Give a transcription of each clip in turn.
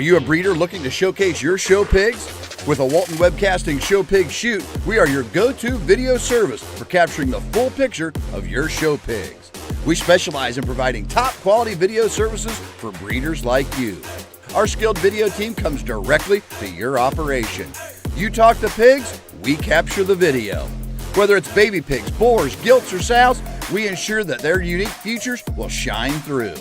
Are you a breeder looking to showcase your show pigs? With a Walton Webcasting Show Pig Shoot, we are your go-to video service for capturing the full picture of your show pigs. We specialize in providing top quality video services for breeders like you. Our skilled video team comes directly to your operation. You talk to pigs, we capture the video. Whether it's baby pigs, boars, gilts, or sows, we ensure that their unique features will shine through.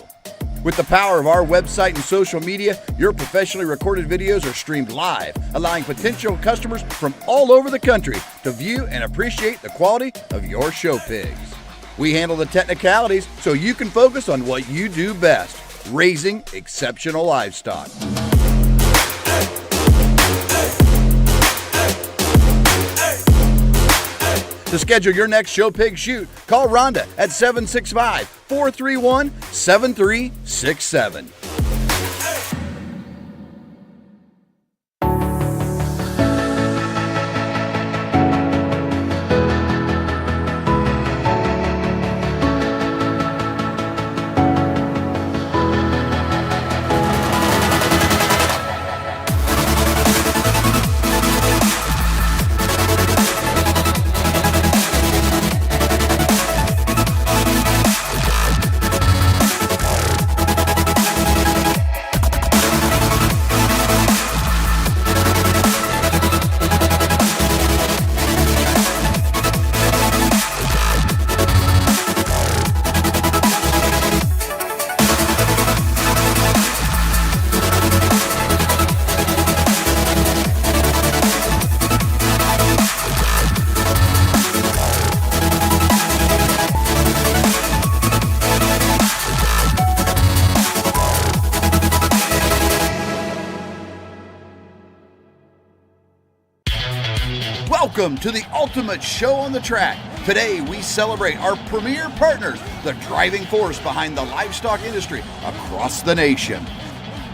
With the power of our website and social media, your professionally recorded videos are streamed live, allowing potential customers from all over the country to view and appreciate the quality of your show pigs. We handle the technicalities so you can focus on what you do best, raising exceptional livestock. To schedule your next show pig shoot, call Rhonda at 765-431-7367. Welcome to the ultimate show on the track. Today we celebrate our premier partners, the driving force behind the livestock industry across the nation.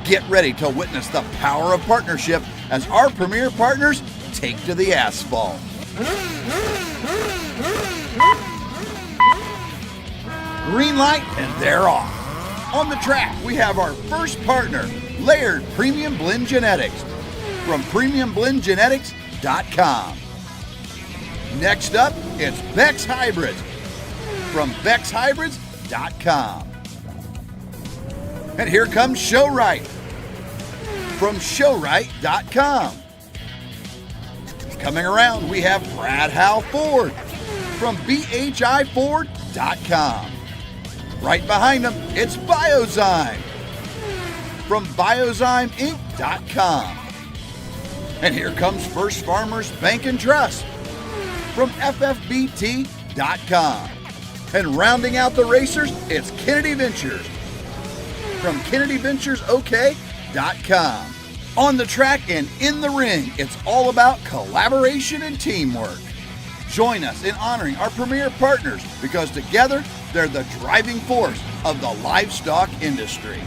Get ready to witness the power of partnership as our premier partners take to the asphalt. Green light and they're off. On the track we have our first partner, Laird Premium Blend Genetics from premiumblendgenetics.com. Next up, it's Beck's Hybrids from beckshybrids.com. And here comes Showright from showright.com. Coming around, we have Brad Howe Ford from bhiford.com. Right behind them, it's Biozyme from biozymeinc.com. And here comes First Farmers Bank and Trust from ffbt.com. And rounding out the racers, it's Kennedy Ventures from kennedyventuresok.com. On the track and in the ring, it's all about collaboration and teamwork. Join us in honoring our premier partners because together they're the driving force of the livestock industry.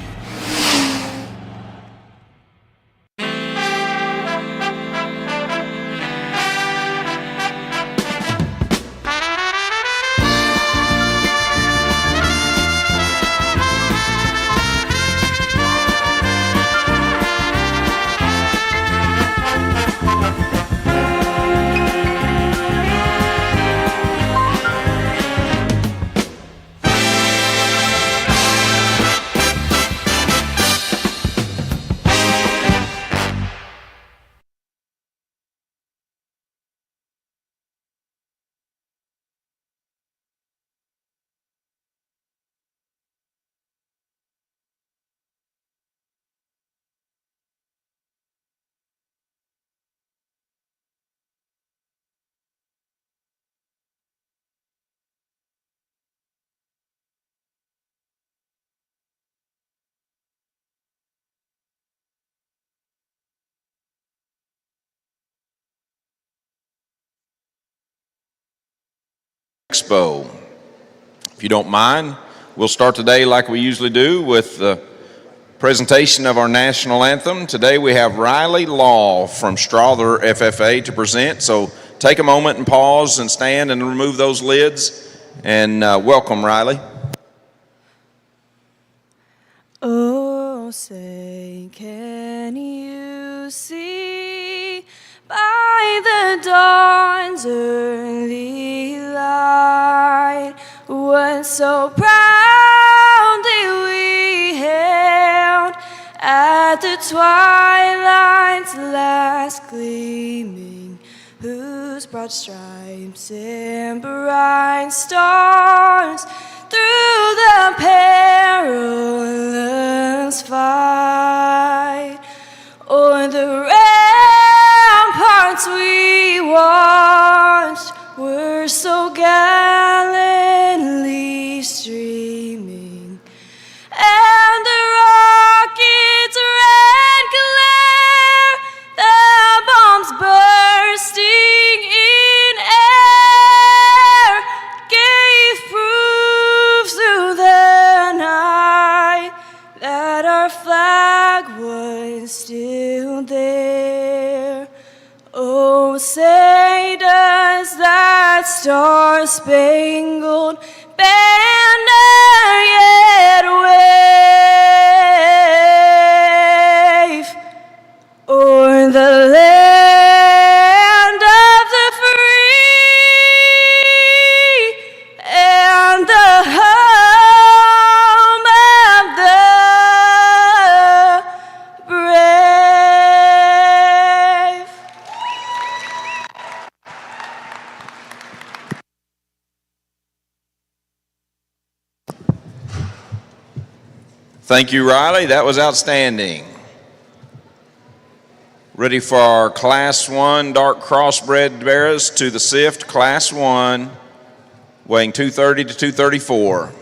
Expo. If you don't mind, we'll start today like we usually do with the presentation of our national anthem. Today we have Riley Law from Strother FFA to present, so take a moment and pause and stand and remove those lids, and welcome Riley. Oh, Oh, say, can you see by the dawn's early light what so proudly we hailed at the twilight's last gleaming, whose broad stripes and bright stars through the perilous fight o'er the ramparts we watched were so gallantly streaming, and the rocket's red glare, the bombs bursting in air, gave proof through the night that our flag was still there. Oh, say does that star-spangled banner yet wave o'er the land of the free and the home of the brave? Thank you, Riley. That was outstanding. Ready for our Class 1 dark crossbred bearers to the SIFT, Class 1, weighing 230 to 234.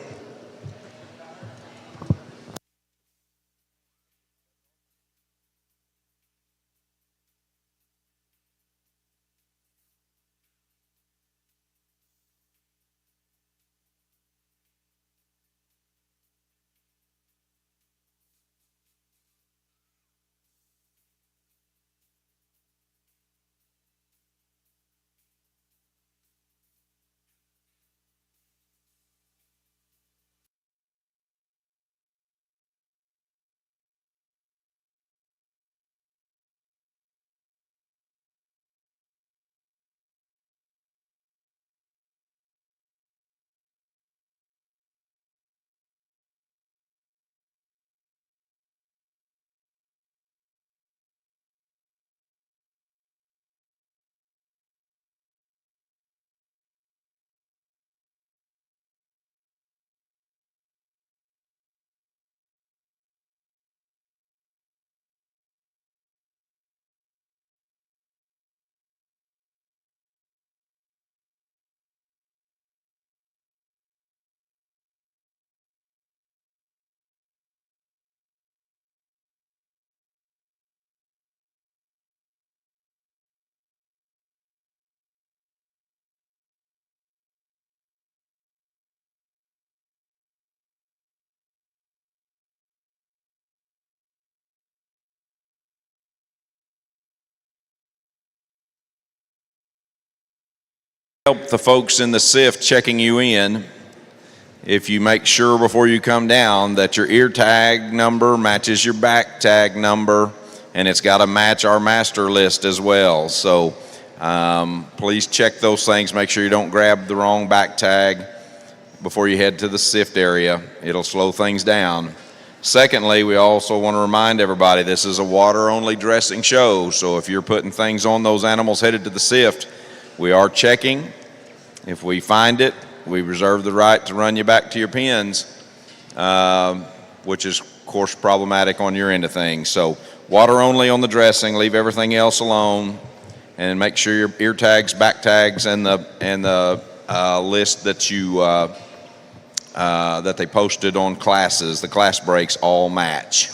Help the folks in the SIFT checking you in. If you make sure before you come down that your ear tag number matches your back tag number, and it's got to match our master list as well. So please check those things. Make sure you don't grab the wrong back tag before you head to the SIFT area. It'll slow things down. Secondly, we also want to remind everybody this is a water-only dressing show, so if you're putting things on those animals headed to the SIFT, we are checking. If we find it, we reserve the right to run you back to your pens, which is, of course, problematic on your end of things. So water only on the dressing, leave everything else alone, and make sure your ear tags, back tags, and the list that you that they posted on classes, the class breaks, all match.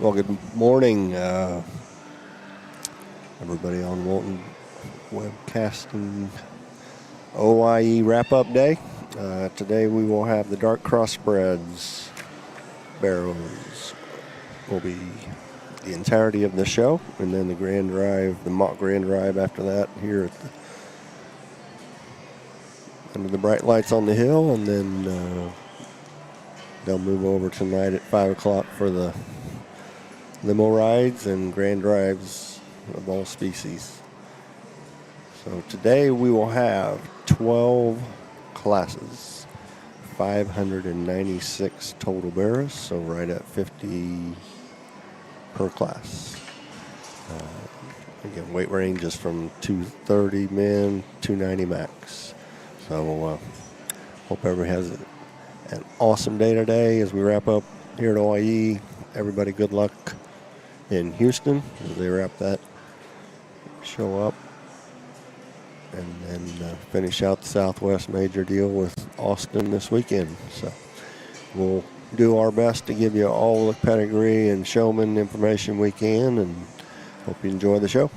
Well, good morning, everybody on Walton Webcasting OYE wrap-up day. Today we will have the dark crossbreds. Barrows will be the entirety of the show, and then the grand drive, the mock grand drive after that here at under the bright lights on the hill, and then they'll move over tonight at 5 o'clock for the limo rides and grand drives of all species. So today we will have 12 classes, 596 total barrows, so right at 50 per class. Again, weight range is from 230 min, 290 max. So hope everybody has an awesome day today as we wrap up here at OYE. Everybody good luck in Houston as they wrap that show up, and then finish out the Southwest major deal with Austin this weekend. So we'll do our best to give you all the pedigree and showman information we can, and hope you enjoy the show.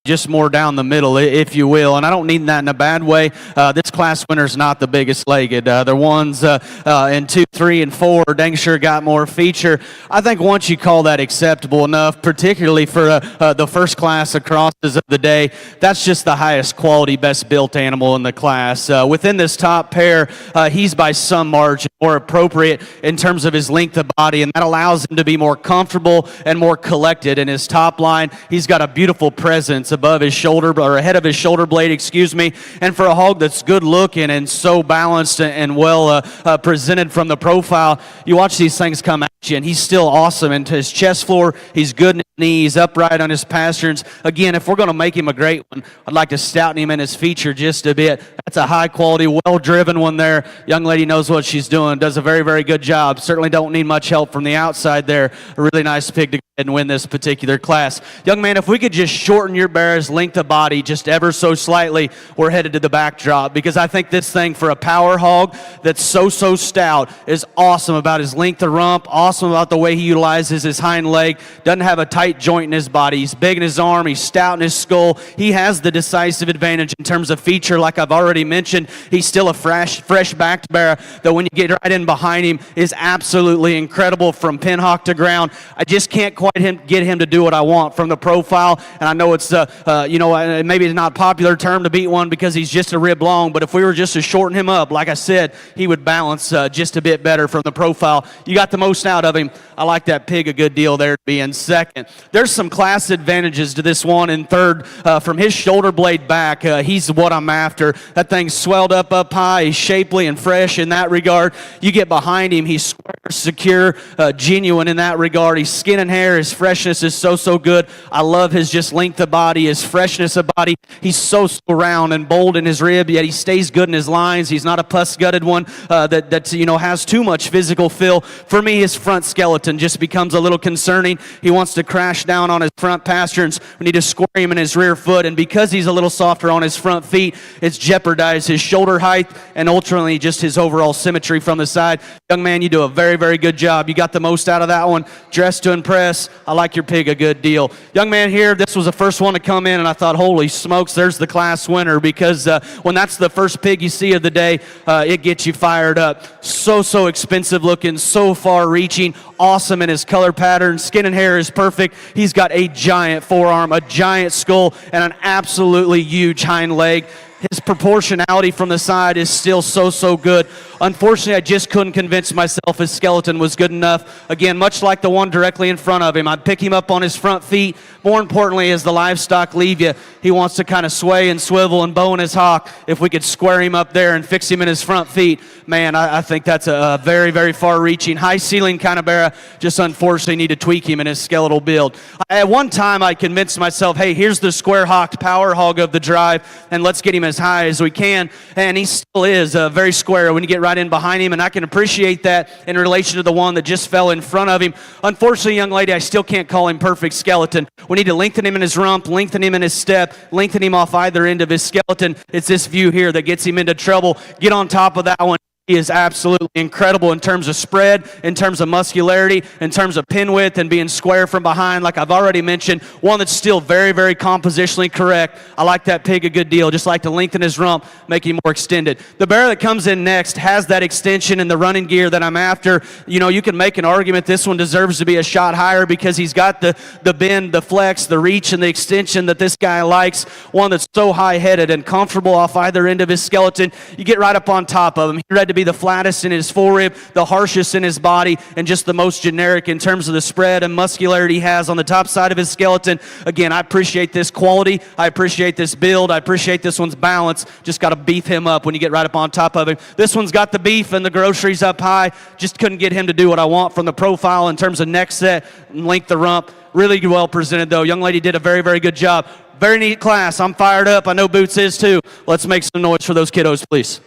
just more down the middle, if you will. And I don't mean that in a bad way. This class winner's not the biggest legged. The ones in 2, 3, and 4 dang sure got more feature. I think once you call that acceptable enough, particularly for the first class of crosses of the day, that's just the highest quality, best built animal in the class. Within this top pair, he's by some margin more appropriate in terms of his length of body, and that allows him to be more comfortable and more collected in his top line. He's got a beautiful presence above his shoulder, or ahead of his shoulder blade, excuse me. And for a hog that's good looking and so balanced and well presented from the profile, you watch these things come at you, and he's still awesome into his chest floor. He's good in his knees, upright on his pasterns. Again, if we're going to make him a great one, I'd like to stouten him in his feature just a bit. That's a high quality, well driven one there. Young lady knows what she's doing, does a very, very good job. Certainly don't need much help from the outside there. A really nice pig to go ahead and win this particular class. Young man, if we could just shorten your bear's length of body just ever so slightly, we're headed to the backdrop, because I think this thing for a power hog that's so stout is awesome about his length of rump, awesome about the way he utilizes his hind leg, doesn't have a tight joint in his body. He's big in his arm, he's stout in his skull. He has the decisive advantage in terms of feature, like I've already mentioned. He's still a fresh backed bear that when you get right in behind him is absolutely incredible from pinhock to ground. I just can't quite get him to do what I want from the profile, and I know it's maybe it's not a popular term to beat one because he's just a rib long, but if we were just to shorten him up, like I said, he would balance just a bit better from the profile. You got the most out of him. I like that pig a good deal there to be in second. There's some class advantages to this one in third. From his shoulder blade back, he's what I'm after. That thing's swelled up high. He's shapely and fresh in that regard. You get behind him, he's square, secure, genuine in that regard. He's skin and hair. His freshness is so good. I love his just length of body, his freshness of body. He's so round and bold in his rib, yet he stays good in his lines. He's not a pus-gutted one that has too much physical fill. For me, his front skeleton just becomes a little concerning. He wants to crash down on his front pasterns. We need to square him in his rear foot, and because he's a little softer on his front feet, it's jeopardized his shoulder height and ultimately just his overall symmetry from the side. Young man, you do a very, very good job. You got the most out of that one. Dressed to impress. I like your pig a good deal. Young man here, this was the first one to come in, and I thought, holy smokes, there's the class winner, because when that's the first pig you see of the day, it gets you fired up. So expensive looking, so far reaching, awesome in his color pattern. Skin and hair is perfect. He's got a giant forearm, a giant skull, and an absolutely huge hind leg. His proportionality from the side is still so good. Unfortunately, I just couldn't convince myself his skeleton was good enough. Again, much like the one directly in front of him, I'd pick him up on his front feet. More importantly, as the livestock leave you, he wants to kind of sway and swivel and bow in his hock. If we could square him up there and fix him in his front feet, man, I think that's a very, very far-reaching, high-ceiling kind of bear. Just unfortunately need to tweak him in his skeletal build. At one time, I convinced myself, hey, here's the square-hocked power hog of the drive, and let's get him as high as we can. And he still is very square when you get right in behind him, and I can appreciate that in relation to the one that just fell in front of him. Unfortunately, young lady, I still can't call him perfect skeleton. We need to lengthen him in his rump, lengthen him in his step, lengthen him off either end of his skeleton. It's this view here that gets him into trouble. Get on top of that one. He is absolutely incredible in terms of spread, in terms of muscularity, in terms of pin width, and being square from behind, like I've already mentioned. One that's still very, very compositionally correct. I like that pig a good deal. Just like to lengthen his rump, make him more extended. The bear that comes in next has that extension and the running gear that I'm after. You know, you can make an argument this one deserves to be a shot higher because he's got the bend, the flex, the reach, and the extension that this guy likes. One that's so high-headed and comfortable off either end of his skeleton. You get right up on top of him. He's ready to be the flattest in his forerib, the harshest in his body, and just the most generic in terms of the spread and muscularity he has on the top side of his skeleton. Again, I appreciate this quality. I appreciate this build. I appreciate this one's balance. Just got to beef him up when you get right up on top of him. This one's got the beef and the groceries up high. Just couldn't get him to do what I want from the profile in terms of neck set and length of rump. Really well presented, though. Young lady did a very, very good job. Very neat class. I'm fired up. I know Boots is, too. Let's make some noise for those kiddos, please.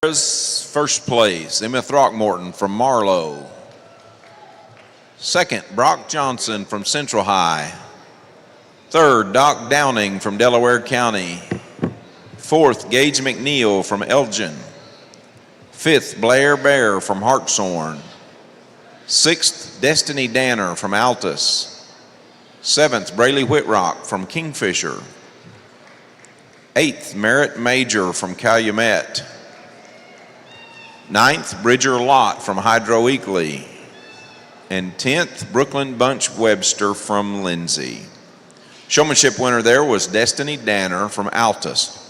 First place, Emma Throckmorton from Marlow. Second, Brock Johnson from Central High. Third, Doc Downing from Delaware County. Fourth, Gage McNeil from Elgin. Fifth, Blair Bear from Hartshorn. Sixth, Destiny Danner from Altus. Seventh, Braley Whitrock from Kingfisher. Eighth, Merritt Major from Calumet. Ninth, Bridger Lott from Hydro Eakley. And 10th, Brooklyn Bunch Webster from Lindsay. Showmanship winner there was Destiny Danner from Altus.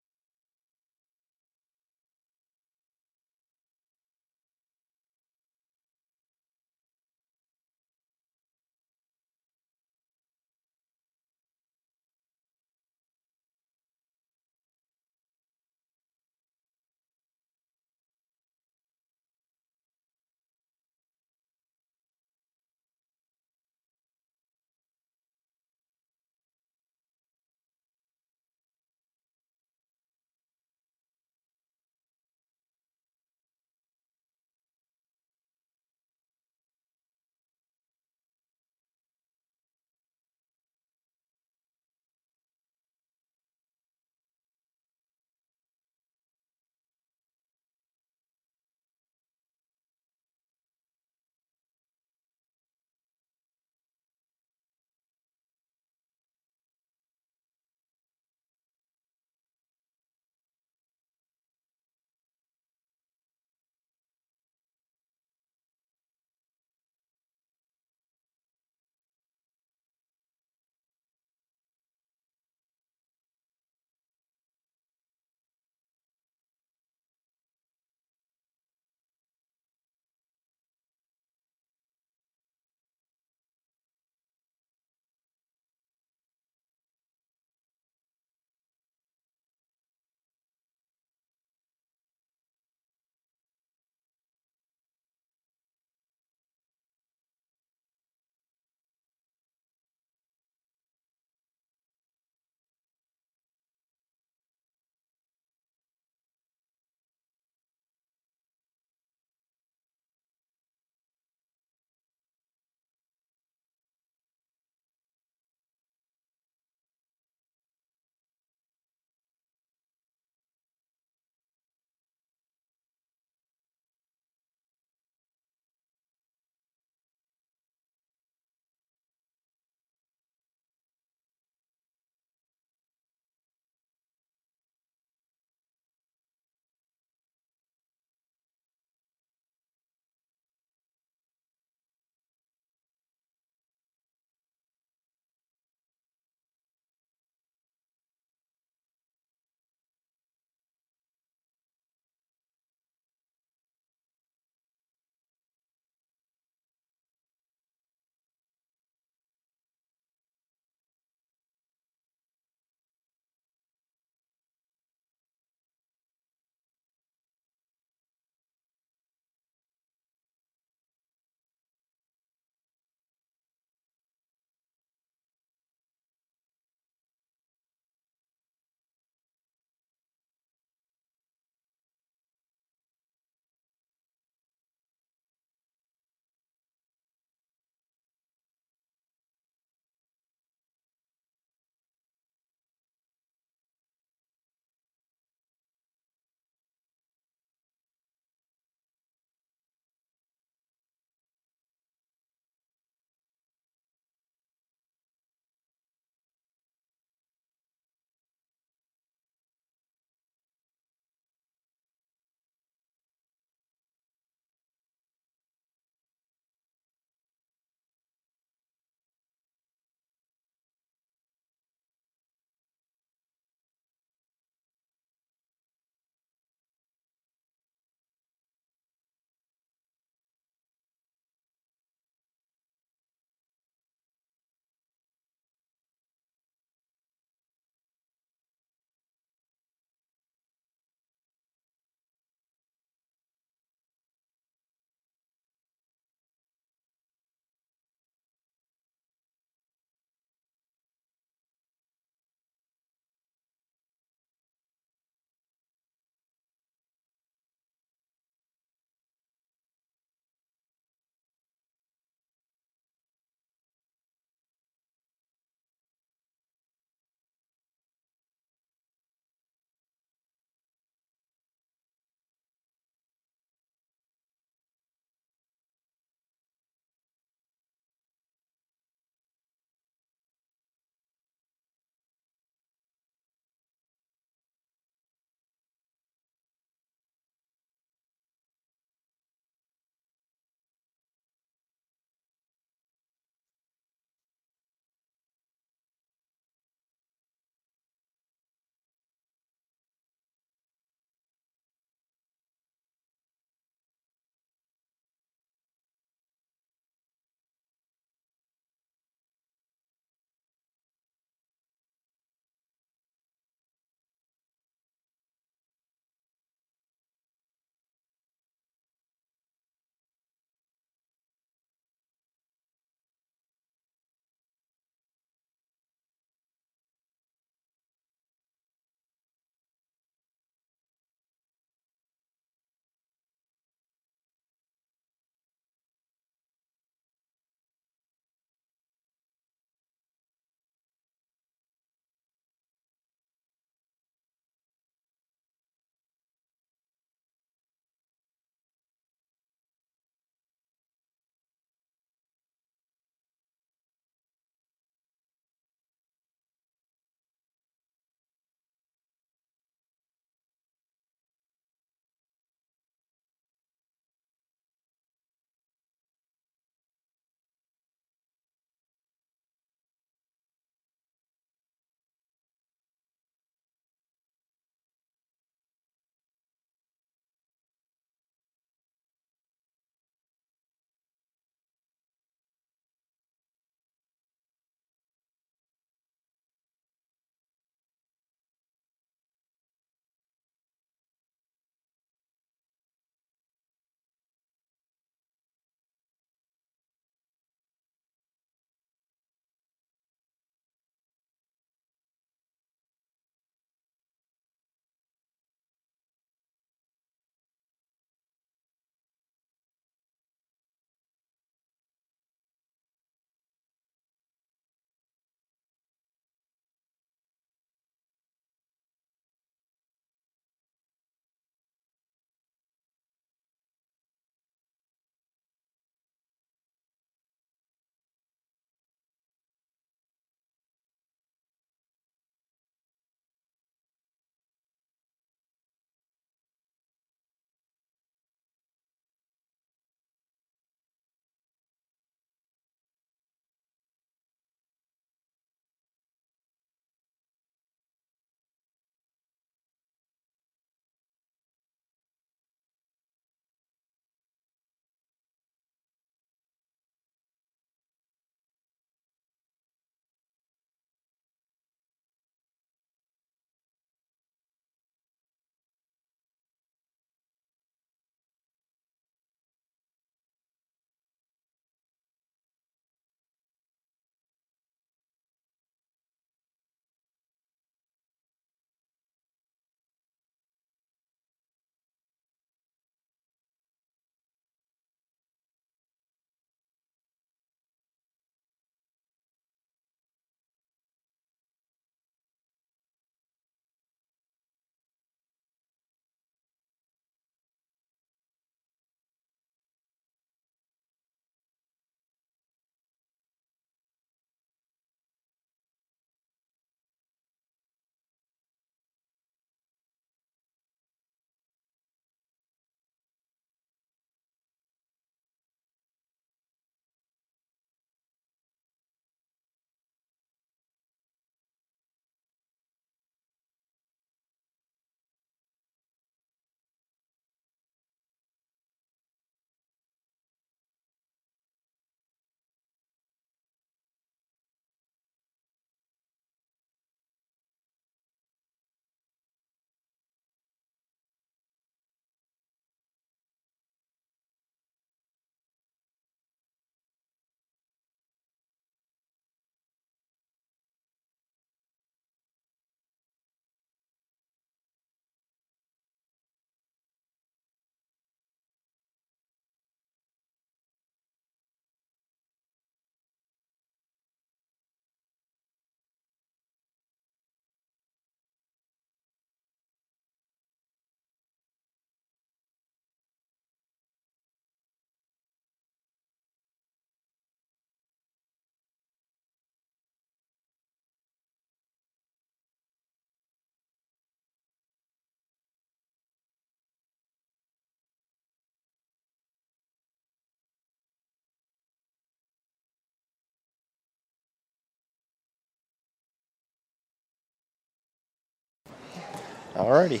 Alrighty,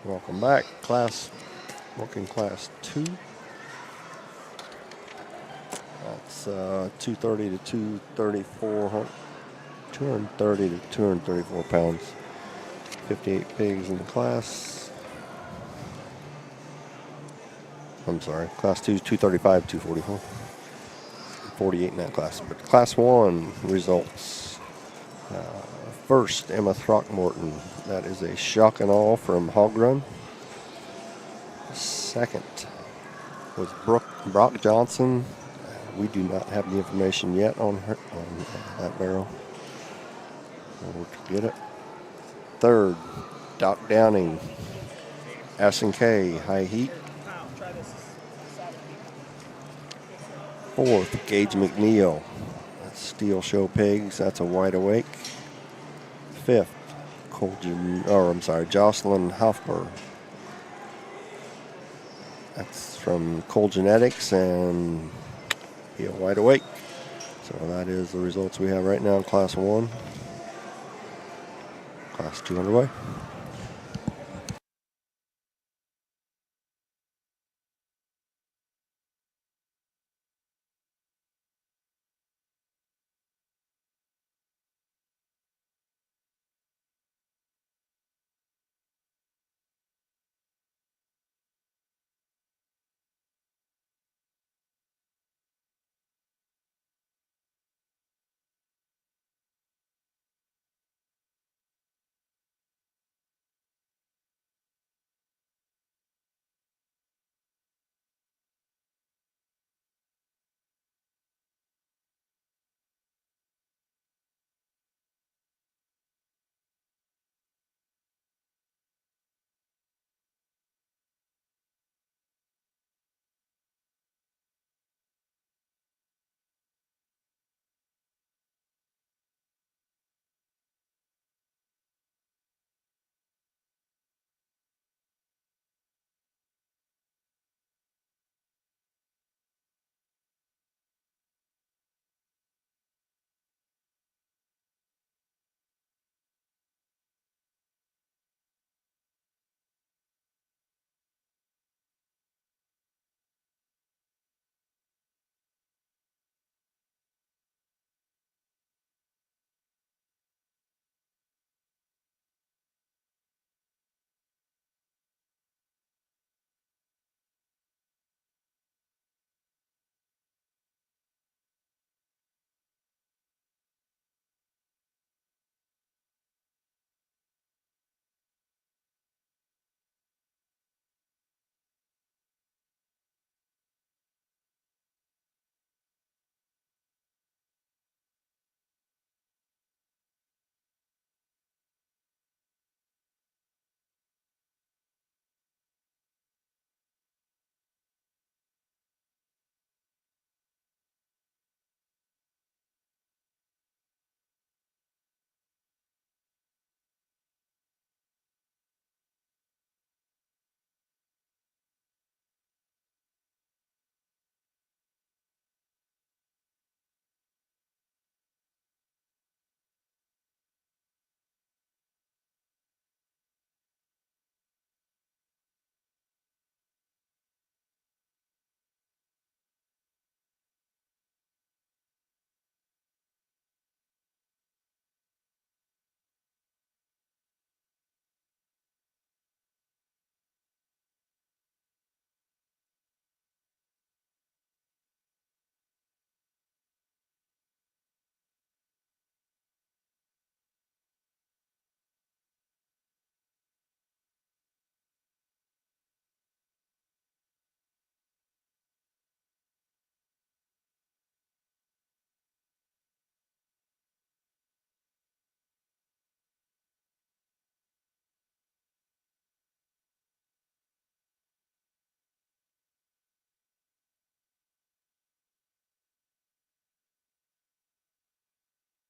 welcome back, class. Working class 2. That's 230 to 234, 230 to 234 pounds. 58 pigs in the class. I'm sorry, class 2 is 235, 244. 48 in that class. But class 1 results. First, Emma Throckmorton. That is a shock and awe from Hog Run. Second was Brock Johnson. We do not have the information yet on her on that barrel. We'll work to get it. Third, Doc Downing. S&K, High Heat. Fourth, Gage McNeil. That's Steel Show Pigs. That's a wide awake. Fifth, Jocelyn Hoffer. That's from Cole Genetics and be a wide awake. So that is the results we have right now in Class 1. Class 2 underway.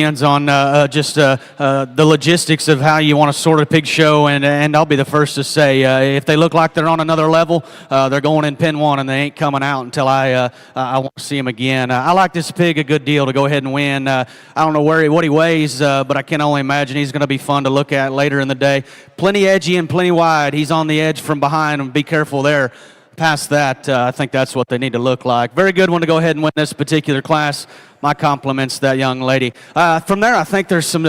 hands on the logistics of how you want to sort a pig show, and I'll be the first to say if they look like they're on another level, they're going in pin one and they ain't coming out until I want to see them again. I like this pig a good deal to go ahead and win. I don't know what he weighs, but I can only imagine he's going to be fun to look at later in the day. Plenty edgy and plenty wide. He's on the edge from behind, and be careful there. Past that, I think that's what they need to look like. Very good one to go ahead and win this particular class. My compliments to that young lady. From there, I think there's some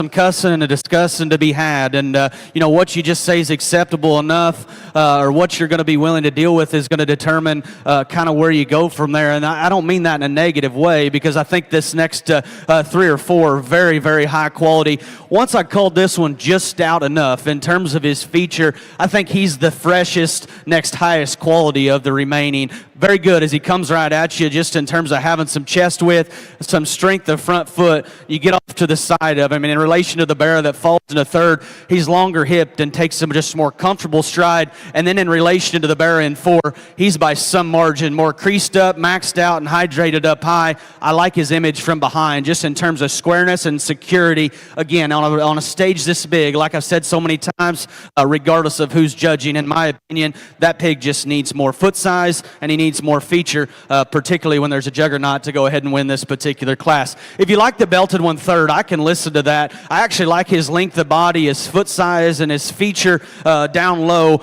cussing and discussing to be had, and what you just say is acceptable enough, or what you're going to be willing to deal with is going to determine kind of where you go from there. And I don't mean that in a negative way, because I think this next 3 or 4 are very, very high quality. Once I called this one just stout enough in terms of his feature, I think he's the freshest, next highest quality of the remaining. Very good as he comes right at you, just in terms of having some chest width, some strength of front foot. You get off to the side of him, and in relation to the Barrow that falls in a third, he's longer hipped and takes some just more comfortable stride. And then in relation to the Barrow in 4, he's by some margin more creased up, maxed out, and hydrated up high. I like his image from behind, just in terms of squareness and security. Again, on a stage this big, like I've said so many times, regardless of who's judging, in my opinion, that pig just needs more foot size, and he needs more feature, particularly when there's a juggernaut to go ahead and win this particular class. If you like the belted 1/3, I can listen to that. I actually like his length of body, his foot size, and his feature down low,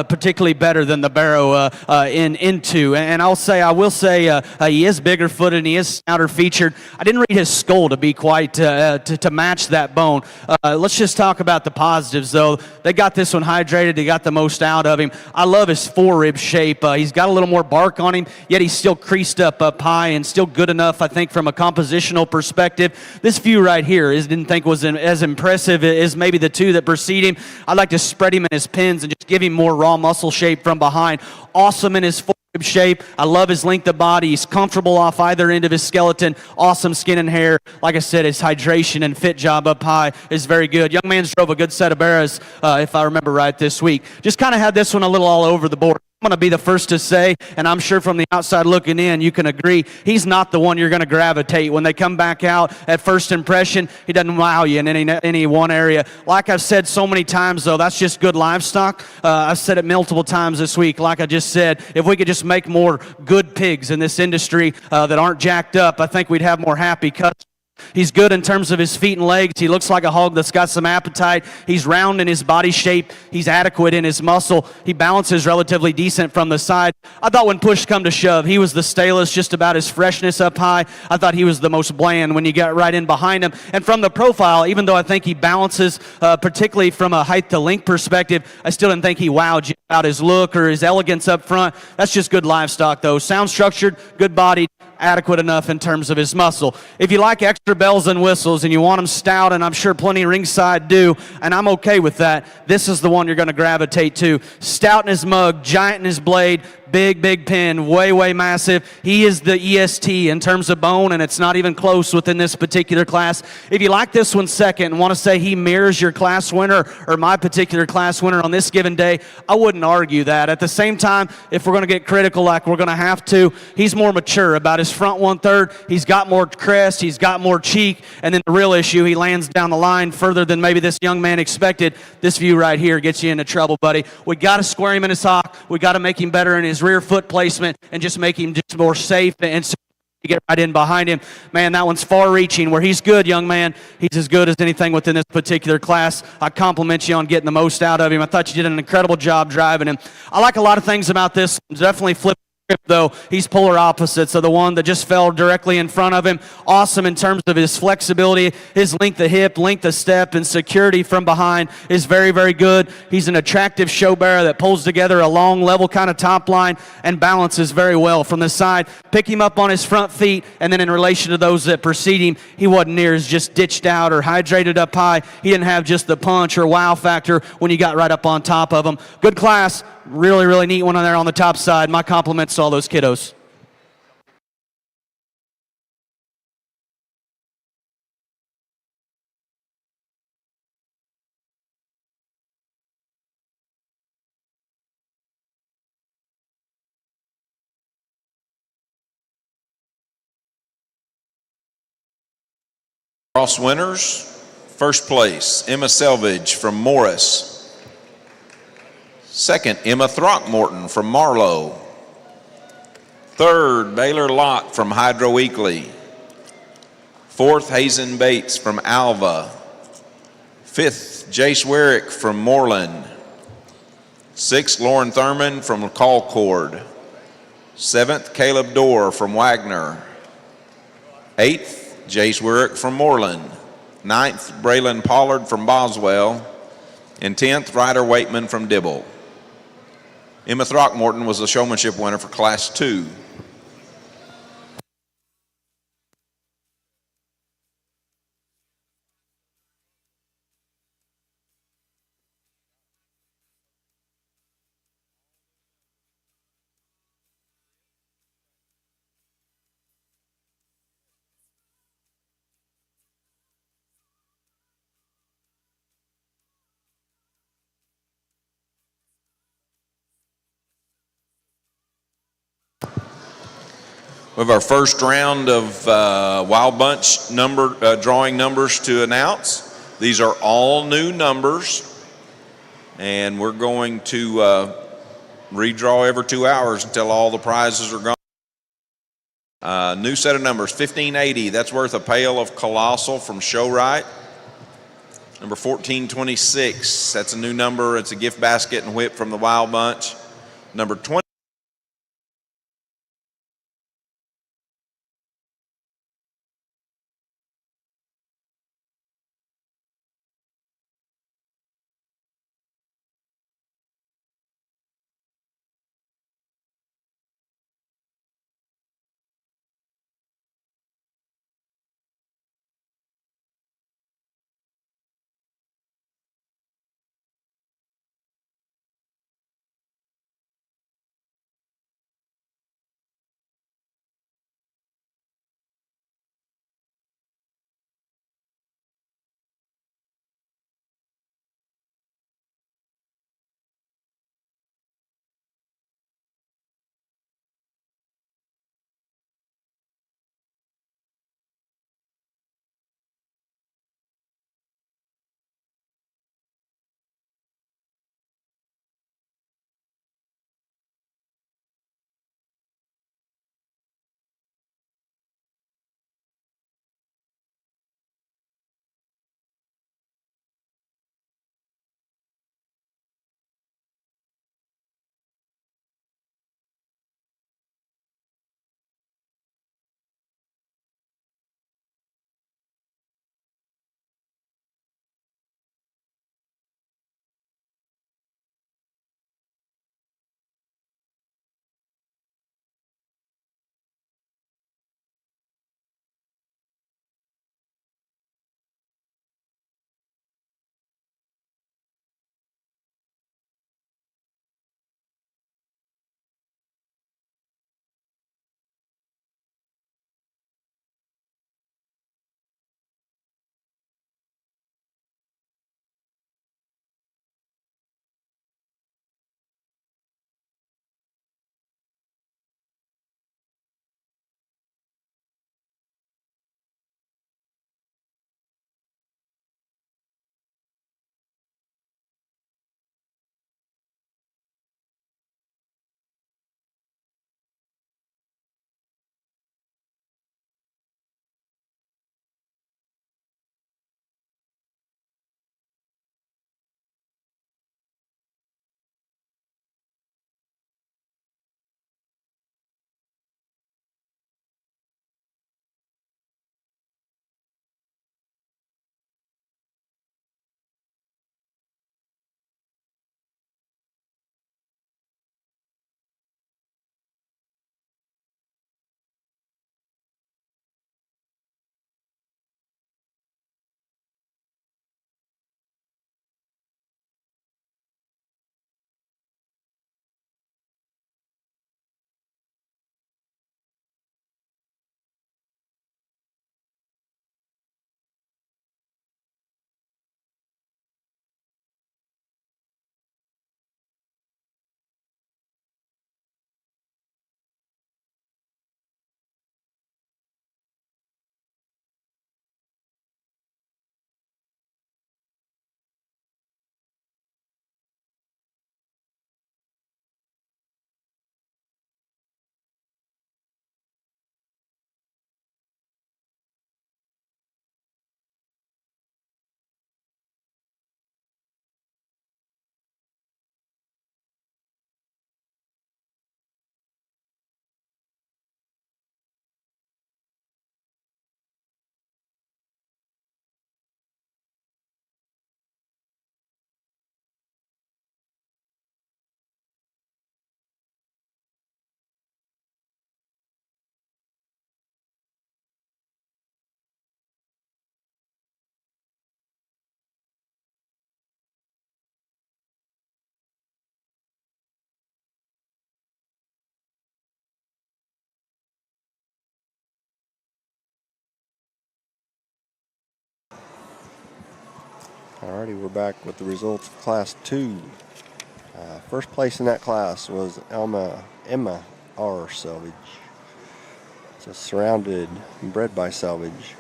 particularly better than the Barrow in 2. And I will say he is bigger footed and he is stouter featured. I didn't read his skull to be quite to match that bone. Let's just talk about the positives, though. They got this one hydrated. They got the most out of him. I love his forerib shape. He's got a little more bark on him, yet he's still creased up high and still good enough, I think, from a compositional perspective. This view right here didn't think was as impressive as maybe the 2 that precede him. I'd like to spread him in his pins and just give him more raw muscle shape from behind. Awesome in his forerib shape. I love his length of body. He's comfortable off either end of his skeleton. Awesome skin and hair. Like I said, his hydration and fit job up high is very good. Young man's drove a good set of Barrows, if I remember right, this week. Just kind of had this one a little all over the board. I'm going to be the first to say, and I'm sure from the outside looking in, you can agree, he's not the one you're going to gravitate. When they come back out at first impression, he doesn't wow you in any one area. Like I've said so many times, though, that's just good livestock. I've said it multiple times this week. Like I just said, if we could just make more good pigs in this industry that aren't jacked up, I think we'd have more happy customers. He's good in terms of his feet and legs. He looks like a hog that's got some appetite. He's round in his body shape. He's adequate in his muscle. He balances relatively decent from the side. I thought when push come to shove, he was the stalest, just about his freshness up high. I thought he was the most bland when you got right in behind him. And from the profile, even though I think he balances, particularly from a height to length perspective, I still didn't think he wowed you about his look or his elegance up front. That's just good livestock, though. Sound structured, good bodied, adequate enough in terms of his muscle. If you like extra bells and whistles and you want them stout, and I'm sure plenty ringside do, and I'm okay with that, this is the one you're going to gravitate to. Stout in his mug, giant in his blade, big pin, way massive. He is the EST in terms of bone, and it's not even close within this particular class. If you like this one second and want to say he mirrors your class winner or my particular class winner on this given day, I wouldn't argue that. At the same time, if we're going to get critical like we're going to have to, he's more mature about his front 1/3. He's got more crest, he's got more cheek, and then the real issue, he lands down the line further than maybe this young man expected. This view right here gets you into trouble, buddy. We got to square him in his hock. We got to make him better in his rear foot placement and just make him just more safe and secure to get right in behind him. Man, that one's far-reaching. Where he's good, young man, he's as good as anything within this particular class. I compliment you on getting the most out of him. I thought you did an incredible job driving him. I like a lot of things about this. Definitely flip. Though he's polar opposites of the one that just fell directly in front of him. Awesome in terms of his flexibility, his length of hip, length of step, and security from behind is very good. He's an attractive show bearer that pulls together a long, level kind of top line and balances very well from the side. Pick him up on his front feet, and then in relation to those that precede him, he wasn't near as just ditched out or hydrated up high. He didn't have just the punch or wow factor when you got right up on top of him. Good class. Really neat one on there on the top side. My compliments to all those kiddos. Cross winners, first place, Emma Selvage from Morris. Second, Emma Throckmorton from Marlow. Third, Baylor Lott from Hydro Weekly. Fourth, Hazen Bates from Alva. Fifth, Jace Werrick from Moreland. Sixth, Lauren Thurman from Colcord. Seventh, Caleb Dorr from Wagner. Eighth, Jace Werrick from Moreland. Ninth, Braylon Pollard from Boswell. And 10th, Ryder Waitman from Dibble. Emma Throckmorton was the showmanship winner for Class 2. We have our first round of Wild Bunch drawing numbers to announce. These are all new numbers, and we're going to redraw every 2 hours until all the prizes are gone. New set of numbers, 1580, that's worth a pail of Colossal from Showright. Number 1426, that's a new number. It's a gift basket and whip from the Wild Bunch. Number 20. Alrighty, we're back with the results of Class 2. First place in that class was Emma R. Selvage. It's a surrounded and bred by Selvage.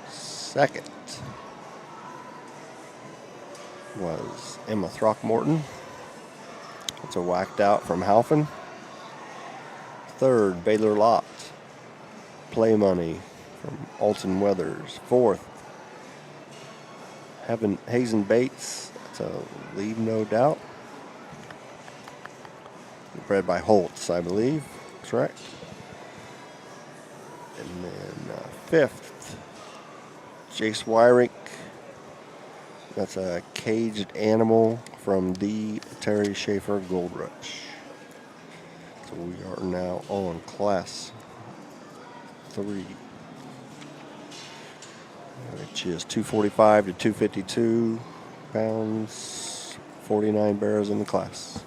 Second was Emma Throckmorton. It's a whacked out from Halfin. Third, Baylor Lott. Play Money from Alton Weathers. Fourth, Hazen Bates. That's a Leave No Doubt. Bred by Holtz, I believe. Correct. And then fifth, Jace Wyrick. That's a Caged Animal from the Terry Schaefer Gold Rush. So we are now on Class 3, which is 245 to 252 pounds, 49 barrows in the class.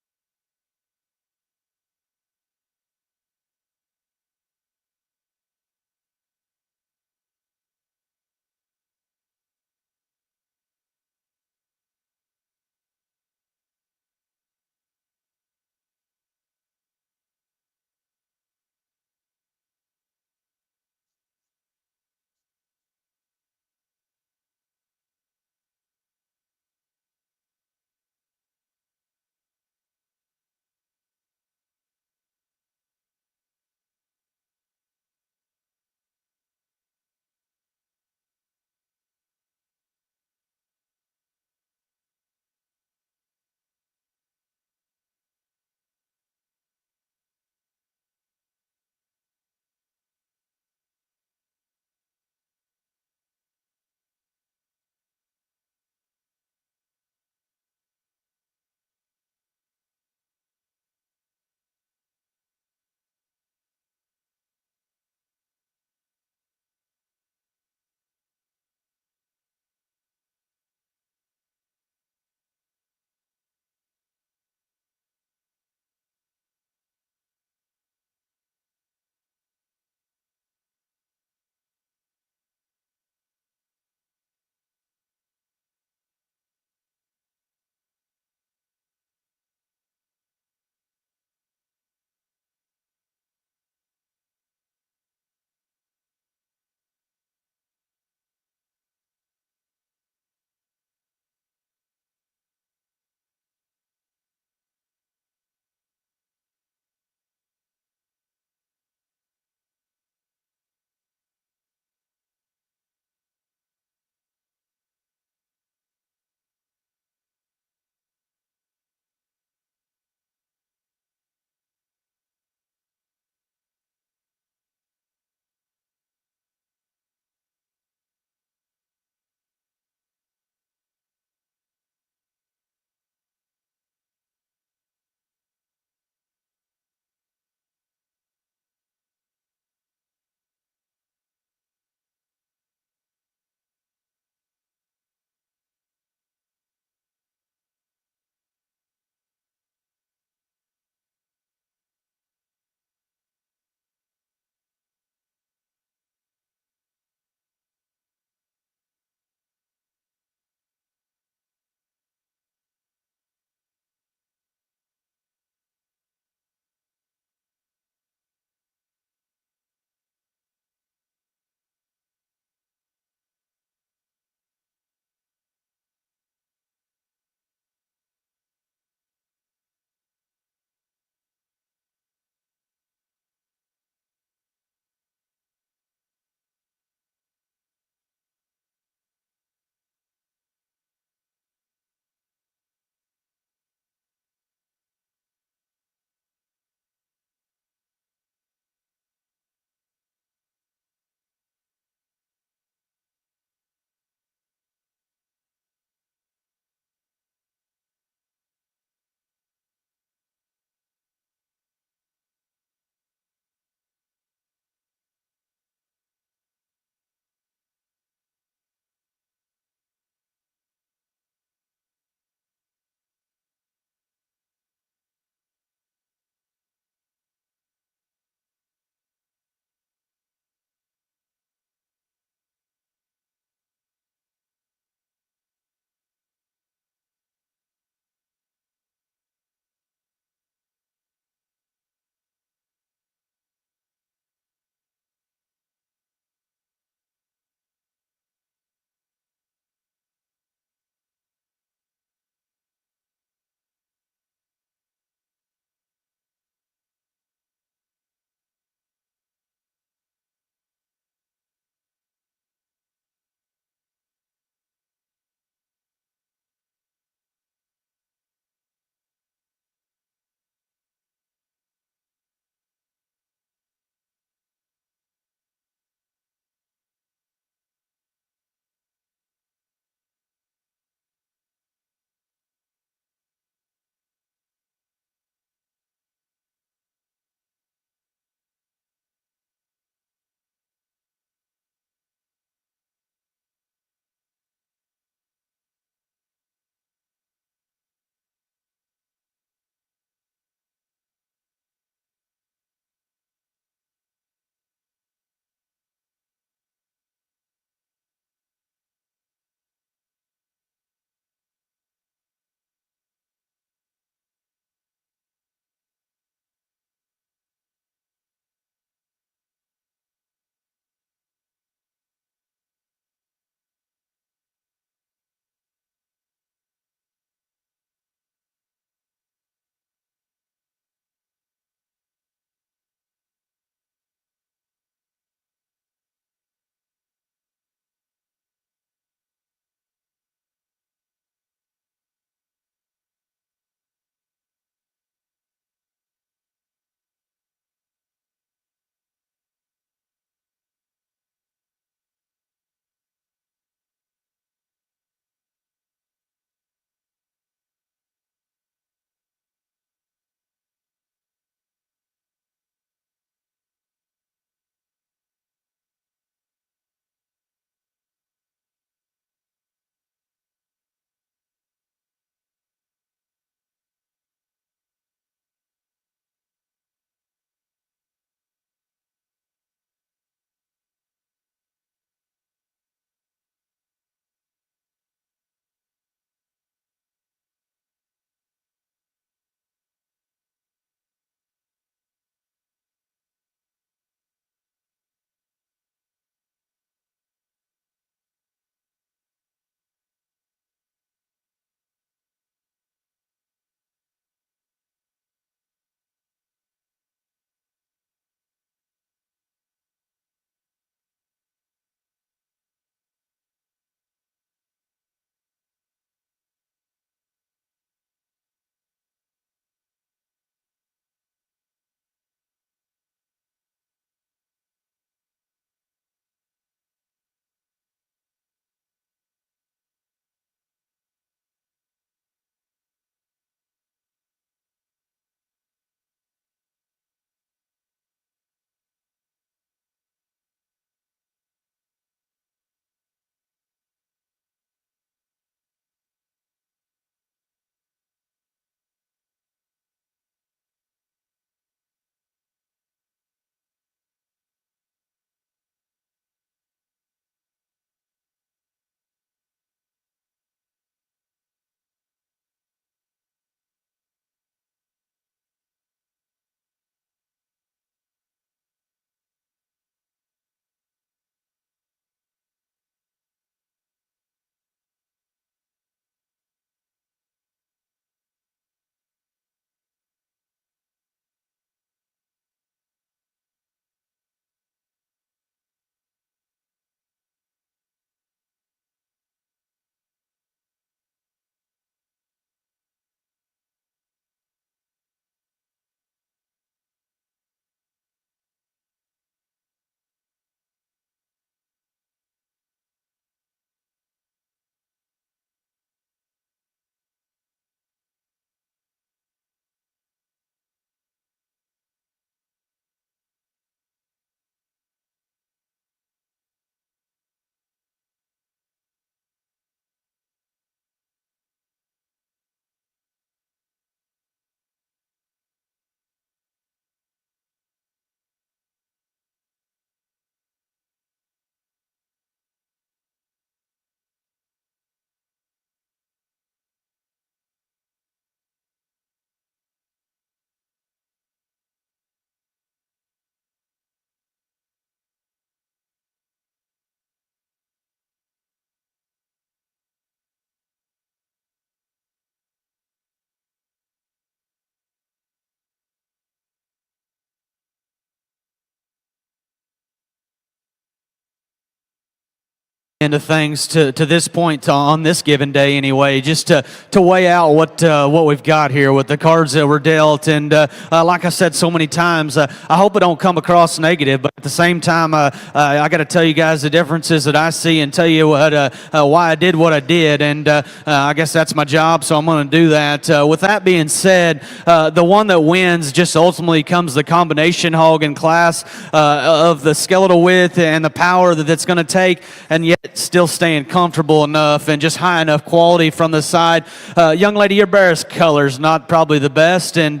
into things to this point on this given day anyway, just to weigh out what we've got here with the cards that were dealt. And like I said so many times, I hope it don't come across negative, but at the same time, I got to tell you guys the differences that I see and tell you why I did what I did. And I guess that's my job, so I'm going to do that. With that being said, the one that wins just ultimately comes the combination hog in class of the skeletal width and the power that it's going to take, and yet still staying comfortable enough and just high enough quality from the side. Young lady, your bear's color's not probably the best, and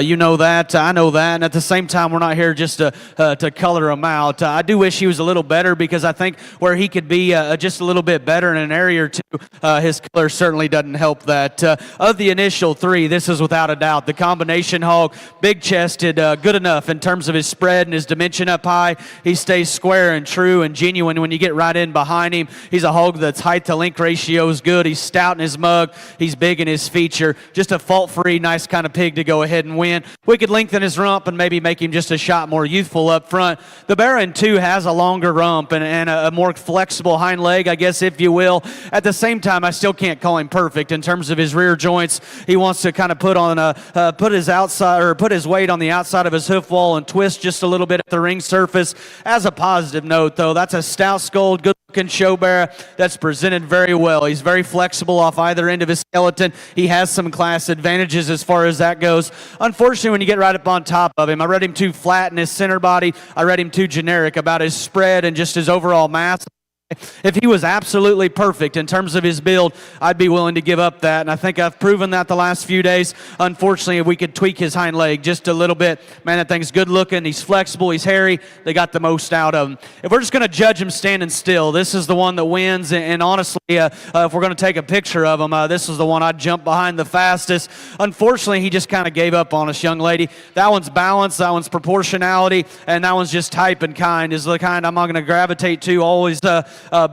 you know that, I know that, and at the same time, we're not here just to color him out. I do wish he was a little better, because I think where he could be just a little bit better in an area or two, his color certainly doesn't help that. Of the initial three, this is without a doubt the combination hog, big-chested, good enough in terms of his spread and his dimension up high. He stays square and true and genuine when you get right in behind him. He's a hog that's height to length ratio is good. He's stout in his mug. He's big in his feature. Just a fault-free, nice kind of pig to go ahead and win. We could lengthen his rump and maybe make him just a shot more youthful up front. The Barrow 2 has a longer rump and a more flexible hind leg, I guess, if you will. At the same time, I still can't call him perfect in terms of his rear joints. He wants to kind of put his outside, or put his weight on the outside of his hoof wall and twist just a little bit at the ring surface. As a positive note, though, that's a stout-skulled, good-looking show bear that's presented very well. He's very flexible off either end of his skeleton. He has some class advantages as far as that goes. Unfortunately, when you get right up on top of him, I read him too flat in his center body. I read him too generic about his spread and just his overall mass. If he was absolutely perfect in terms of his build, I'd be willing to give up that, and I think I've proven that the last few days. Unfortunately, if we could tweak his hind leg just a little bit, man, that thing's good looking, he's flexible, he's hairy, they got the most out of him. If we're just going to judge him standing still, this is the one that wins, and honestly, if we're going to take a picture of him, this is the one I'd jump behind the fastest. Unfortunately, he just kind of gave up on us, young lady. That one's balance, that one's proportionality, and that one's just type and kind, is the kind I'm not going to gravitate to, always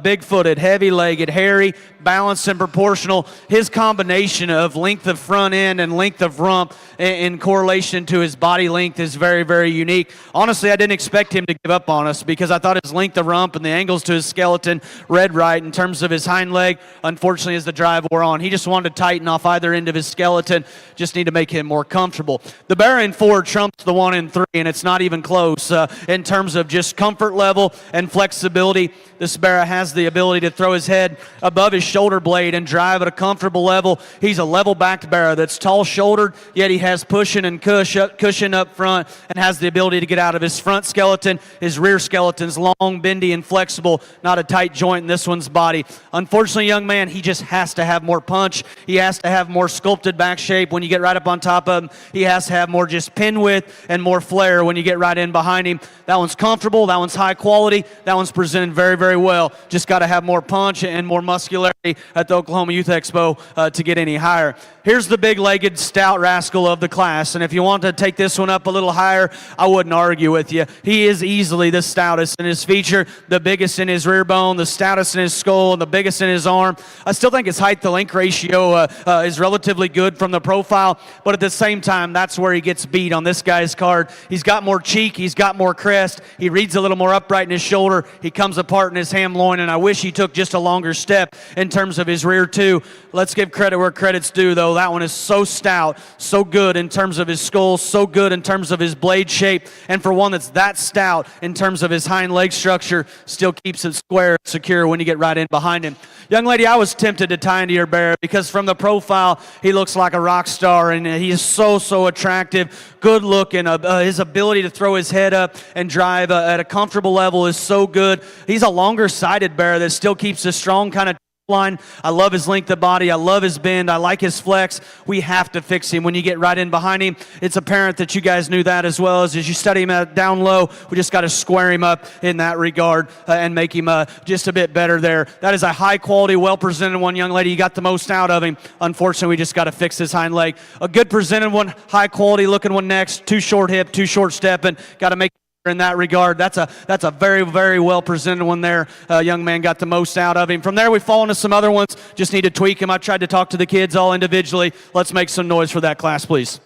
big-footed, heavy-legged, hairy, balanced and proportional. His combination of length of front end and length of rump in correlation to his body length is very, very unique. Honestly, I didn't expect him to give up on us, because I thought his length of rump and the angles to his skeleton read right in terms of his hind leg. Unfortunately, as the drive wore on, he just wanted to tighten off either end of his skeleton. Just need to make him more comfortable. The Barrow 4 trumps the 1 and 3, and it's not even close in terms of just comfort level and flexibility. This Barrow has the ability to throw his head above his shoulder blade and drive at a comfortable level. He's a level-backed Barrow that's tall-shouldered, yet he has cushion up front and has the ability to get out of his front skeleton. His rear skeleton's long, bendy, and flexible, not a tight joint in this one's body. Unfortunately, young man, he just has to have more punch. He has to have more sculpted back shape when you get right up on top of him. He has to have more just pin width and more flair when you get right in behind him. That one's comfortable. That one's high quality. That one's presented very, very well. Just got to have more punch and more muscularity at the Oklahoma Youth Expo to get any higher. Here's the big-legged, stout rascal of the class, and if you want to take this one up a little higher, I wouldn't argue with you. He is easily the stoutest in his feature, the biggest in his rear bone, the stoutest in his skull, and the biggest in his arm. I still think his height to length ratio is relatively good from the profile, but at the same time, that's where he gets beat on this guy's card. He's got more cheek, he's got more crest, he reads a little more upright in his shoulder, he comes apart in his ham loin, and I wish he took just a longer step in terms of his rear too. Let's give credit where credit's due, though. That one is so stout, so good in terms of his skull, so good in terms of his blade shape, and for one that's that stout in terms of his hind leg structure, still keeps it square and secure when you get right in behind him. Young lady, I was tempted to tie into your Barrow, because from the profile, he looks like a rock star, and he is so attractive, good looking. His ability to throw his head up and drive at a comfortable level is so good. He's a longer-sided Barrow that still keeps a strong kind of line. I love his length of body. I love his bend. I like his flex. We have to fix him when you get right in behind him. It's apparent that you guys knew that as well. As you study him down low, we just got to square him up in that regard and make him just a bit better there. That is a high-quality, well-presented one, young lady. You got the most out of him. Unfortunately, we just got to fix his hind leg. A good presented one, high-quality looking one next. Too short hip, too short stepping. Got to make in that regard. That's a very, very well presented one there. Young man got the most out of him. From there, we fall into some other ones. Just need to tweak him. I tried to talk to the kids all individually. Let's make some noise for that class, please.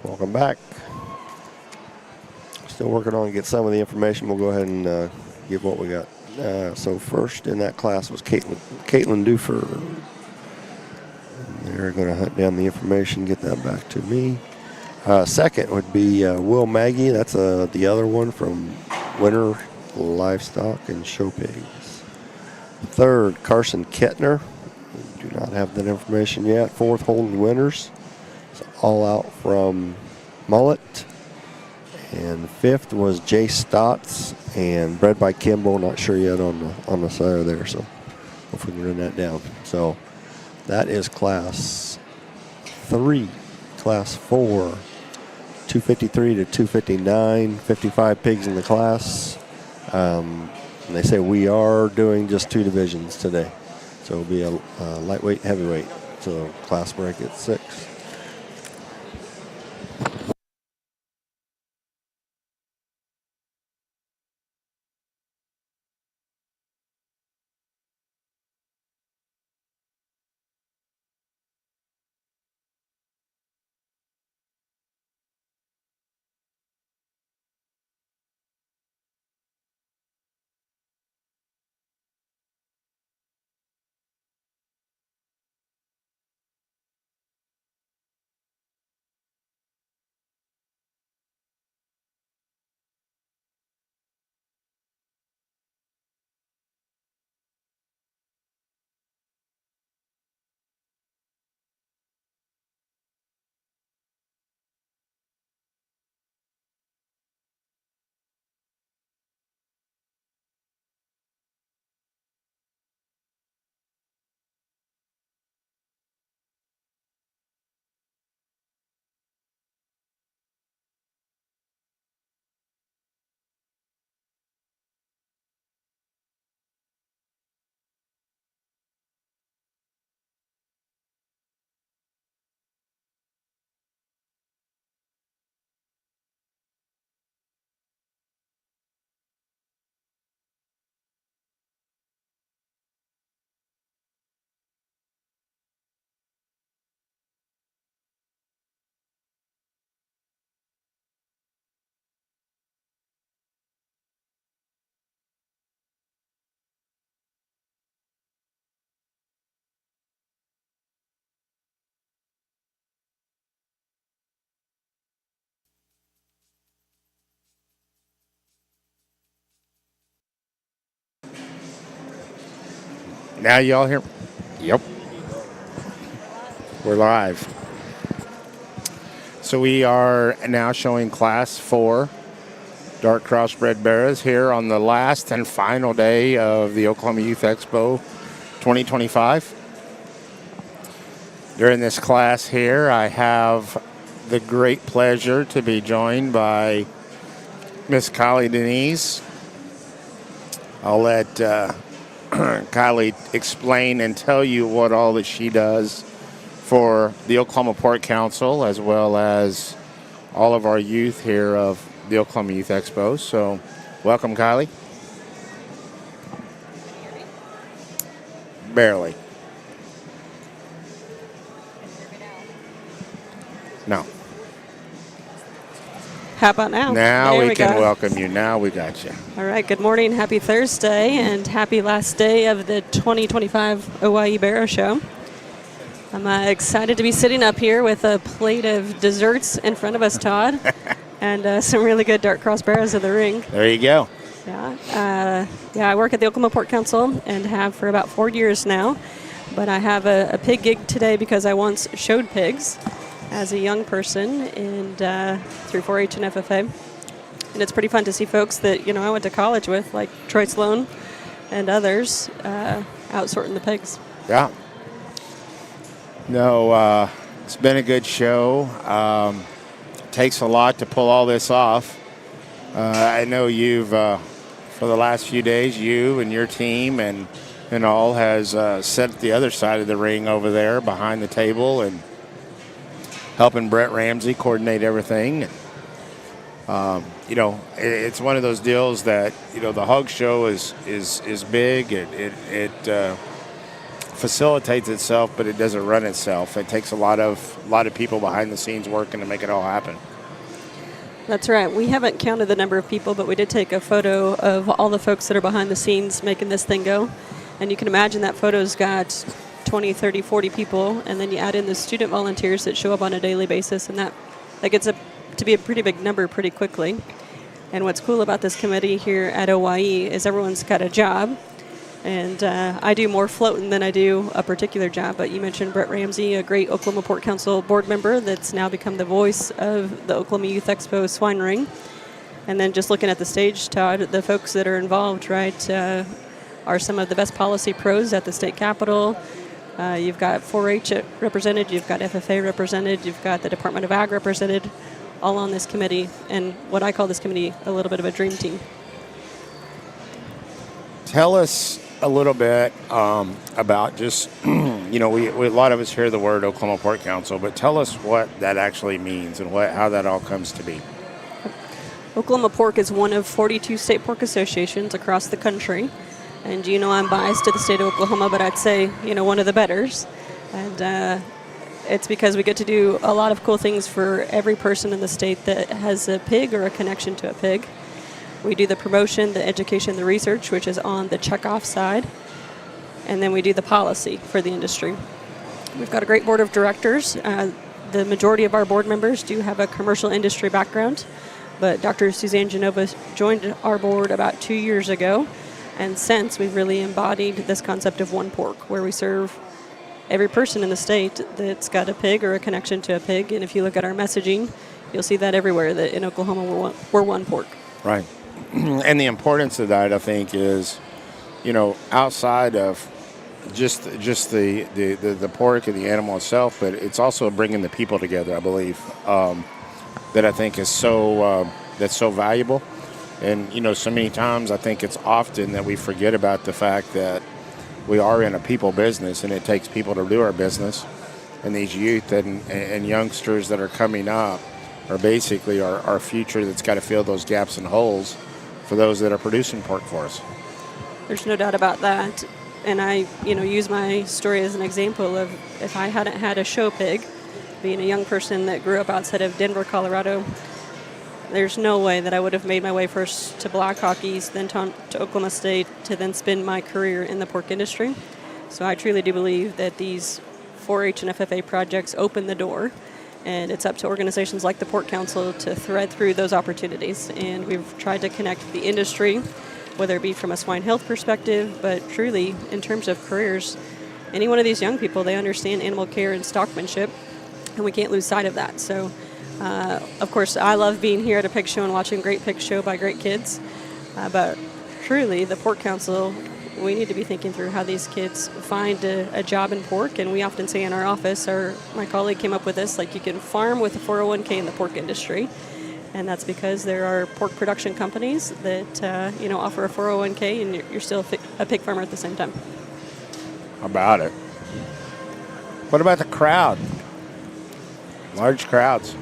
Welcome back. Still working on get some of the information. We'll go ahead and give what we got. So first in that class was Caitlin Dufer. They're going to hunt down the information, get that back to me. Second would be Will Maggie. That's the other one from Winter Livestock and Show Pigs. Third, Carson Kettner. Do not have that information yet. Fourth, Holden Winters. It's all out from Mullet. And fifth was Jay Stotts and bred by Kimball. Not sure yet on the side there, so hopefully we can run that down. So that is class 3. Class 4, 253 to 259, 55 pigs in the class. And they say we are doing just 2 divisions today. So it'll be a lightweight, heavyweight. So class break at 6. Now y'all hear? Yep. We're live. So we are now showing Class 4 dark crossbred Barrows here on the last and final day of the Oklahoma Youth Expo 2025. During this class here, I have the great pleasure to be joined by Miss Kylie Denise. I'll let Kylie explain and tell you what all that she does for the Oklahoma Port Council, as well as all of our youth here of the Oklahoma Youth Expo. So welcome, Kylie. Barely. No. How about now? Now There we can go. welcome you. Now we got you. All right, good morning. Happy Thursday and happy last day of the 2025 OYE Barrow Show. I'm excited to be sitting up here with a plate of desserts in front of us, Todd, and some really good dark cross barrows in the ring. There you go. Yeah, I work at the Oklahoma Port Council and have for about 4 years now, but I have a pig gig today because I once showed pigs as a young person and through 4-H and FFA. And it's pretty fun to see folks that, I went to college with, like Troy Sloan and others, out sorting the pigs. Yeah. No, it's been a good show. Takes a lot to pull all this off. I know you've, for the last few days, you and your team and all has sat at the other side of the ring over there behind the table and helping Brett Ramsey coordinate everything. It's one of those deals that, the hog show is big. It facilitates itself, but it doesn't run itself. It takes a lot of people behind the scenes working to make it all happen. That's right. We haven't counted the number of people, but we did take a photo of all the folks that are behind the scenes making this thing go. And you can imagine that photo's got 20, 30, 40 people, and then you add in the student volunteers that show up on a daily basis, and that gets to be a pretty big number pretty quickly. And what's cool about this committee here at OYE is everyone's got a job. And I do more floating than I do a particular job. But you mentioned Brett Ramsey, a great Oklahoma Port Council board member that's now become the voice of the Oklahoma Youth Expo Swine Ring. And then just looking at the stage, Todd, the folks that are involved, right, are some of the best policy pros at the state capitol. You've got 4-H represented, you've got FFA represented, you've got the Department of Ag represented, all on this committee. And what I call this committee a little bit of a dream team. Tell us a little bit about just, we a lot of us hear the word Oklahoma Port Council, but tell us what that actually means and how that all comes to be. Oklahoma Pork is one of 42 state pork associations across the country. And I'm biased to the state of Oklahoma, but I'd say, one of the betters. And it's because we get to do a lot of cool things for every person in the state that has a pig or a connection to a pig. We do the promotion, the education, the research, which is on the checkoff side. And then we do the policy for the industry. We've got a great board of directors. The majority of our board members do have a commercial industry background. But Dr. Suzanne Genova joined our board about 2 years ago. And since, we've really embodied this concept of one pork, where we serve every person in the state that's got a pig or a connection to a pig. And if you look at our messaging, you'll see that everywhere, that in Oklahoma we're one pork. Right. And the importance of that, I think, is, outside of just the pork and the animal itself, but it's also bringing the people together, I believe, that I think is that's so valuable. And, so many times I think it's often that we forget about the fact that we are in a people business, and it takes people to do our business. And these youth and youngsters that are coming up are basically our future that's got to fill those gaps and holes for those that are producing pork for us. There's no doubt about that. And I, use my story as an example of if I hadn't had a show pig, being a young person that grew up outside of Denver, Colorado, there's no way that I would have made my way first to Blackhawk East, then to Oklahoma State, to then spend my career in the pork industry. So I truly do believe that these 4-H and FFA projects open the door, and it's up to organizations like the Port Council to thread through those opportunities. And we've tried to connect the industry, whether it be from a swine health perspective, but truly in terms of careers. Any one of these young people, they understand animal care and stockmanship, and we can't lose sight of that. So, of course, I love being here at a pig show and watching great pig show by great kids. But truly, the Port Council, we need to be thinking through how these kids find a job in pork. And we often say in our office, my colleague came up with this, you can farm with a 401k in the pork industry. And that's because there are pork production companies that, offer a 401k, and you're still a pig farmer at the same time. How about it? What about the crowd? Large crowds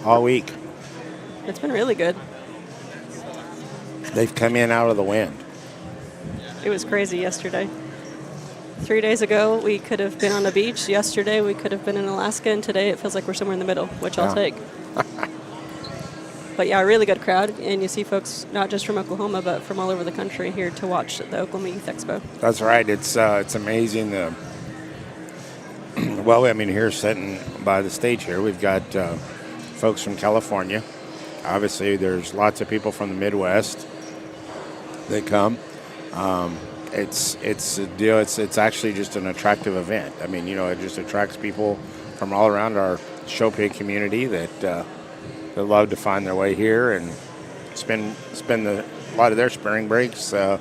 all week. It's been really good. They've come in out of the wind. It was crazy yesterday. 3 days ago, we could have been on the beach. Yesterday, we could have been in Alaska. And today, it feels like we're somewhere in the middle, which I'll take. But yeah, a really good crowd. And you see folks not just from Oklahoma, but from all over the country here to watch the Oklahoma Youth Expo. That's right. It's amazing. Here sitting by the stage here, we've got folks from California. Obviously, there's lots of people from the Midwest that come. It's a deal. It's actually just an attractive event. It just attracts people from all around our show pig community that love to find their way here and spend a lot of their spring breaks here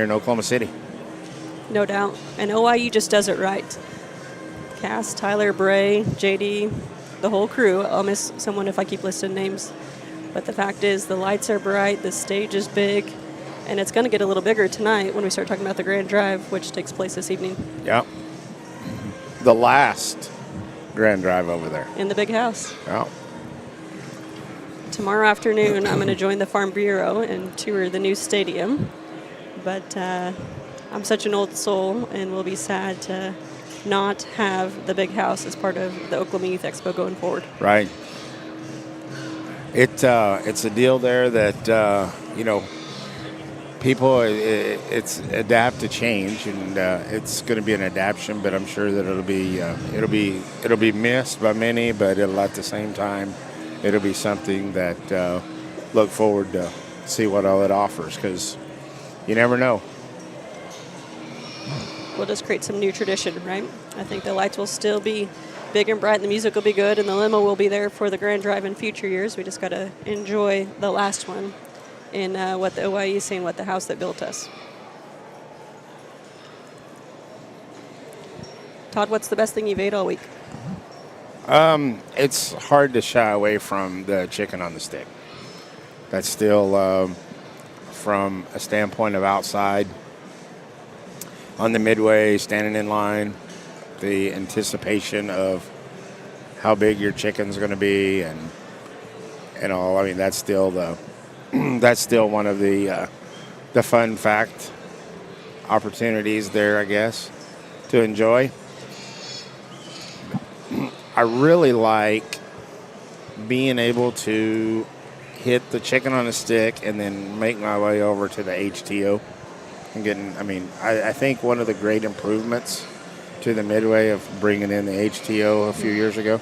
in Oklahoma City. No doubt. And OYE just does it right. Cass, Tyler, Bray, JD, the whole crew. I'll miss someone if I keep listing names. But the fact is, the lights are bright, the stage is big, and it's going to get a little bigger tonight when we start talking about the Grand Drive, which takes place this evening. Yep. The last Grand Drive over there. In the big house. Yeah. Tomorrow afternoon, I'm going to join the Farm Bureau and tour the new stadium. But I'm such an old soul and will be sad to not have the big house as part of the Oklahoma Youth Expo going forward. Right. It's a deal there that people it's adapt to change, and it's going to be an adaptation. But I'm sure that it'll be missed by many, but at the same time, it'll be something that look forward to see what all it offers, because you never know. We'll just create some new tradition, right? I think the lights will still be big and bright, and the music will be good, and the limo will be there for the grand drive in future years. We just got to enjoy the last one in what the OYE is saying, what the house that built us. Todd, what's the best thing you've ate all week? It's hard to shy away from the chicken on the stick. That's still, from a standpoint of outside, on the midway, standing in line, the anticipation of how big your chicken's going to be, and all. I mean, that's still that's still one of the fun fact opportunities there, I guess, to enjoy. I really like being able to hit the chicken on a stick and then make my way over to the HTO and getting. I mean, I think one of the great improvements to the midway of bringing in the HTO a few years ago,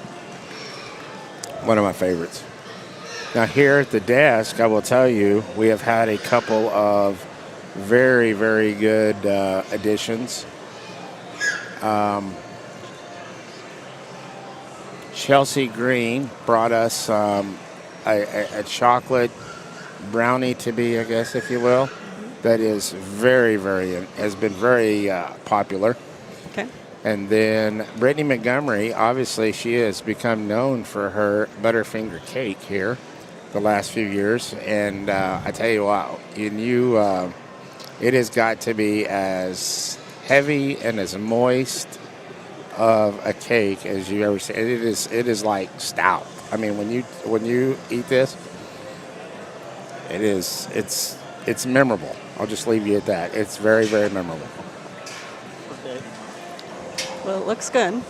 one of my favorites. Now here at the desk, I will tell you, we have had a couple of very, very good additions. Chelsea Green brought us a chocolate brownie to be, I guess, if you will, that is very, has been very popular. Okay. And then Brittany Montgomery, obviously she has become known for her Butterfinger cake here the last few years. And I tell you what, it has got to be as heavy and as moist of a cake as you ever see. It is like stout. I mean, when you eat this, it's memorable. I'll just leave you at that. It's very, very memorable. Well, it looks good.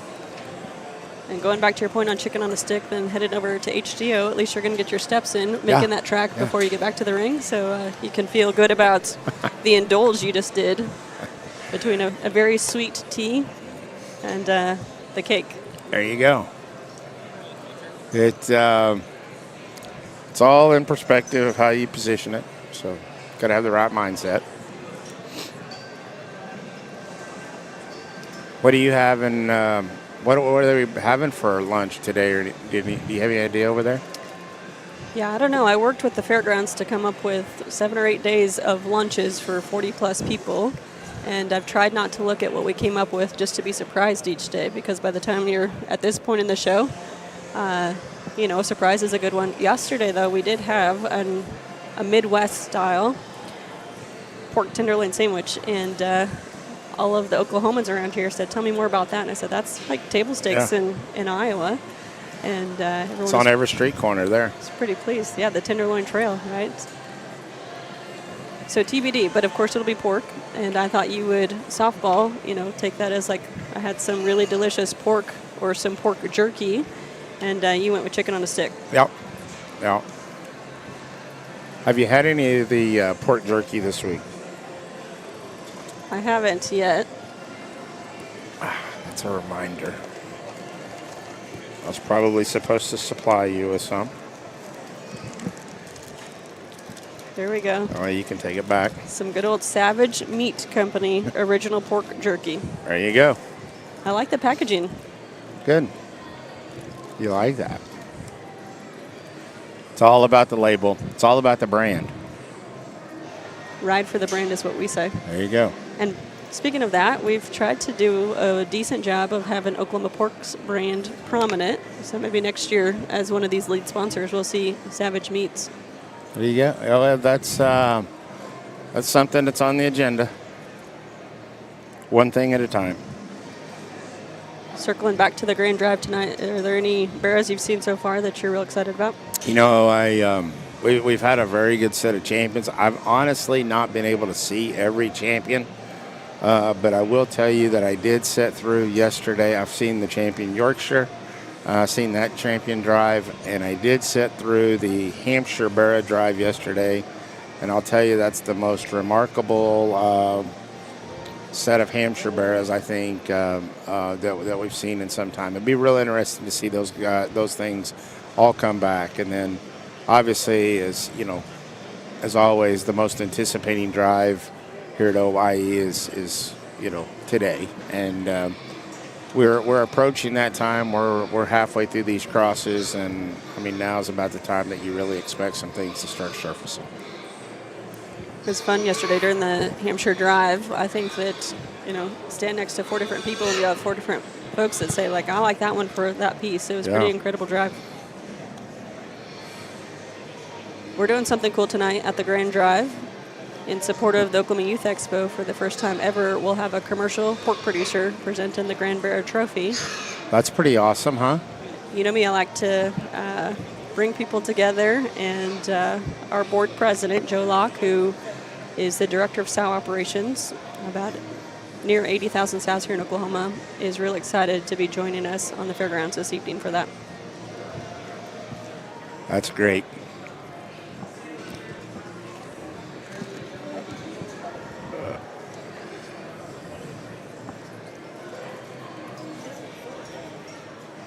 And going back to your point on chicken on a stick, then headed over to HDO, at least you're going to get your steps in, making that track before you get back to the ring. So you can feel good about the indulge you just did between a very sweet tea and the cake. There you go. It's all in perspective of how you position it. So got to have the right mindset. What do you have in, what are they having for lunch today? Or do you have any idea over there? Yeah, I don't know. I worked with the fairgrounds to come up with 7 or 8 days of lunches for 40-plus people. And I've tried not to look at what we came up with just to be surprised each day, because by the time you're at this point in the show, a surprise is a good one. Yesterday, though, we did have a Midwest-style pork tenderloin sandwich, and all of the Oklahomans around here said, "Tell me more about that." And I said, "That's like table stakes in Iowa." And it's on every street corner there. It's pretty pleased. Yeah, the Tenderloin Trail, right? So TBD, but of course it'll be pork. And I thought you would softball, take that as like I had some really delicious pork or some pork jerky, and you went with chicken on a stick. Yep. Have you had any of the pork jerky this week? I haven't yet. That's a reminder. I was probably supposed to supply you with some. There we go. Oh, you can take it back. Some good old Savage Meat Company original pork jerky. There you go. I like the packaging. Good. You like that. It's all about the label. It's all about the brand. Ride for the brand is what we say. There you go. And speaking of that, we've tried to do a decent job of having Oklahoma Pork's brand prominent. So maybe next year, as one of these lead sponsors, we'll see Savage Meats. There you go. Well, that's something that's on the agenda. One thing at a time. Circling back to the Grand Drive tonight, are there any Barrows you've seen so far that you're real excited about? We've had a very good set of champions. I've honestly not been able to see every champion But I will tell you that I did sit through yesterday. I've seen the Champion Yorkshire, seen that Champion Drive, and I did sit through the Hampshire Barrow Drive yesterday. And I'll tell you, that's the most remarkable set of Hampshire Barrows I think that we've seen in some time. It'd be real interesting to see those things all come back. And then, obviously, as always, the most anticipating drive here at OYE is today, and we're approaching that time. We're halfway through these crosses, and I mean now is about the time that you really expect some things to start surfacing. It was fun yesterday during the Hampshire Drive. I think that, stand next to 4 different people and you have 4 different folks that say, like, I like that one for that piece. It was a pretty incredible drive. We're doing something cool tonight at the Grand Drive. In support of the Oklahoma Youth Expo, for the first time ever, we'll have a commercial pork producer presenting the Grand Barrow Trophy. That's pretty awesome, huh? You know me, I like to bring people together, and our board president, Joe Locke, who is the director of sow operations, about near 80,000 sows here in Oklahoma, is really excited to be joining us on the fairgrounds this evening for that. That's great.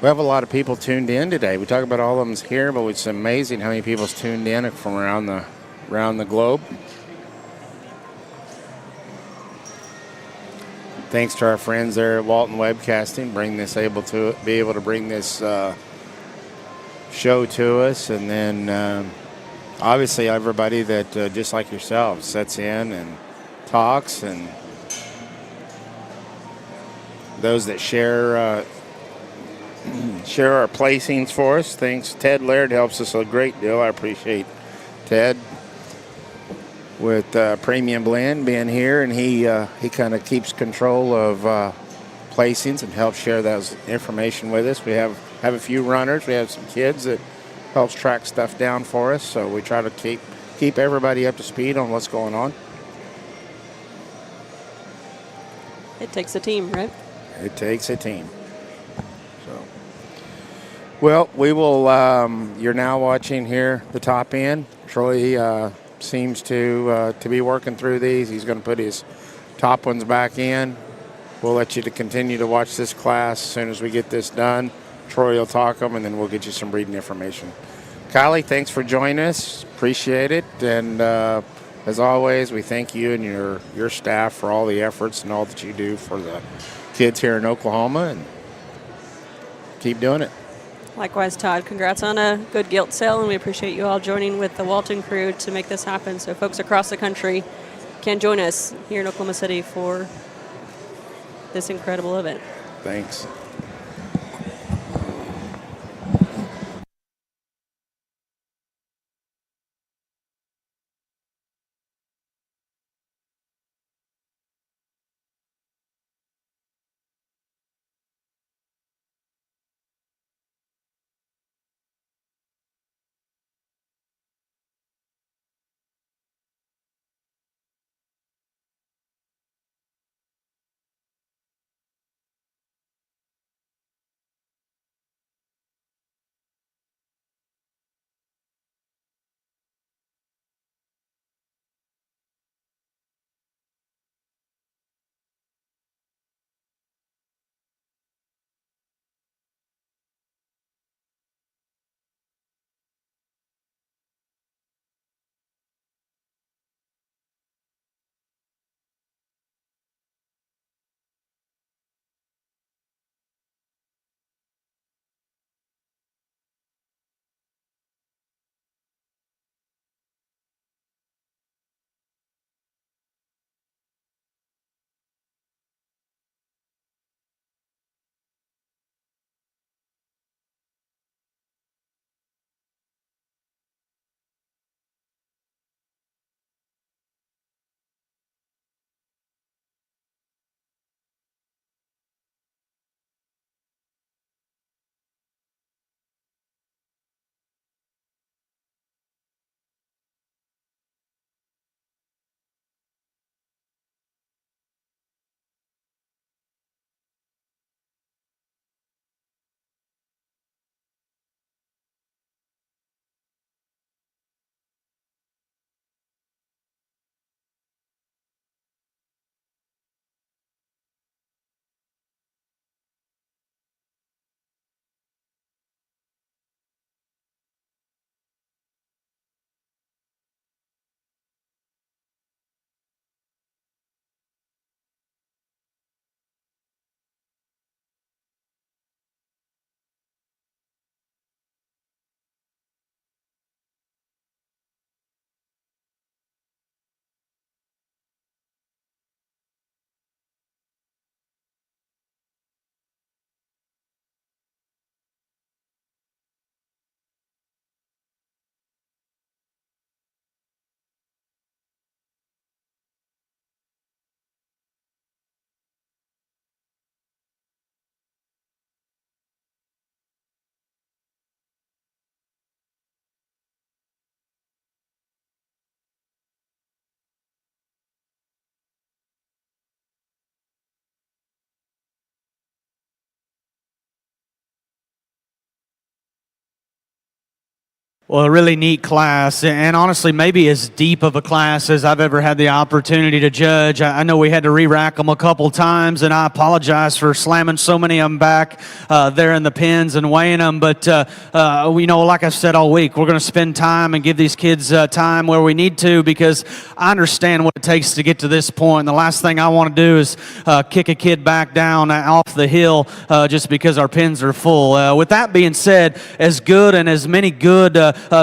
We have a lot of people tuned in today. We talk about all of them here, but it's amazing how many people's tuned in from around the globe. Thanks to our friends there at Walton Webcasting, be able to bring this show to us, and then obviously everybody that just like yourselves sits in and talks, and those that share our placings for us. Thanks. Ted Laird helps us a great deal. I appreciate Ted with Premium Blend being here, and he kind of keeps control of placings and helps share that information with us. We have a few runners. We have some kids that helps track stuff down for us, so we try to keep everybody up to speed on what's going on. It takes a team, right? It takes a team. Well, we will. You're now watching here the top end. Troy seems to be working through these. He's going to put his top ones back in. We'll let you to continue to watch this class. As soon as we get this done, Troy will talk them, and then we'll get you some breeding information. Kylie, thanks for joining us. Appreciate it. And as always, we thank you and your staff for all the efforts and all that you do for the kids here in Oklahoma, and keep doing it. Likewise, Todd. Congrats on a good gilt sale, and we appreciate you all joining with the Walton crew to make this happen, so folks across the country can join us here in Oklahoma City for this incredible event. Thanks. Well, a really neat class, and honestly, maybe as deep of a class as I've ever had the opportunity to judge. I know we had to re-rack them a couple times, and I apologize for slamming so many of them back there in the pins and weighing them. But, like I've said all week, we're going to spend time and give these kids time where we need to, because I understand what it takes to get to this point. And the last thing I want to do is kick a kid back down off the hill just because our pins are full. With that being said, as good and as many good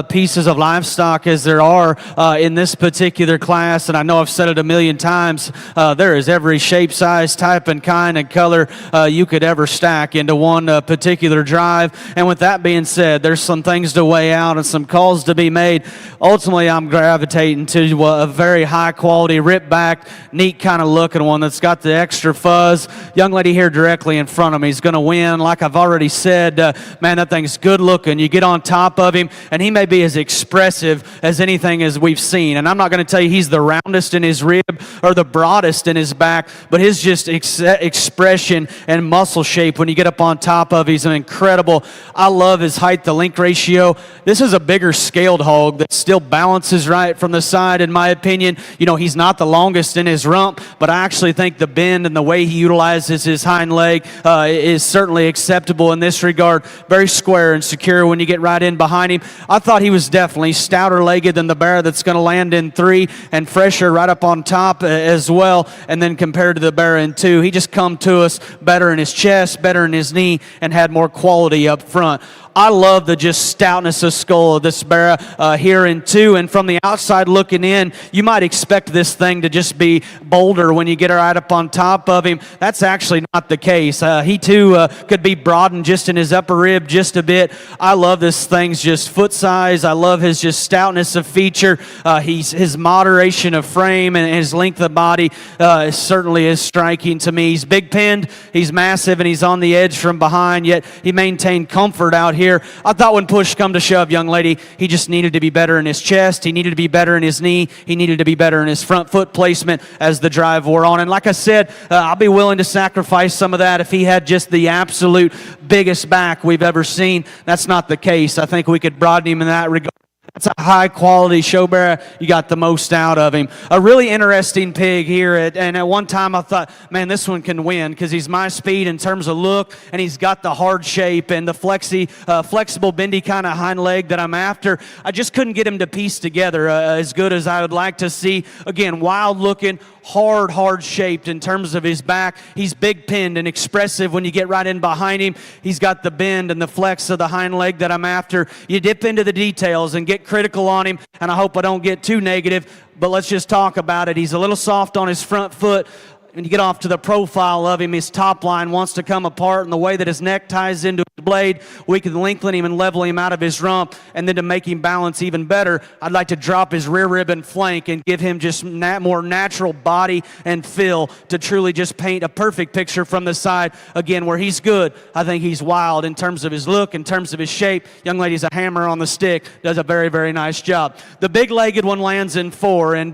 pieces of livestock as there are in this particular class, and I know I've said it a million times, there is every shape, size, type, and kind and color you could ever stack into one particular drive. And with that being said, there's some things to weigh out and some calls to be made. Ultimately, I'm gravitating to a very high quality, rip back, neat kind of looking one that's got the extra fuzz. Young lady here directly in front of me is going to win. Like I've already said, man, that thing's good looking. You get on top of him, and he may be as expressive as anything as we've seen. And I'm not going to tell you he's the roundest in his rib or the broadest in his back, but his just expression and muscle shape when you get up on top of, he's an incredible. I love his height to length ratio. This is a bigger scaled hog that still balances right from the side, in my opinion. You know, he's not the longest in his rump, but I actually think the bend and the way he utilizes his hind leg is certainly acceptable in this regard. Very square and secure when you get right in behind him. I thought he was definitely stouter legged than the Barrow that's going to land in 3, and fresher right up on top as well. And then compared to the Barrow in 2, he just come to us better in his chest, better in his knee, and had more quality up front. I love the just stoutness of skull of this Barrow here in 2, and from the outside looking in, you might expect this thing to just be bolder when you get right up on top of him. That's actually not the case. He too could be broadened just in his upper rib just a bit. I love this thing's just foot size. I love his just stoutness of feature. His moderation of frame and his length of body certainly is striking to me. He's big pinned, he's massive, and he's on the edge from behind, yet he maintained comfort out here. I thought when push come to shove, young lady, he just needed to be better in his chest. He needed to be better in his knee. He needed to be better in his front foot placement as the drive wore on. And like I said, I'll be willing to sacrifice some of that if he had just the absolute biggest back we've ever seen. That's not the case. I think we could broaden him in that regard. That's a high-quality show Barrow. You got the most out of him. A really interesting pig here. And at one time I thought, man, this one can win because he's my speed in terms of look, and he's got the hard shape and the flexible, bendy kind of hind leg that I'm after. I just couldn't get him to piece together as good as I would like to see. Again, wild-looking, hard shaped in terms of his back. He's big pinned and expressive when you get right in behind him. He's got the bend and the flex of the hind leg that I'm after. You dip into the details and get critical on him, and I hope I don't get too negative, but let's just talk about it. He's a little soft on his front foot. When you get off to the profile of him, his top line wants to come apart, and the way that his neck ties into his blade, we can lengthen him and level him out of his rump. And then to make him balance even better, I'd like to drop his rear rib and flank and give him just more natural body and feel to truly just paint a perfect picture from the side. Again, where he's good, I think he's wild in terms of his look, in terms of his shape. Young lady's a hammer on the stick, does a very nice job. The big-legged one lands in 4, and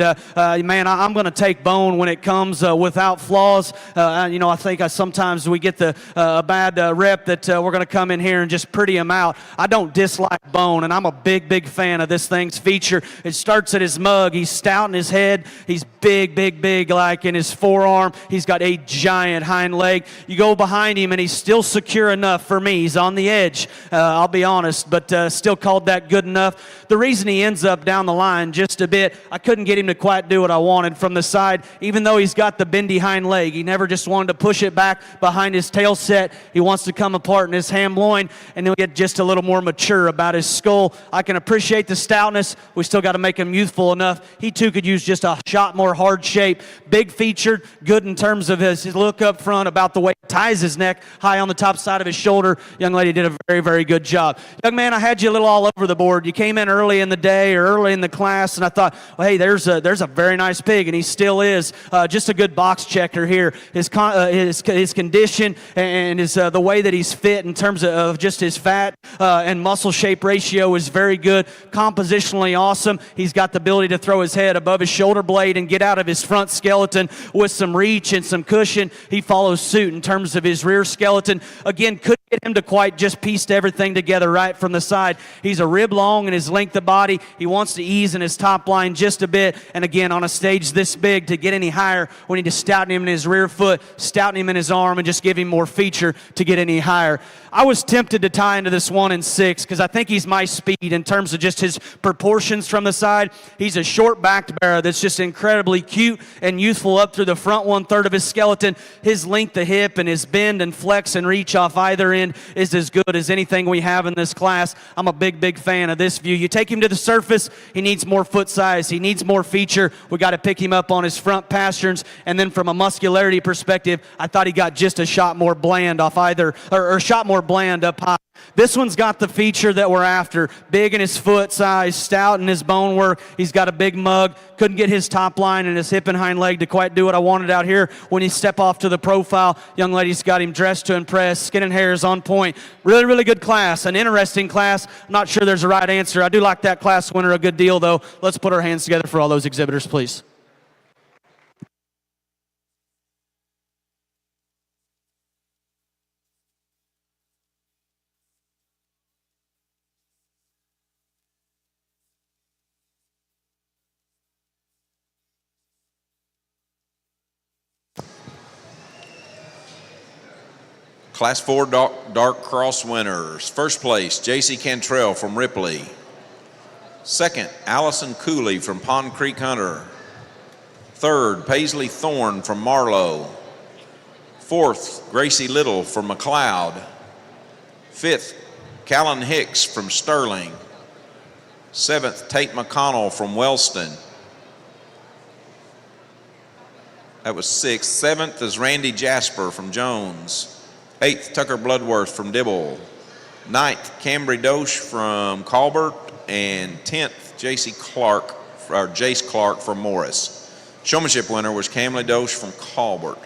man, I'm going to take bone when it comes without flaws. I think sometimes we get the bad rep that we're going to come in here and just pretty him out. I don't dislike bone, and I'm a big fan of this thing's feature. It starts at his mug. He's stout in his head. He's big like in his forearm. He's got a giant hind leg. You go behind him, and he's still secure enough for me. He's on the edge, I'll be honest, but still called that good enough. The reason he ends up down the line just a bit, I couldn't get him to quite do what I wanted from the side, even though he's got the bendy hind leg. He never just wanted to push it back behind his tail set. He wants to come apart in his ham loin, and he'll get just a little more mature about his skull. I can appreciate the stoutness. We still got to make him youthful enough. He too could use just a shot more hard shape. Big featured, good in terms of his look up front, about the way he ties his neck high on the top side of his shoulder. Young lady did a very good job. Young man, I had you a little all over the board. You came in early in the day or early in the class, and I thought, well, hey, there's a very nice pig, and he still is. Just a good box checker here. His condition and his the way that he's fit in terms of just his fat and muscle shape ratio is very good. Compositionally awesome. He's got the ability to throw his head above his shoulder blade and get out of his front skeleton with some reach and some cushion. He follows suit in terms of his rear skeleton. Again, could get get him to quite just piece everything together right from the side. He's a rib long in his length of body. He wants to ease in his top line just a bit. And again, on a stage this big, to get any higher, we need to stouten him in his rear foot, stouten him in his arm, and just give him more feature to get any higher. I was tempted to tie into this 1 and 6 because I think he's my speed in terms of just his proportions from the side. He's a short-backed Barrow that's just incredibly cute and youthful up through the front 1/3 of his skeleton. His length of hip and his bend and flex and reach off either end is as good as anything we have in this class. I'm a big, big fan of this view. You take him to the surface, he needs more foot size. He needs more feature. We got to pick him up on his front pasterns. And then from a muscularity perspective, I thought he got just a shot more bland off either, or a shot more bland up high. This one's got the feature that we're after. Big in his foot size, stout in his bone work. He's got a big mug. Couldn't get his top line and his hip and hind leg to quite do what I wanted out here. When he step off to the profile, young lady's got him dressed to impress. Skin and hair is on point. Really, really good class. An interesting class. I'm not sure there's a right answer. I do like that class winner a good deal, though. Let's put our hands together for all those exhibitors, please. Class 4 dark cross winners. First place, J.C. Cantrell from Ripley. Second, Allison Cooley from Pond Creek Hunter. Third, Paisley Thorne from Marlow. Fourth, Gracie Little from McLeod. Fifth, Callan Hicks from Sterling. Seventh, Tate McConnell from Wellston. That was sixth. Seventh is Randy Jasper from Jones. Eighth, Tucker Bloodworth from Dibble. Ninth, Cambry Doche from Colbert. And 10th, Jace Clark from Morris. Showmanship winner was Camley Doche from Colbert.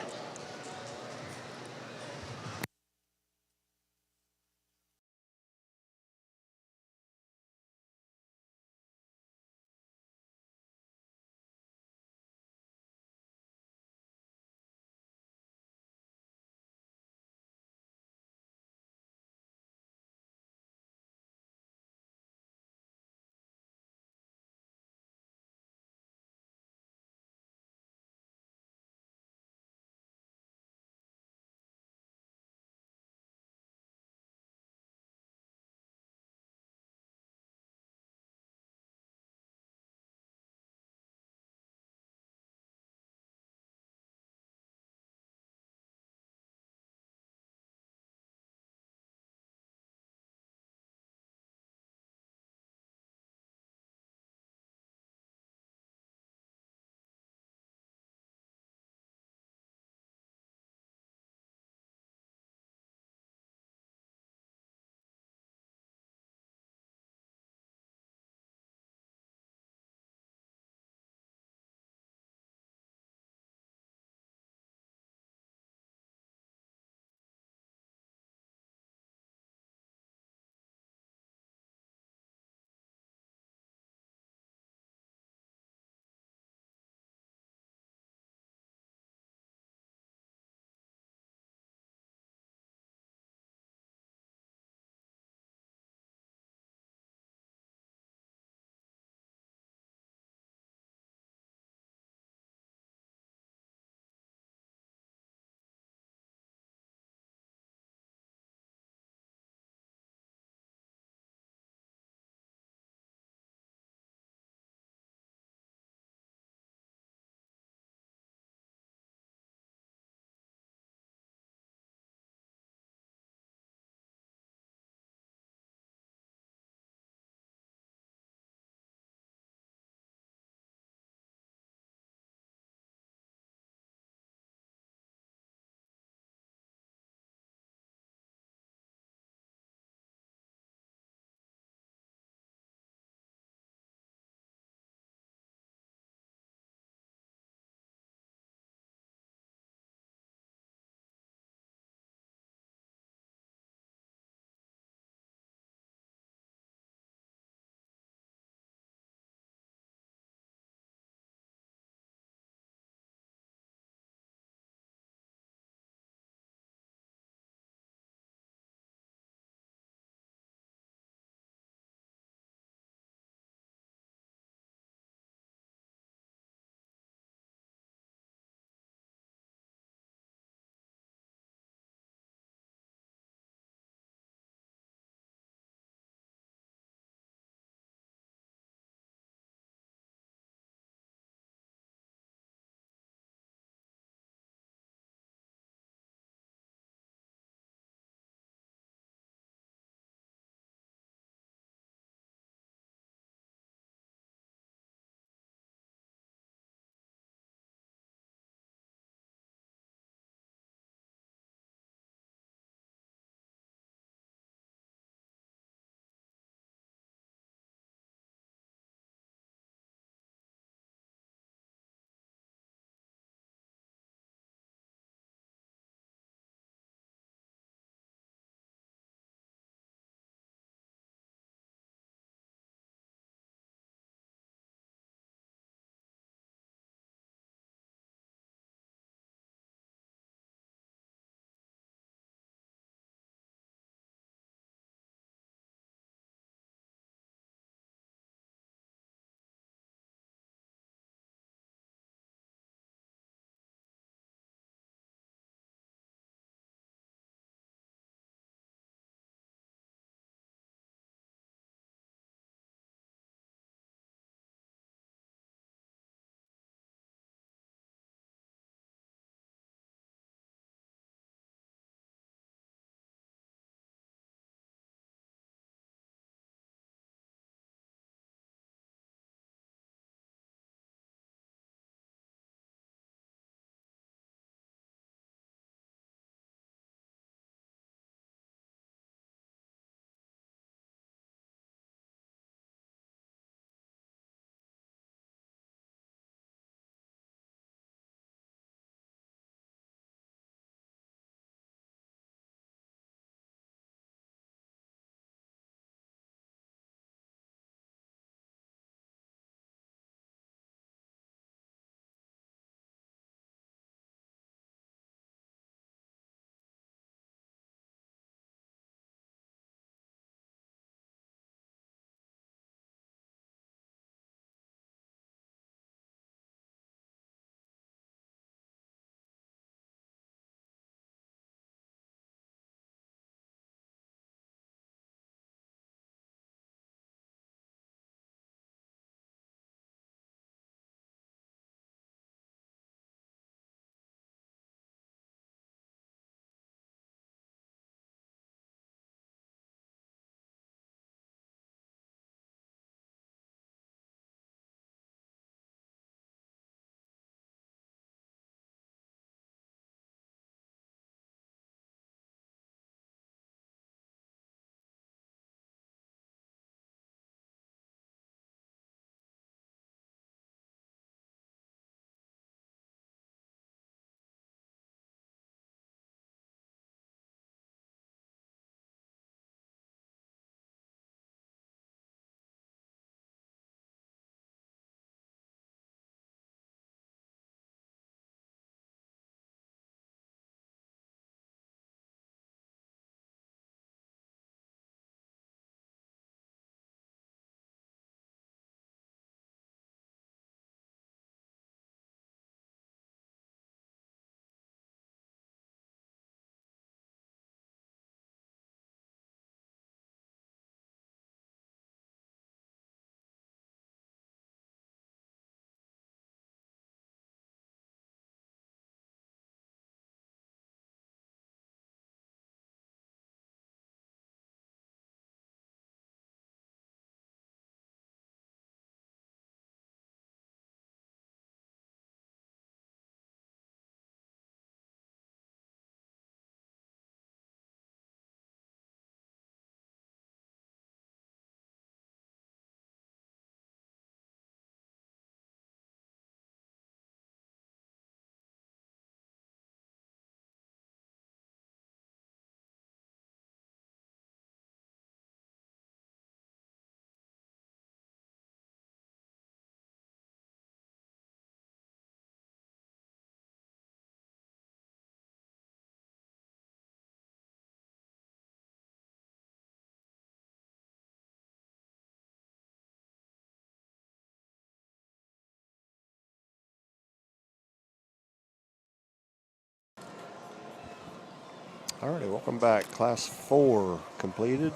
All righty, welcome back. Class 4 completed.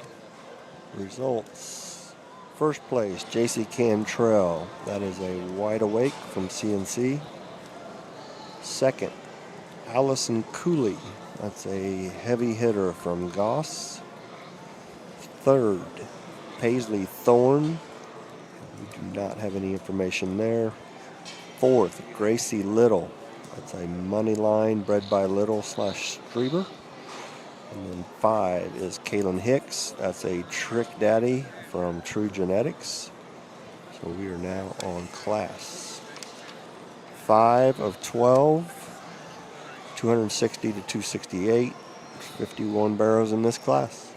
Results. First place, JC Cantrell. That is a wide awake from CNC. Second, Allison Cooley. That's a heavy hitter from Goss. Third, Paisley Thorne. We do not have any information there. Fourth, Gracie Little. That's a money line bred by Little / Streber. And then 5 is Kaylin Hicks. That's a Trick Daddy from True Genetics. So we are now on class 5 of 12, 260 to 268, 51 barrows in this class.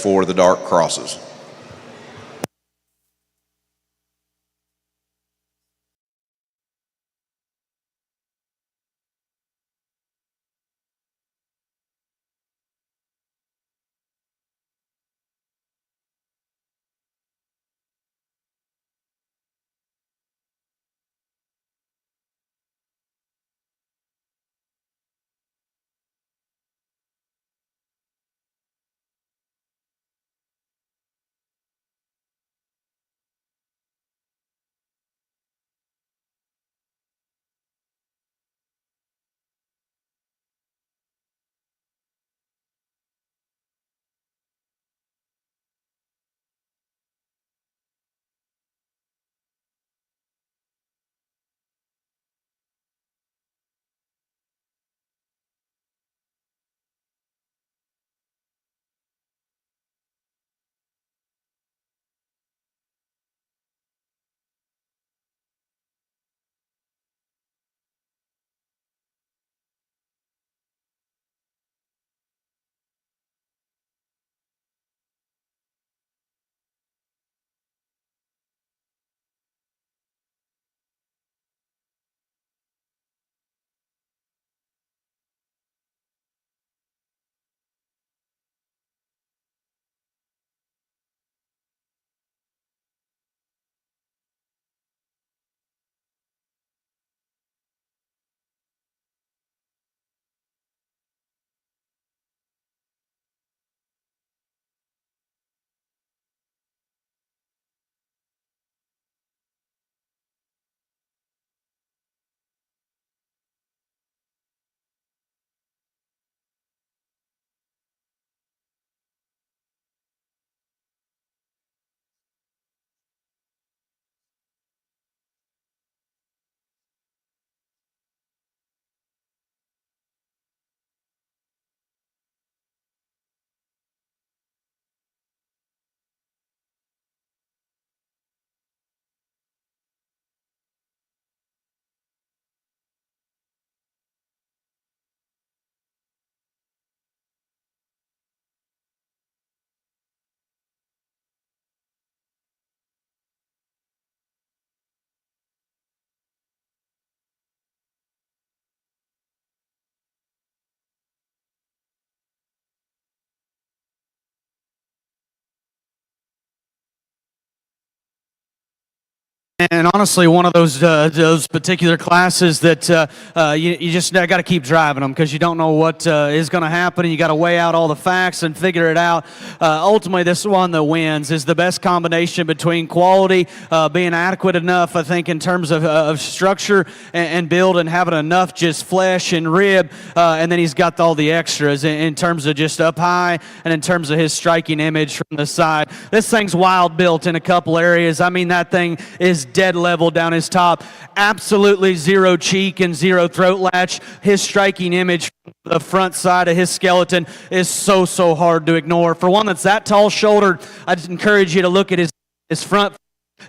for the dark crosses. And honestly, one of those particular classes that you just got to keep driving them because you don't know what is going to happen, and you got to weigh out all the facts and figure it out. Ultimately, this one that wins is the best combination between quality, being adequate enough, I think, in terms of structure and build, and having enough just flesh and rib, and then he's got all the extras in terms of just up high and in terms of his striking image from the side. This thing's wild built in a couple areas. I mean, that thing is dead level down his top. Absolutely zero cheek and zero throat latch. His striking image from the front side of his skeleton is so hard to ignore. For one that's that tall shouldered, I'd encourage you to look at his front.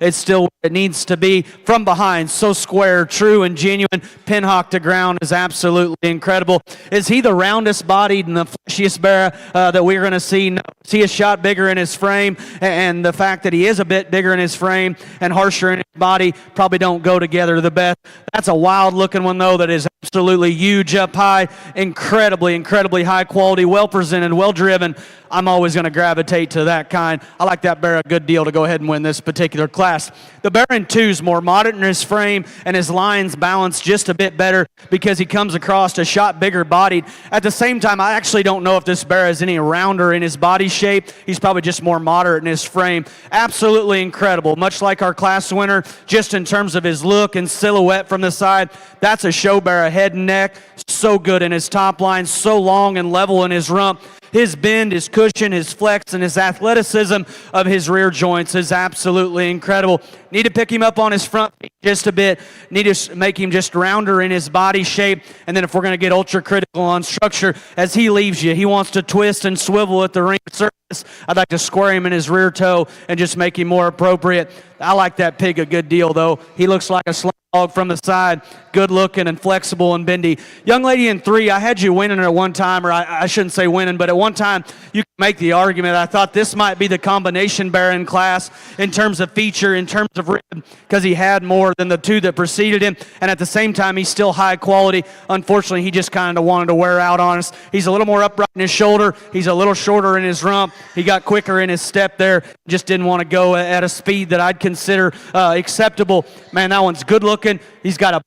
It's still where it needs to be from behind. So square, true and genuine. Pinhawk to ground is absolutely incredible. Is he the roundest bodied and the fleshiest bear that we're going to see? No. Is he a shot bigger in his frame? And the fact that he is a bit bigger in his frame and harsher in his body probably don't go together the best. That's a wild looking one though that is absolutely huge up high. Incredibly high quality, well presented, well driven. I'm always going to gravitate to that kind. I like that bear a good deal to go ahead and win this particular class. The bear in 2 is more moderate in his frame, and his lines balance just a bit better because he comes across a shot bigger bodied. At the same time, I actually don't know if this bear is any rounder in his body shape. He's probably just more moderate in his frame. Absolutely incredible. Much like our class winner, just in terms of his look and silhouette from the side, that's a show bear, a head and neck. So good in his top line, so long and level in his rump. His bend, his cushion, his flex, and his athleticism of his rear joints is absolutely incredible. Need to pick him up on his front feet just a bit. Need to make him just rounder in his body shape. And then if we're going to get ultra critical on structure, as he leaves you, he wants to twist and swivel at the ring surface. I'd like to square him in his rear toe and just make him more appropriate. I like that pig a good deal, though. He looks like a slug dog from the side, good looking and flexible and bendy. Young lady in 3, I had you winning at one time, or I shouldn't say winning, but at one time you could make the argument. I thought this might be the combination bear in class in terms of feature, in terms of rib, because he had more than the 2 that preceded him, and at the same time he's still high quality. Unfortunately, he just kind of wanted to wear out on us. He's a little more upright in his shoulder. He's a little shorter in his rump. He got quicker in his step there. Just didn't want to go at a speed that I'd consider acceptable. Man, that one's good looking. He's got a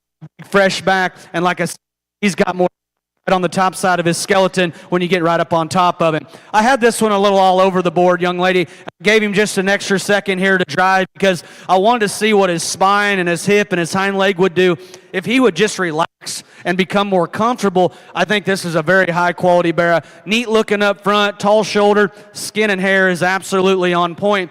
fresh back, and like I said, he's got more on the top side of his skeleton when you get right up on top of it. I had this one a little all over the board, young lady. I gave him just an extra second here to drive because I wanted to see what his spine and his hip and his hind leg would do. If he would just relax and become more comfortable, I think this is a very high quality bear. Neat looking up front, tall shoulder, skin and hair is absolutely on point.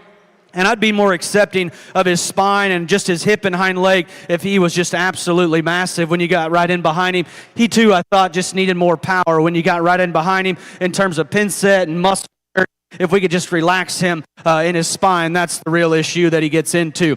And I'd be more accepting of his spine and just his hip and hind leg if he was just absolutely massive when you got right in behind him. He, too, I thought, just needed more power when you got right in behind him in terms of pin set and muscle. If we could just relax him in his spine, that's the real issue that he gets into.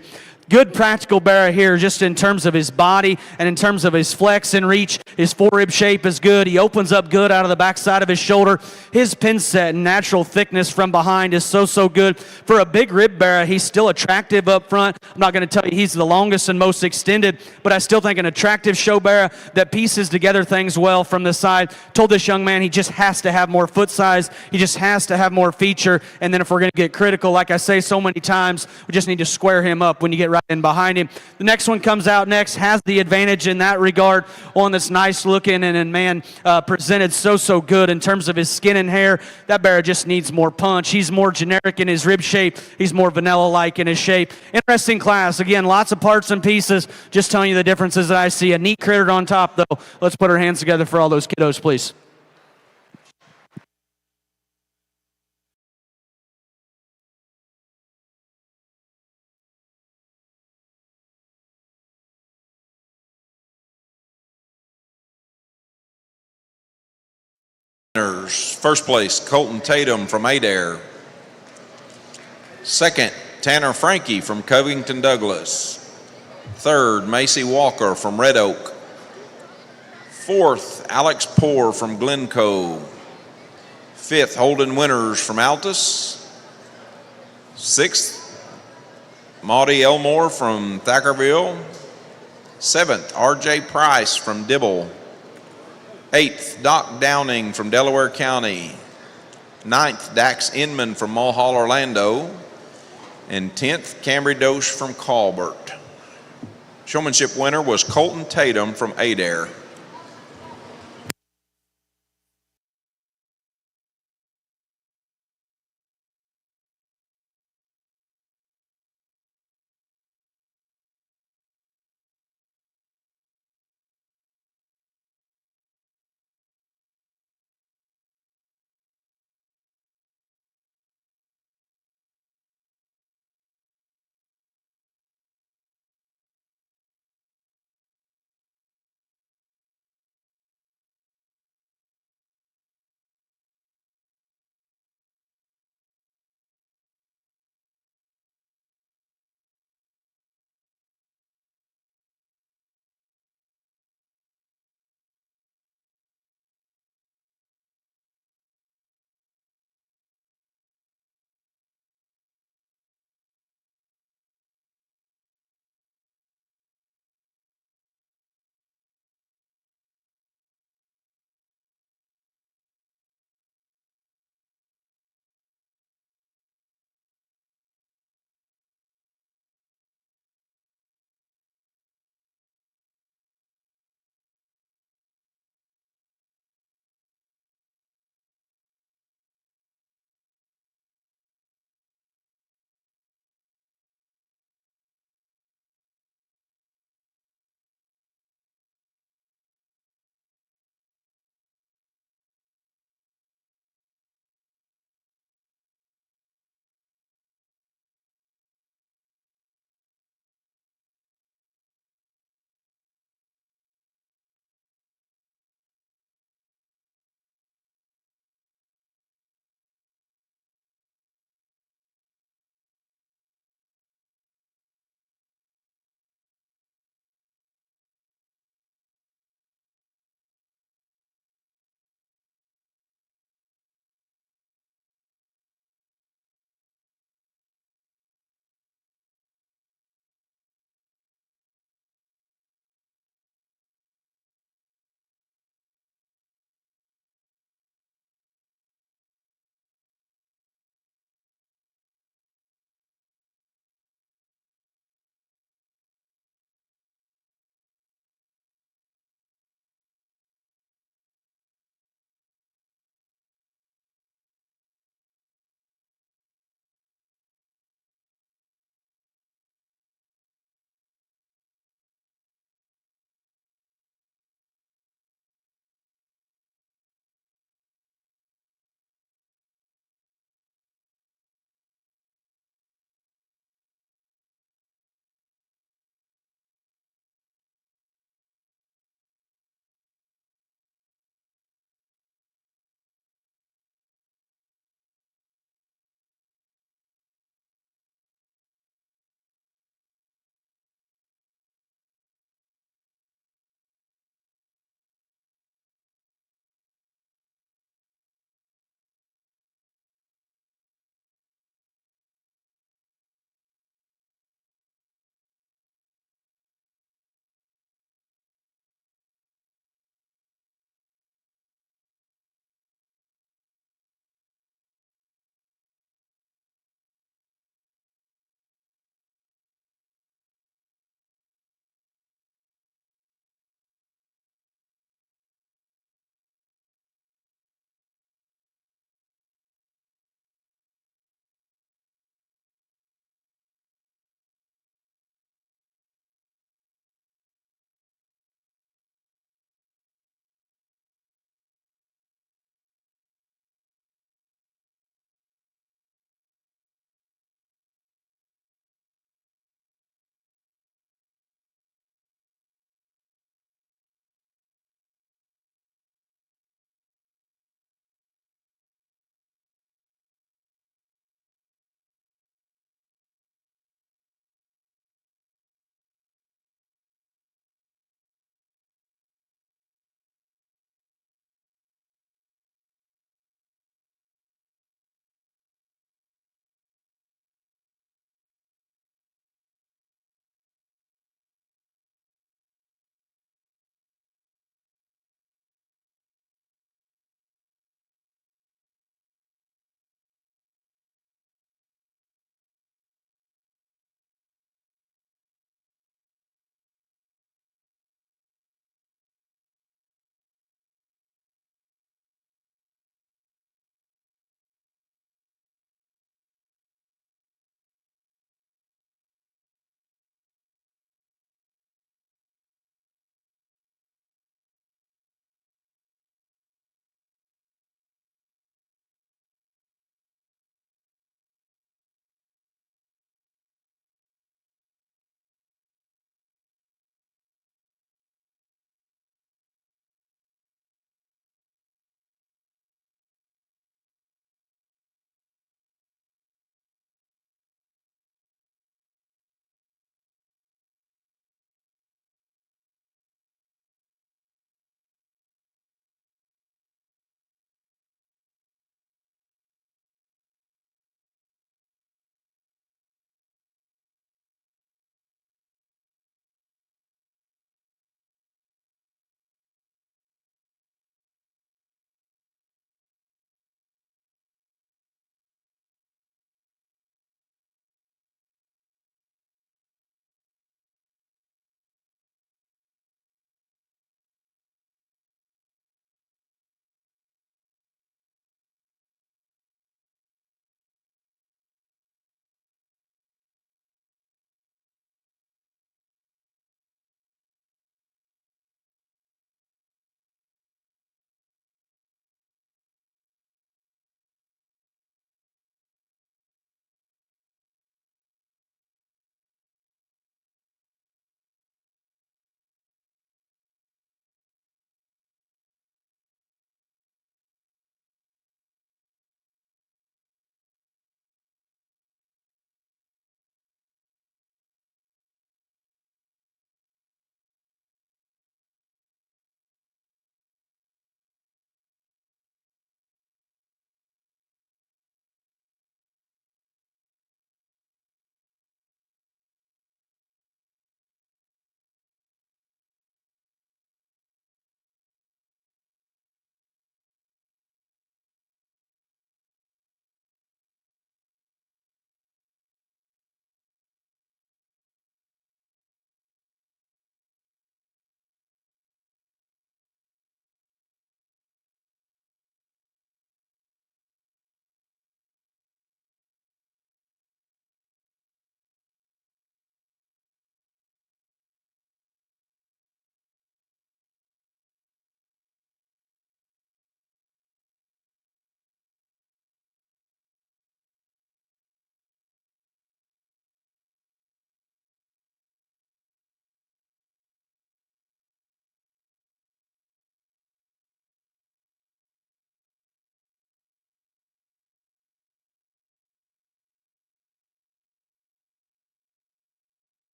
Good practical bear here just in terms of his body and in terms of his flex and reach. His forerib shape is good. He opens up good out of the backside of his shoulder. His pin set and natural thickness from behind is so good. For a big rib bear, he's still attractive up front. I'm not going to tell you he's the longest and most extended, but I still think an attractive show bear that pieces together things well from the side. Told this young man he just has to have more foot size. He just has to have more feature. And then if we're going to get critical, like I say so many times, we just need to square him up when you get right in behind him. The next one comes out next, has the advantage in that regard. One that's nice looking and man, presented so good in terms of his skin and hair. That bear just needs more punch. He's more generic in his rib shape. He's more vanilla-like in his shape. Interesting class. Again, lots of parts and pieces. Just telling you the differences that I see. A neat critter on top, though. Let's put our hands together for all those kiddos, please. First place, Colton Tatum from Adair. Second, Tanner Frankie from Covington Douglas. Third, Macy Walker from Red Oak. Fourth, Alex Poore from Glencoe. Fifth, Holden Winters from Altus. Sixth, Maudie Elmore from Thackerville. Seventh, R.J. Price from Dibble. 8th, Doc Downing from Delaware County. 9th, Dax Inman from Mulhall, Orlando. And 10th, Cambry Doche from Colbert. Showmanship winner was Colton Tatum from Adair.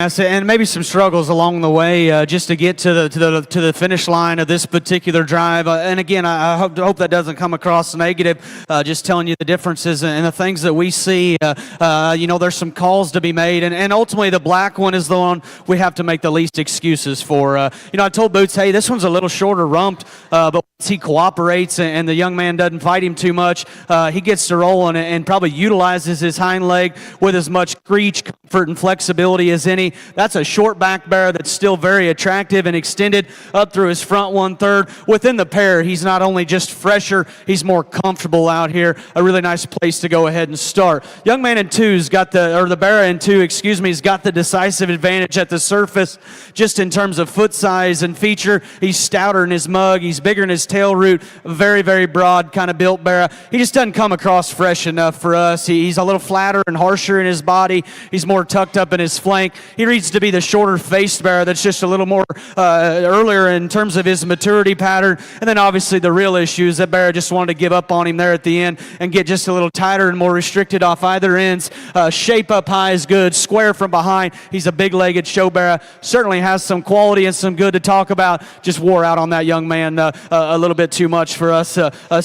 And maybe some struggles along the way just to get to the finish line of this particular drive. And again, I hope that doesn't come across negative. Just telling you the differences and the things that we see. There's some calls to be made, and ultimately the black one is the one we have to make the least excuses for. I told Boots, hey, this one's a little shorter rumped, but once he cooperates and the young man doesn't fight him too much, he gets to rolling and probably utilizes his hind leg with as much reach, comfort, and flexibility as any. That's a short back bear that's still very attractive and extended up through his front 1/3. Within the pair, he's not only just fresher, he's more comfortable out here. A really nice place to go ahead and start. Young man in two's got the bear in two, has got the decisive advantage at the surface just in terms of foot size and feature. He's stouter in his mug. He's bigger in his tail root. Very, very broad kind of built bear. He just doesn't come across fresh enough for us. He's a little flatter and harsher in his body. He's more tucked up in his flank. He needs to be the shorter faced bear that's just a little more earlier in terms of his maturity pattern. And then obviously the real issue is that bear just wanted to give up on him there at the end and get just a little tighter and more restricted off either ends. Shape up high is good. Square from behind. He's a big-legged show bear. Certainly has some quality and some good to talk about. Just wore out on that young man a little bit too much for us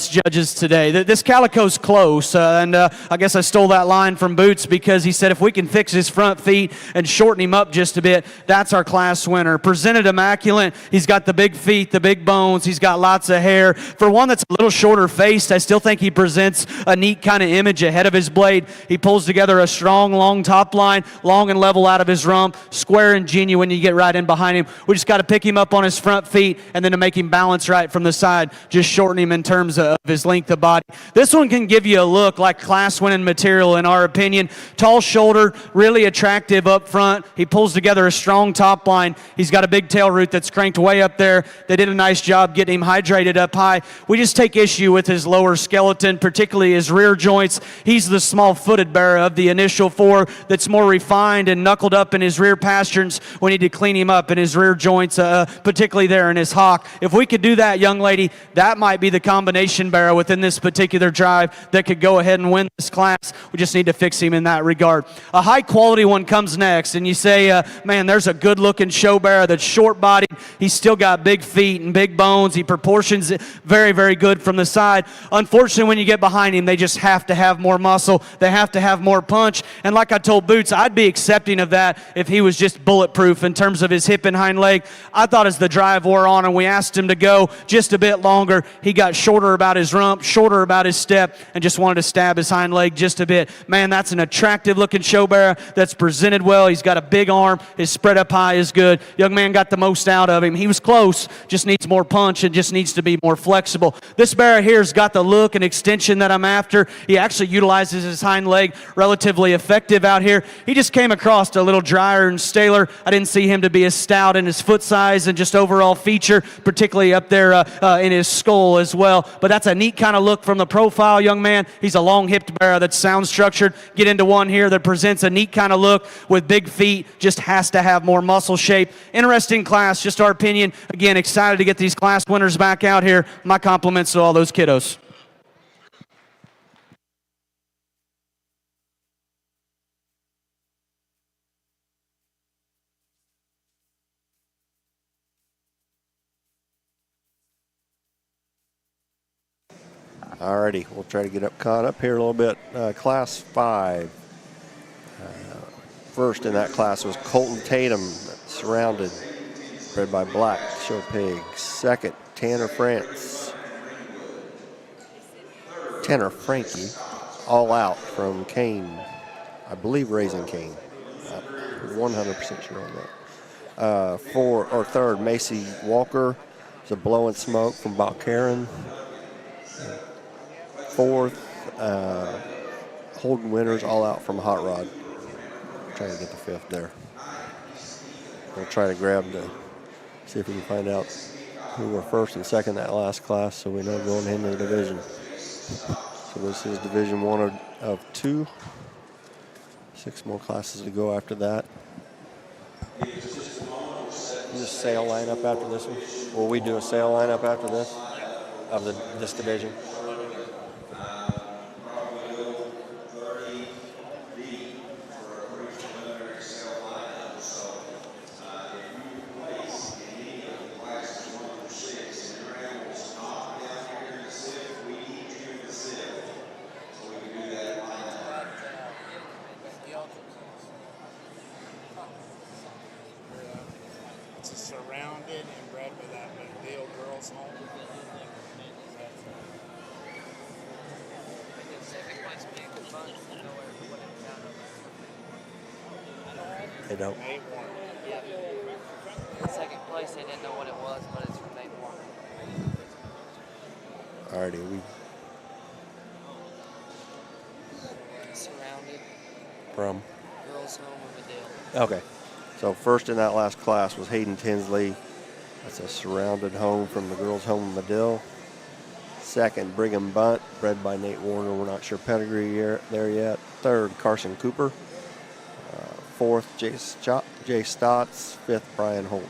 judges today. This calico's close, and I guess I stole that line from Boots because he said if we can fix his front feet and shorten him up just a bit, that's our class winner. Presented immaculate. He's got the big feet, the big bones. He's got lots of hair. For one that's a little shorter faced, I still think he presents a neat kind of image ahead of his blade. He pulls together a strong, long top line, long and level out of his rump, square and genuine. You get right in behind him. We just got to pick him up on his front feet and then to make him balance right from the side, just shorten him in terms of his length of body. This one can give you a look like class-winning material in our opinion. Tall shoulder, really attractive up front. He pulls together a strong top line. He's got a big tail root that's cranked way up there. They did a nice job getting him hydrated up high. We just take issue with his lower skeleton, particularly his rear joints. He's the small-footed bear of the initial four that's more refined and knuckled up in his rear pasterns. We need to clean him up in his rear joints, particularly there in his hock. If we could do that, young lady, that might be the combination bear within this particular drive that could go ahead and win this class. We just need to fix him in that regard. A high-quality one comes next, and you say, man, there's a good-looking show bear that's short-bodied. He's still got big feet and big bones. He proportions it very, very good from the side. Unfortunately, when you get behind him, they just have to have more muscle. They have to have more punch. And like I told Boots, I'd be accepting of that if he was just bulletproof in terms of his hip and hind leg. I thought as the drive wore on and we asked him to go just a bit longer, he got shorter about his rump, shorter about his step, and just wanted to stab his hind leg just a bit. Man, that's an attractive-looking show bear that's presented well. He's got a big arm. His spread up high is good. Young man got the most out of him. He was close, just needs more punch and just needs to be more flexible. This bear here's got the look and extension that I'm after. He actually utilizes his hind leg relatively effective out here. He just came across a little drier and staler. I didn't see him to be as stout in his foot size and just overall feature, particularly up there in his skull as well. But that's a neat kind of look from the profile, young man. He's a long-hipped bear that's sound structured. Get into one here that presents a neat kind of look with big feet, just has to have more muscle shape. Interesting class, just our opinion. Again, excited to get these class winners back out here. My compliments to all those kiddos. Alrighty, we'll try to get caught up here a little bit. Class 5. First in that class was Colton Tatum, surrounded, bred by Black Show Pigs. Second, Tanner Frankie, all out from Kane, I believe Raising Kane. 100% sure on that. Third, Macy Walker, is a Blowing Smoke from Balcarin. Fourth, Holden Winters, all out from Hot Rod. Trying to get the fifth there. We'll try to see if we can find out who were first and second that last class so we know going into the division. So this is Division 1 of 2. 6 more classes to go after that. Just sale lineup after this one? Will we do a sale lineup after this of this division? That's a surrounded and bred by that Deal Girls Home. They don't. Nate Warren. Second place, they didn't know what it was, but it's from Nate Warren. Alrighty, we Surrounded, from. girls home in Medill. Okay. So first in that last class was Hayden Tinsley. That's a surrounded home from the girls' home in Medill. Second, Brigham Bunt, bred by Nate Warner. We're not sure pedigree there yet. Third, Carson Cooper. Fourth, Jay Stotts. Fifth, Brian Holt.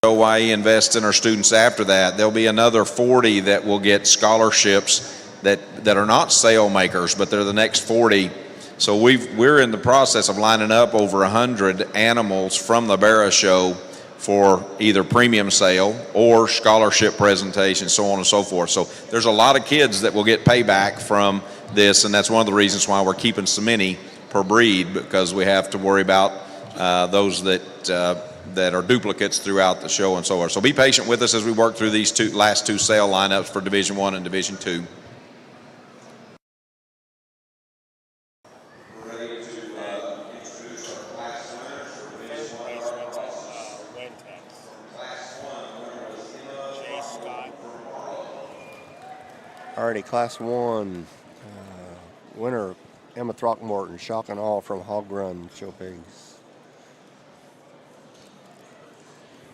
OYE invest in our students after that. There'll be another 40 that will get scholarships that are not sale makers, but they're the next 40. So we're in the process of lining up over 100 animals from the Barrow show for either premium sale or scholarship presentation, so on and so forth. So there's a lot of kids that will get payback from this, and that's one of the reasons why we're keeping so many per breed, because we have to worry about those that are duplicates throughout the show and so forth. So be patient with us as we work through these last two sale lineups for Division I and Division II. We're ready to introduce our class winners for Division I. Class 1 winner was Jay Scott. Alrighty, Class 1 winner, Emma Throckmorton, shock and awe from Hog Run Show Pigs.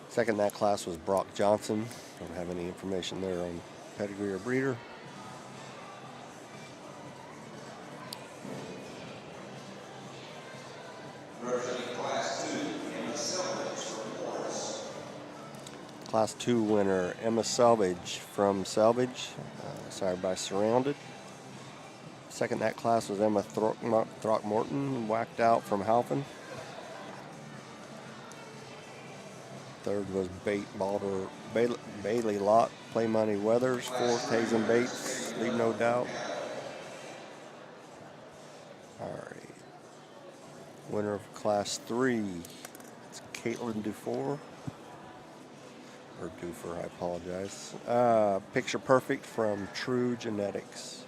Second in that class was Brock Johnson. Don't have any information there on pedigree or breeder. Class 2 winner, Emma Selvage from Selvage, sired by Surrounded. Second in that class was Emma Throckmorton, whacked out from Halpin. Third was Bailey Lott, Play Money Weathers. Fourth, Hazen Bates, Leave No Doubt. All right. Winner of Class 3, it's Caitlin Dufour. Or Dufour, I apologize. Picture Perfect from True Genetics.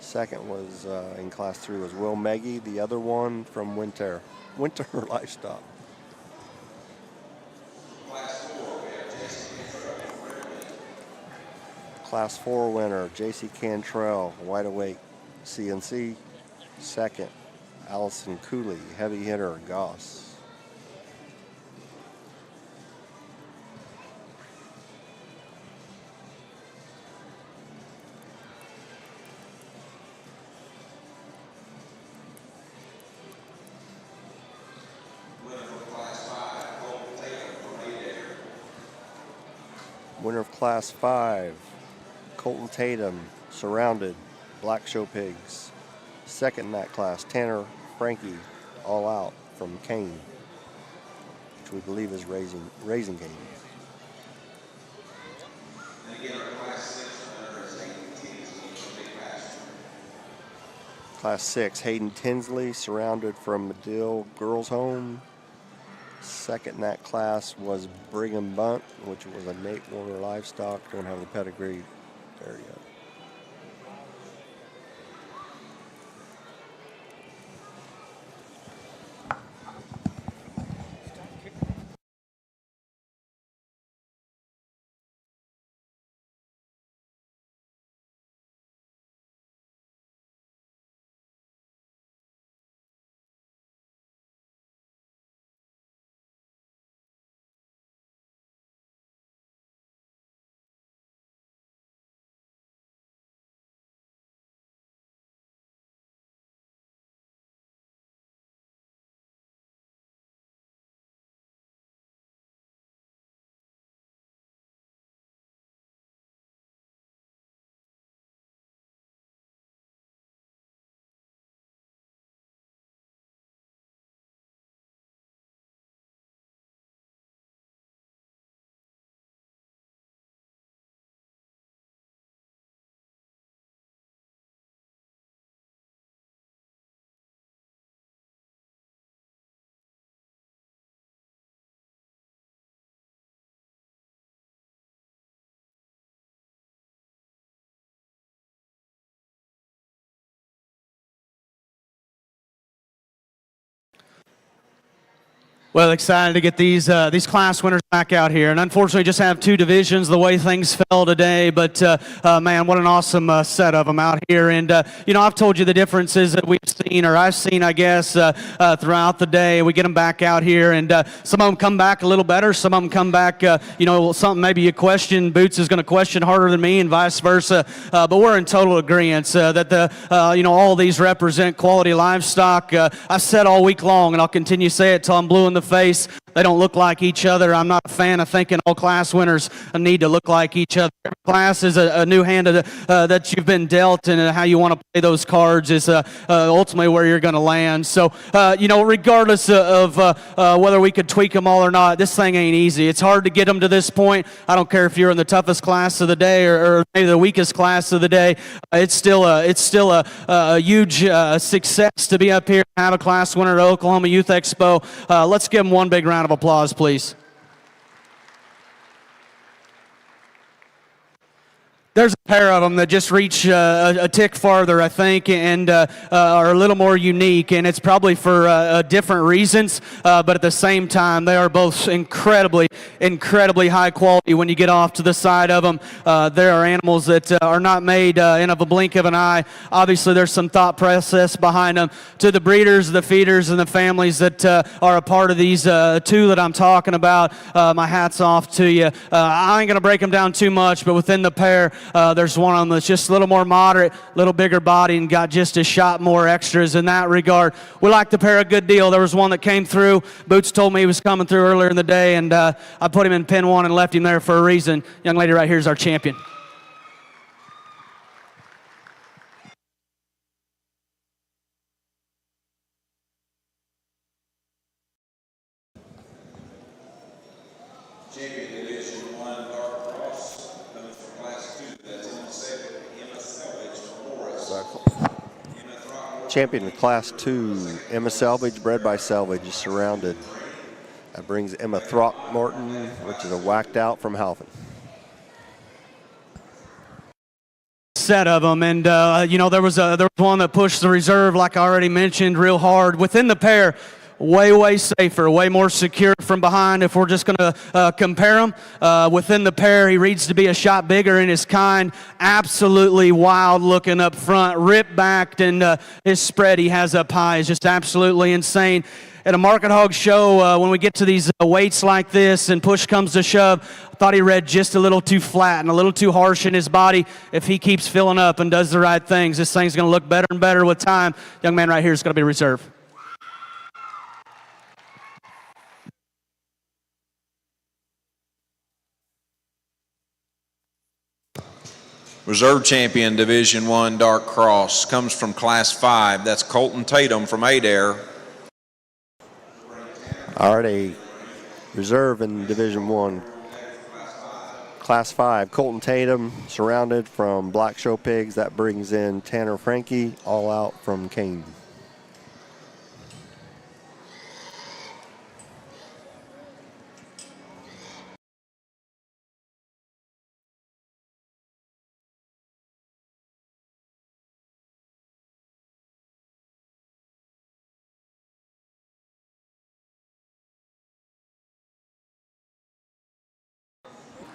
Second was, in Class 3, was Will Meggie. The other one from Winter Livestock. Class 4 winner, J.C. Cantrell, Wide Awake, CNC. Second, Allison Cooley, Heavy Hitter, Goss. Class 5, Colton Tatum, Surrounded, Black Show Pigs. Second in that class, Tanner Frankie, All Out from Kane, which we believe is Raising Cane. Class 6, Hayden Tinsley, Surrounded from Medill Girls Home. Second in that class was Brigham Bunt, which was a Nate Warner Livestock. Don't have the pedigree there yet. Well, excited to get these class winners back out here, and unfortunately just have two divisions the way things fell today, but man, what an awesome set of them out here. And you know, I've told you the differences that we've seen, or I've seen, I guess, throughout the day. We get them back out here, and some of them come back a little better, some of them come back, you know, something maybe you question, Boots is going to question harder than me and vice versa, but we're in total agreement that you know, all these represent quality livestock. I've said all week long, and I'll continue to say it till I'm blue in the face, they don't look like each other. I'm not a fan of thinking all class winners need to look like each other. Every class is a new hand that you've been dealt, and how you want to play those cards is ultimately where you're going to land. So, you know, regardless of whether we could tweak them all or not, this thing ain't easy. It's hard to get them to this point. I don't care if you're in the toughest class of the day or maybe the weakest class of the day. It's still a huge success to be up here and have a class winner at Oklahoma Youth Expo. Let's give them one big round of applause, please. There's a pair of them that just reach a tick farther, I think, and are a little more unique, and it's probably for different reasons, but at the same time, they are both incredibly high quality when you get off to the side of them. There are animals that are not made in a blink of an eye. Obviously, there's some thought process behind them. To the breeders, the feeders, and the families that are a part of these two that I'm talking about, my hat's off to you. I ain't going to break them down too much, but within the pair, there's one of them that's just a little more moderate, a little bigger body, and got just a shot more extras in that regard. We like the pair a good deal. There was one that came through. Boots told me he was coming through earlier in the day, and I put him in pin one and left him there for a reason. Young lady right here is our champion. Champion Division 1 Dark Cross, coming from Class 2, that's Emma Selvage from Morris. Champion of Class 2, Emma Selvage, bred by Selvage, is Surrounded. That brings Emma Throckmorton, which is a whacked out from Halfin. Set of them, and you know, there was one that pushed the reserve, like I already mentioned, real hard. Within the pair, way safer, way more secure from behind if we're just going to compare them. Within the pair, he reads to be a shot bigger in his kind. Absolutely wild looking up front, rip-backed, and his spread he has up high is just absolutely insane. At a market hog show, when we get to these weights like this and push comes to shove, I thought he read just a little too flat and a little too harsh in his body. If he keeps filling up and does the right things, this thing's going to look better and better with time. Young man right here is going to be reserved. Reserve champion Division I Dark Cross comes from Class 5. That's Colton Tatum from Adair. Already reserve in Division One, Class 5. Colton Tatum surrounded from Black Show Pigs. That brings in Tanner Frankie, all out from Kane.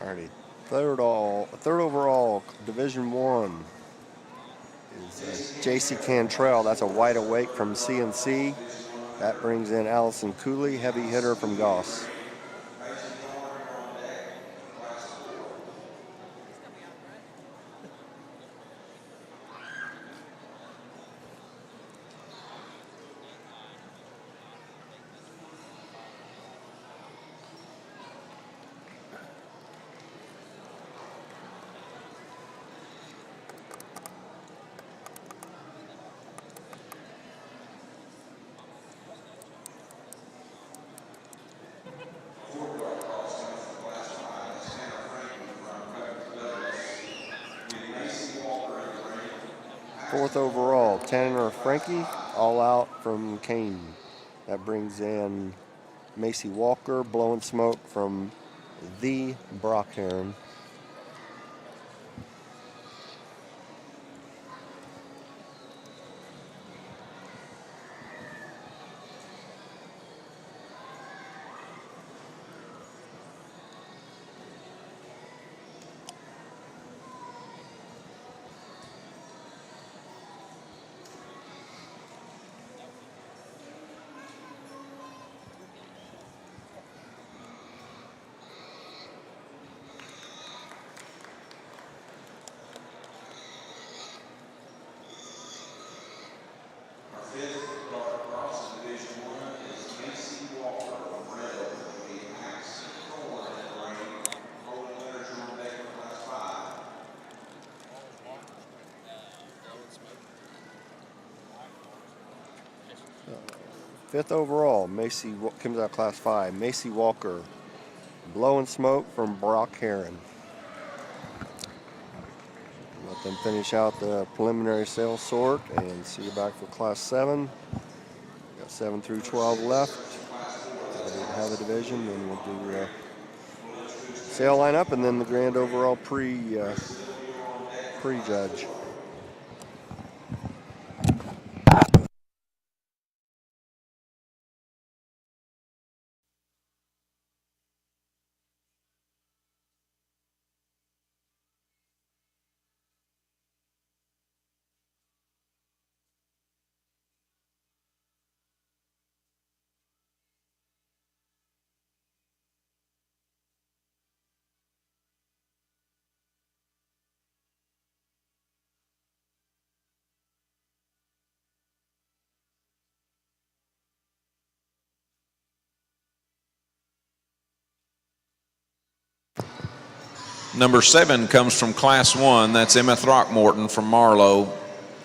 Alrighty, third overall, Division One is J.C. Cantrell. That's a wide awake from CNC. That brings in Allison Cooley, heavy hitter from Goss. Fourth overall, Tanner Frankie, all out from Kane. That brings in Macy Walker, blowing smoke from the Brock Heron. Fifth overall, Macy comes out Class 5. Macy Walker, blowing smoke from Brock Heron. Let them finish out the preliminary sales sort and see you back for Class 7. Got 7 through 12 left. We'll have a division, and we'll do sale lineup and then the grand overall pre-judge. Number 7 comes from Class 1. That's Emma Throckmorton from Marlow.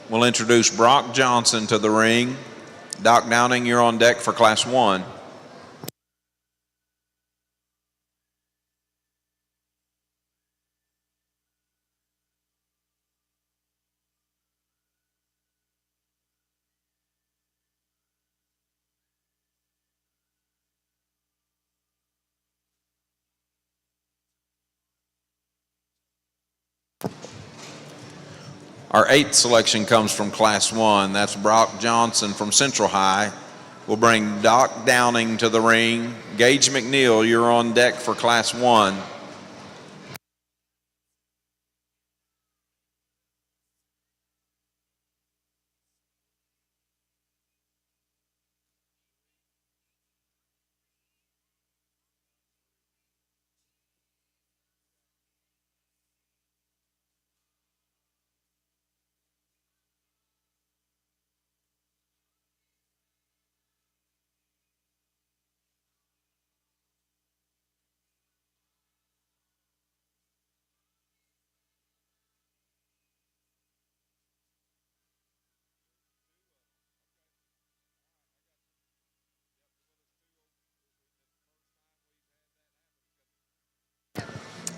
We'll introduce Brock Johnson to the ring. Doc Downing, you're on deck for Class 1. Our 8th selection comes from Class 1. That's Brock Johnson from Central High. We'll bring Doc Downing to the ring. Gage McNeil, you're on deck for Class 1.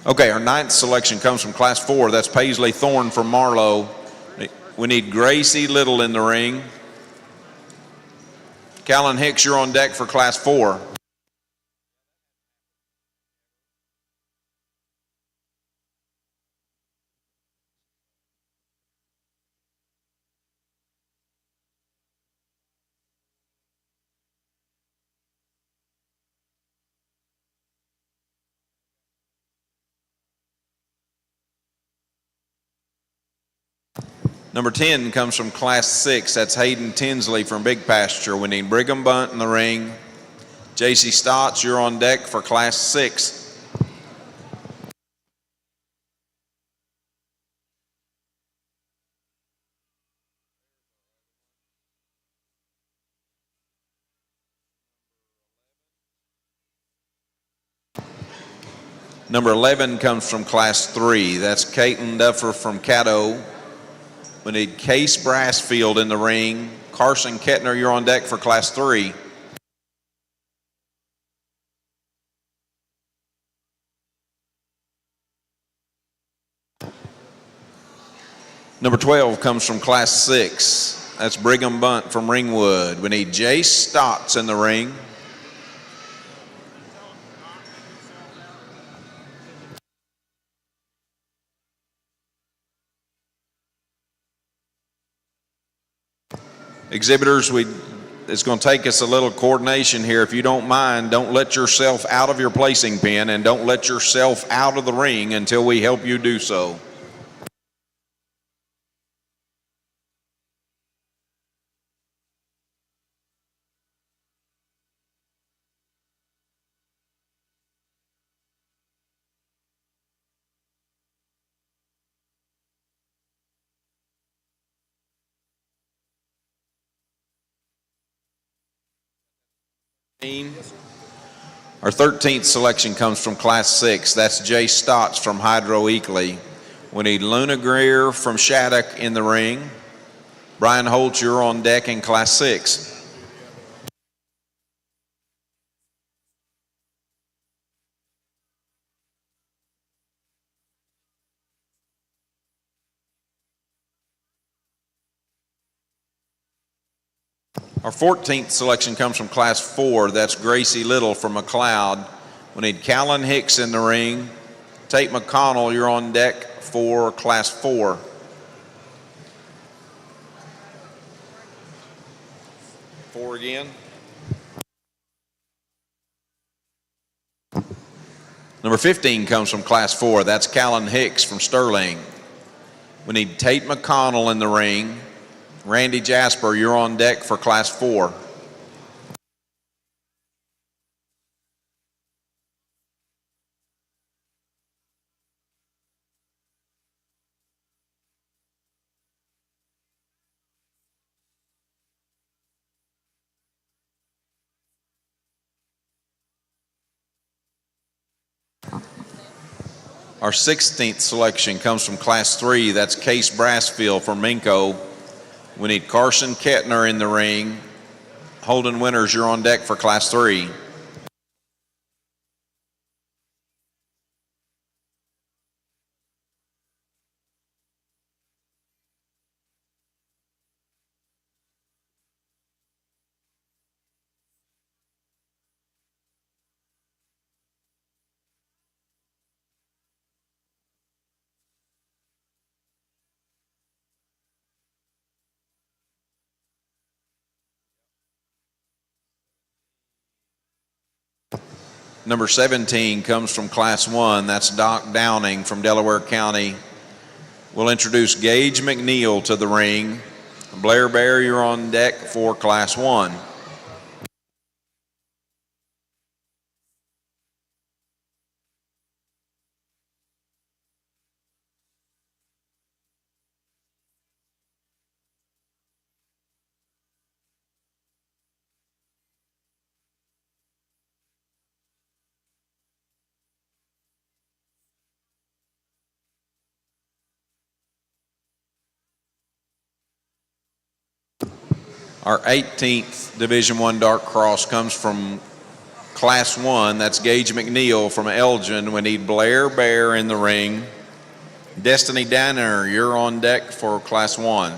Okay, our ninth selection comes from Class 4. That's Paisley Thorne from Marlowe. We need Gracie Little in the ring. Callan Hicks, you're on deck for Class 4. Number 10 comes from Class 6. That's Hayden Tinsley from Big Pasture. We need Brigham Bunt in the ring. J.C. Stotts, you're on deck for Class 6. Number 11 comes from Class 3. That's Caitlin Duffer from Caddo. We need Case Brassfield in the ring. Carson Kettner, you're on deck for Class 3. Number 12 comes from Class 6. That's Brigham Bunt from Ringwood. We need Jace Stotts in the ring. Exhibitors, it's going to take us a little coordination here. If you don't mind, don't let yourself out of your placing pen and don't let yourself out of the ring until we help you do so. Our 13th selection comes from Class 6. That's Jay Stotts from Hydro Eakley. We need Luna Greer from Shattuck in the ring. Brian Holt, you're on deck in Class 6. Our 14th selection comes from Class 4. That's Gracie Little from McLeod. We need Callan Hicks in the ring. Tate McConnell, you're on deck for Class 4. Four again. Number 15 comes from Class 4. That's Callan Hicks from Sterling. We need Tate McConnell in the ring. Randy Jasper, you're on deck for Class 4. Our 16th selection comes from Class 3. That's Case Brassfield from Minco. We need Carson Kettner in the ring. Holden Winters, you're on deck for Class 3. Number 17 comes from Class 1. That's Doc Downing from Delaware County. We'll introduce Gage McNeil to the ring. Blair Bear, you're on deck for Class 1. Our 18th Division I Dark Cross comes from Class 1, that's Gage McNeil from Elgin. We need Blair Bear in the ring. Destiny Danner, you're on deck for Class 1.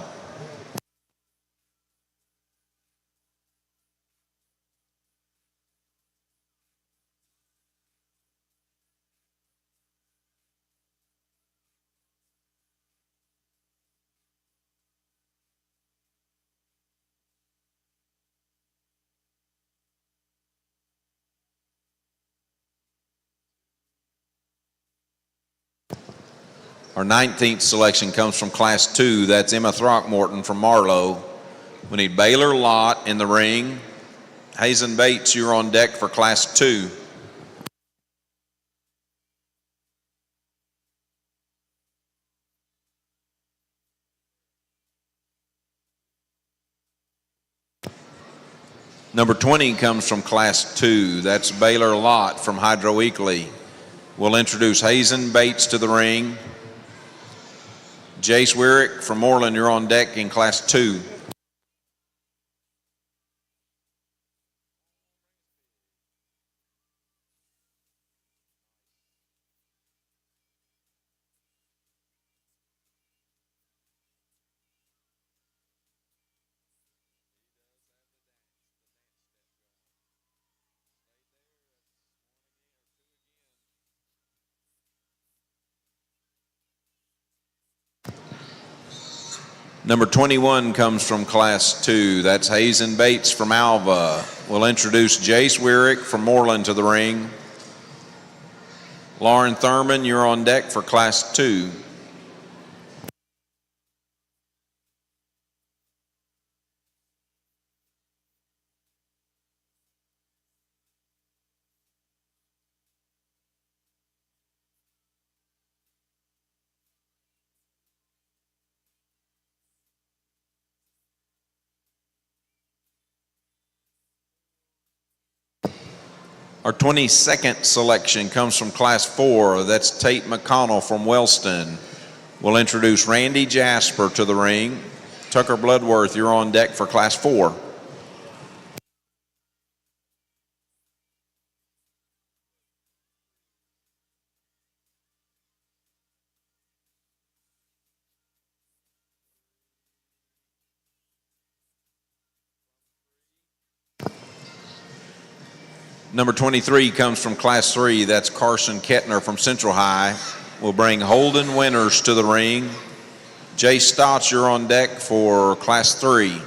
Our 19th selection comes from Class 2. That's Emma Throckmorton from Marlow. We need Baylor Lott in the ring. Hazen Bates, you're on deck for Class 2. Number 20 comes from Class 2. That's Baylor Lott from Hydro Eakley. We'll introduce Hazen Bates to the ring. Jace Wyrick from Moreland, you're on deck in Class 2. Number 21 comes from Class 2. That's Hazen Bates from Alva. We'll introduce Jace Wyrick from Moreland to the ring. Lauren Thurman, you're on deck for Class 2. Our 22nd selection comes from Class 4. That's Tate McConnell from Wellston. We'll introduce Randy Jasper to the ring. Tucker Bloodworth, you're on deck for Class 4. Number 23 comes from Class 3. That's Carson Kettner from Central High. We'll bring Holden Winters to the ring. Jay Stotts, you're on deck for Class 3.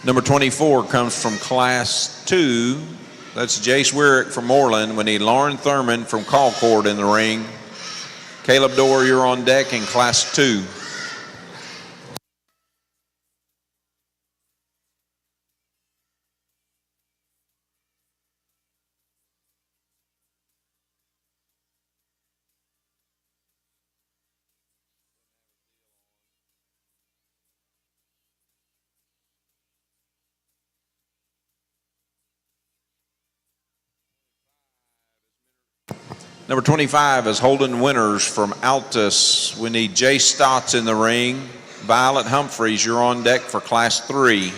Number 24 comes from Class 2. That's Jace Wyrick from Moreland. We need Lauren Thurman from Colcord in the ring. Caleb Dorr, you're on deck in Class 2. Number 25 is Holden Winters from Altus. We need Jay Stotts in the ring. Violet Humphreys, you're on deck for Class 3.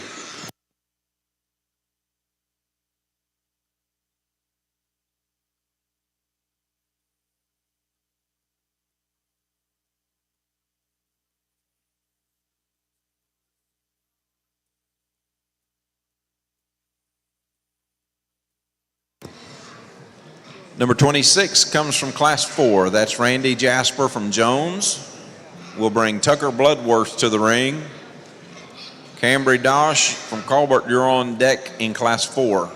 Number 26 comes from Class 4. That's Randy Jasper from Jones. We'll bring Tucker Bloodworth to the ring. Cambry Dosh from Colbert, you're on deck in Class 4.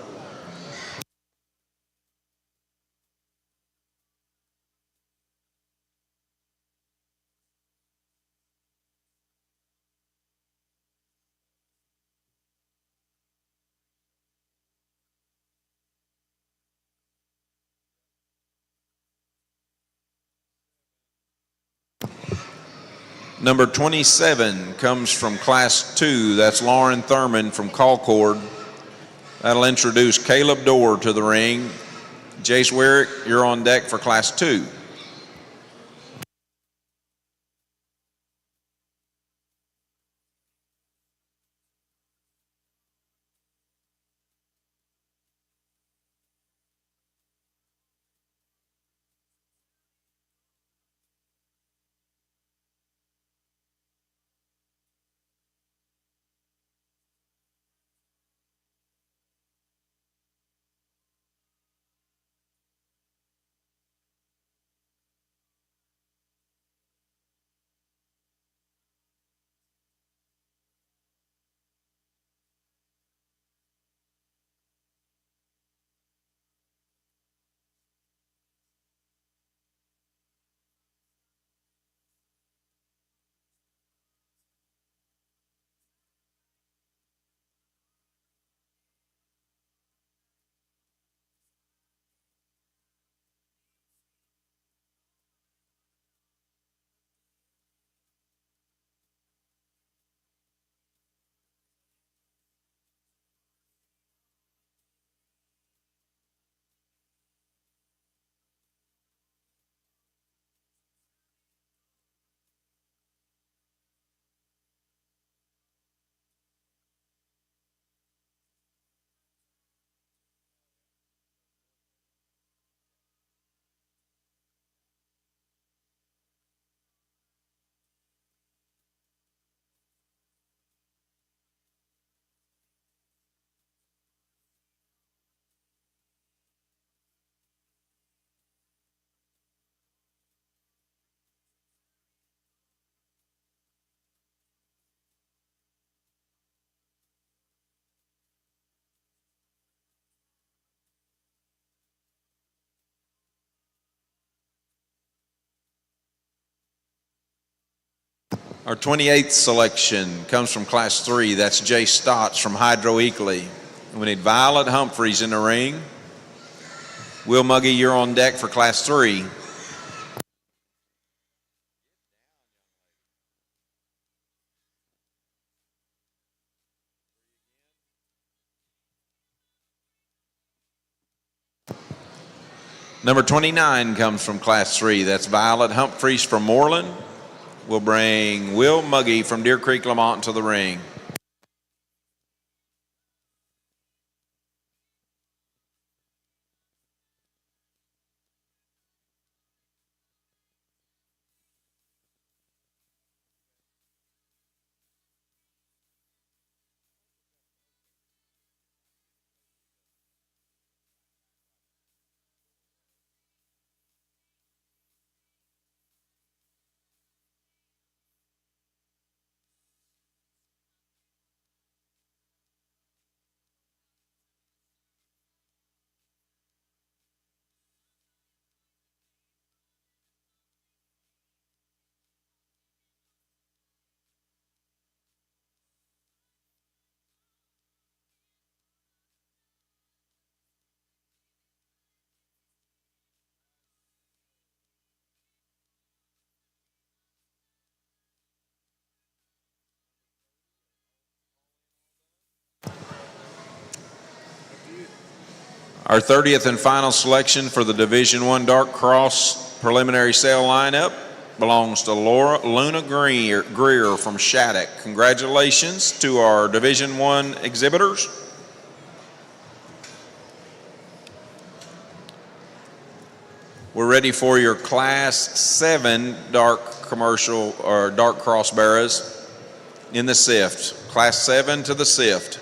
Number 27 comes from Class 2. That's Lauren Thurman from Concord. That'll introduce Caleb Dorr to the ring. Jace Werrick, you're on deck for Class 2. Our 28th selection comes from Class 3. That's Jay Stotts from Hydro Eakley. We need Violet Humphreys in the ring. Will Muggy, you're on deck for Class 3. Number 29 comes from Class 3. That's Violet Humphreys from Moreland. We'll bring Will Muggy from Deer Creek, Lamont to the ring. Our 30th and final selection for the Division I Dark Cross preliminary sale lineup belongs to Luna Greer from Shattuck. Congratulations to our Division I exhibitors. We're ready for your Class 7 dark commercial or dark cross bearers in the sift. Class 7 to the sift.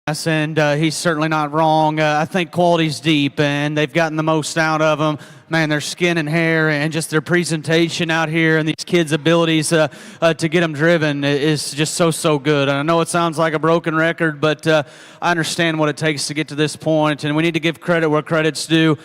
and he's certainly not wrong. I think quality's deep, and they've gotten the most out of him. Man, their skin and hair and just their presentation out here and these kids' abilities to get them driven is just so good. And I know it sounds like a broken record, but I understand what it takes to get to this point, and we need to give credit where credit's due.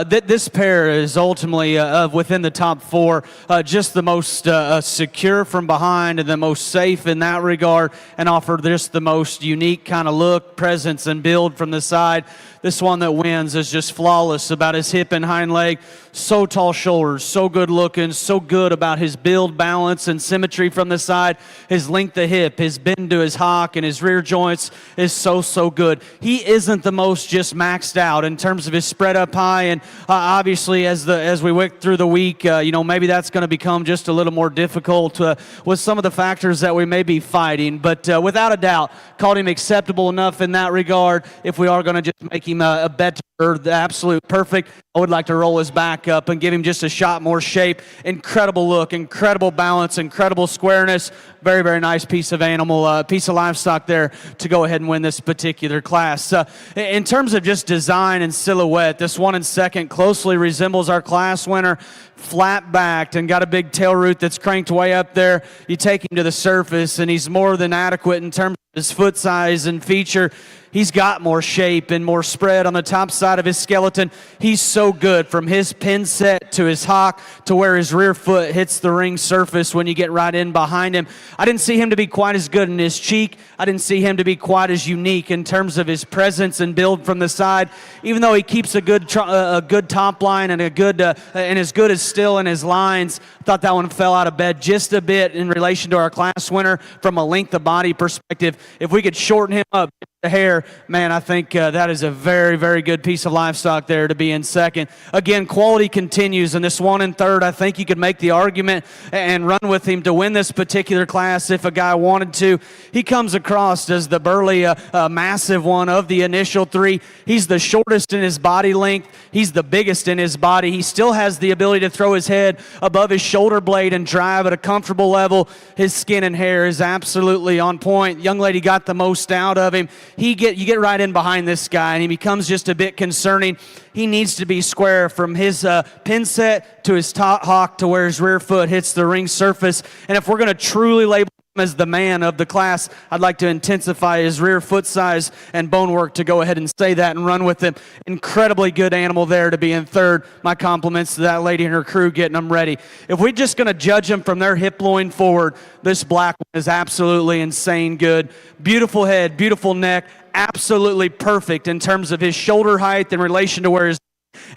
This pair is ultimately within the top four, just the most secure from behind and the most safe in that regard, and offer just the most unique kind of look, presence, and build from the side. This one that wins is just flawless about his hip and hind leg. So tall shoulders, so good looking, so good about his build, balance, and symmetry from the side. His length of hip, his bend to his hock, and his rear joints is so good. He isn't the most just maxed out in terms of his spread up high, and obviously as we went through the week, maybe that's going to become just a little more difficult with some of the factors that we may be fighting. But without a doubt, called him acceptable enough in that regard. If we are going to just make him a better, the absolute perfect, I would like to roll his back up and give him just a shot more shape. Incredible look, incredible balance, incredible squareness. Very nice piece of animal, piece of livestock there to go ahead and win this particular class. In terms of just design and silhouette, this one in second closely resembles our class winner. Flat backed and got a big tail root that's cranked way up there. You take him to the surface and he's more than adequate in terms of his foot size and feature. He's got more shape and more spread on the top side of his skeleton. He's so good from his pin set to his hock to where his rear foot hits the ring surface when you get right in behind him. I didn't see him to be quite as good in his cheek. I didn't see him to be quite as unique in terms of his presence and build from the side. Even though he keeps a good top line and and as good as still in his lines, I thought that one fell out of bed just a bit in relation to our class winner from a length of body perspective. If we could shorten him up the hair, man, I think that is a very good piece of livestock there to be in second. Again, quality continues, and this one in third, I think you could make the argument and run with him to win this particular class if a guy wanted to. He comes across as the burly, massive one of the initial three. He's the shortest in his body length. He's the biggest in his body. He still has the ability to throw his head above his shoulder blade and drive at a comfortable level. His skin and hair is absolutely on point. Young lady got the most out of him. You get right in behind this guy, and he becomes just a bit concerning. He needs to be square from his pin set to his top hock to where his rear foot hits the ring surface. And if we're going to truly label him as the man of the class, I'd like to intensify his rear foot size and bone work to go ahead and say that and run with him. Incredibly good animal there to be in third. My compliments to that lady and her crew getting them ready. If we're just going to judge them from their hip loin forward, this black one is absolutely insane good. Beautiful head, beautiful neck, absolutely perfect in terms of his shoulder height in relation to where his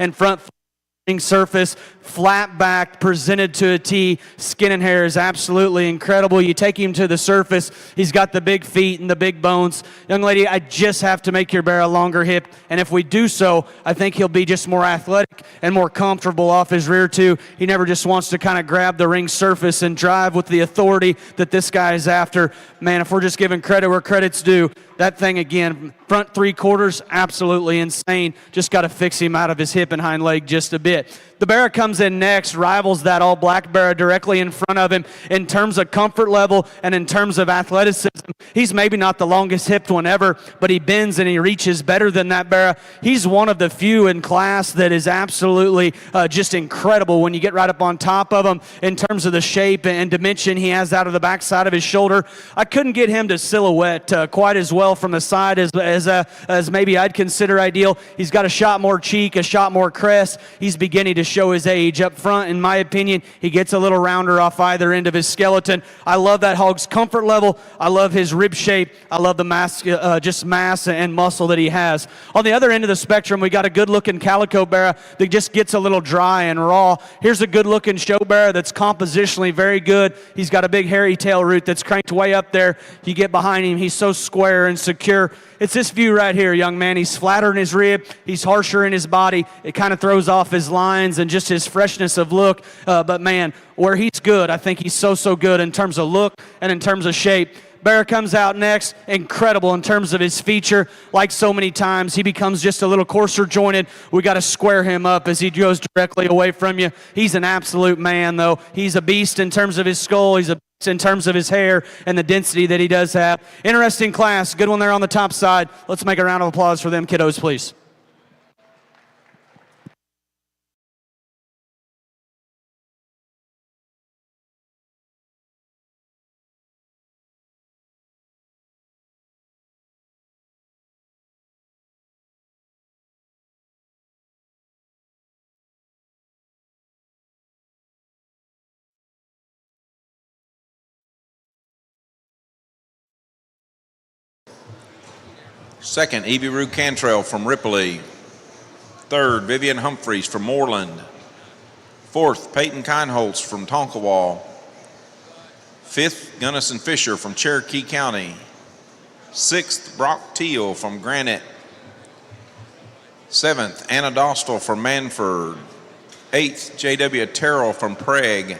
and front surface, flat back, presented to a T. Skin and hair is absolutely incredible. You take him to the surface, he's got the big feet and the big bones. Young lady, I just have to make your bear a longer hip, and if we do so, I think he'll be just more athletic and more comfortable off his rear too. He never just wants to kind of grab the ring surface and drive with the authority that this guy is after. Man, if we're just giving credit where credit's due, that thing again, front 3/4, absolutely insane. Just got to fix him out of his hip and hind leg just a bit. The Barrow comes in next, rivals that all-black Barrow directly in front of him in terms of comfort level and in terms of athleticism. He's maybe not the longest hipped one ever, but he bends and he reaches better than that Barrow. He's one of the few in class that is absolutely just incredible when you get right up on top of him in terms of the shape and dimension he has out of the backside of his shoulder. I couldn't get him to silhouette quite as well from the side as maybe I'd consider ideal. He's got a shot more cheek, a shot more crest. He's beginning to show his age up front. In my opinion, he gets a little rounder off either end of his skeleton. I love that hog's comfort level. I love his rib shape. I love the mass and muscle that he has. On the other end of the spectrum, we got a good-looking calico Barrow that just gets a little dry and raw. Here's a good-looking show Barrow that's compositionally very good. He's got a big hairy tail root that's cranked way up there. You get behind him, he's so square and secure. It's this view right here, young man. He's flatter in his rib. He's harsher in his body. It kind of throws off his lines and just his freshness of look. But, man, where he's good, I think he's so good in terms of look and in terms of shape. Barrow comes out next, incredible in terms of his feature. Like so many times, he becomes just a little coarser jointed. We got to square him up as he goes directly away from you. He's an absolute man, though. He's a beast in terms of his skull. He's a in terms of his hair and the density that he does have. Interesting class. Good one there on the top side. Let's make a round of applause for them kiddos, please. Second, Evie Rue Cantrell from Ripley. Third, Vivian Humphreys from Moreland. Fourth, Peyton Kindholtz from Tonkawa. Fifth, Gunnison Fisher from Cherokee County. Sixth, Brock Teal from Granite. Seventh, Anna Dostal from Manford. Eighth, J.W. Terrell from Prague.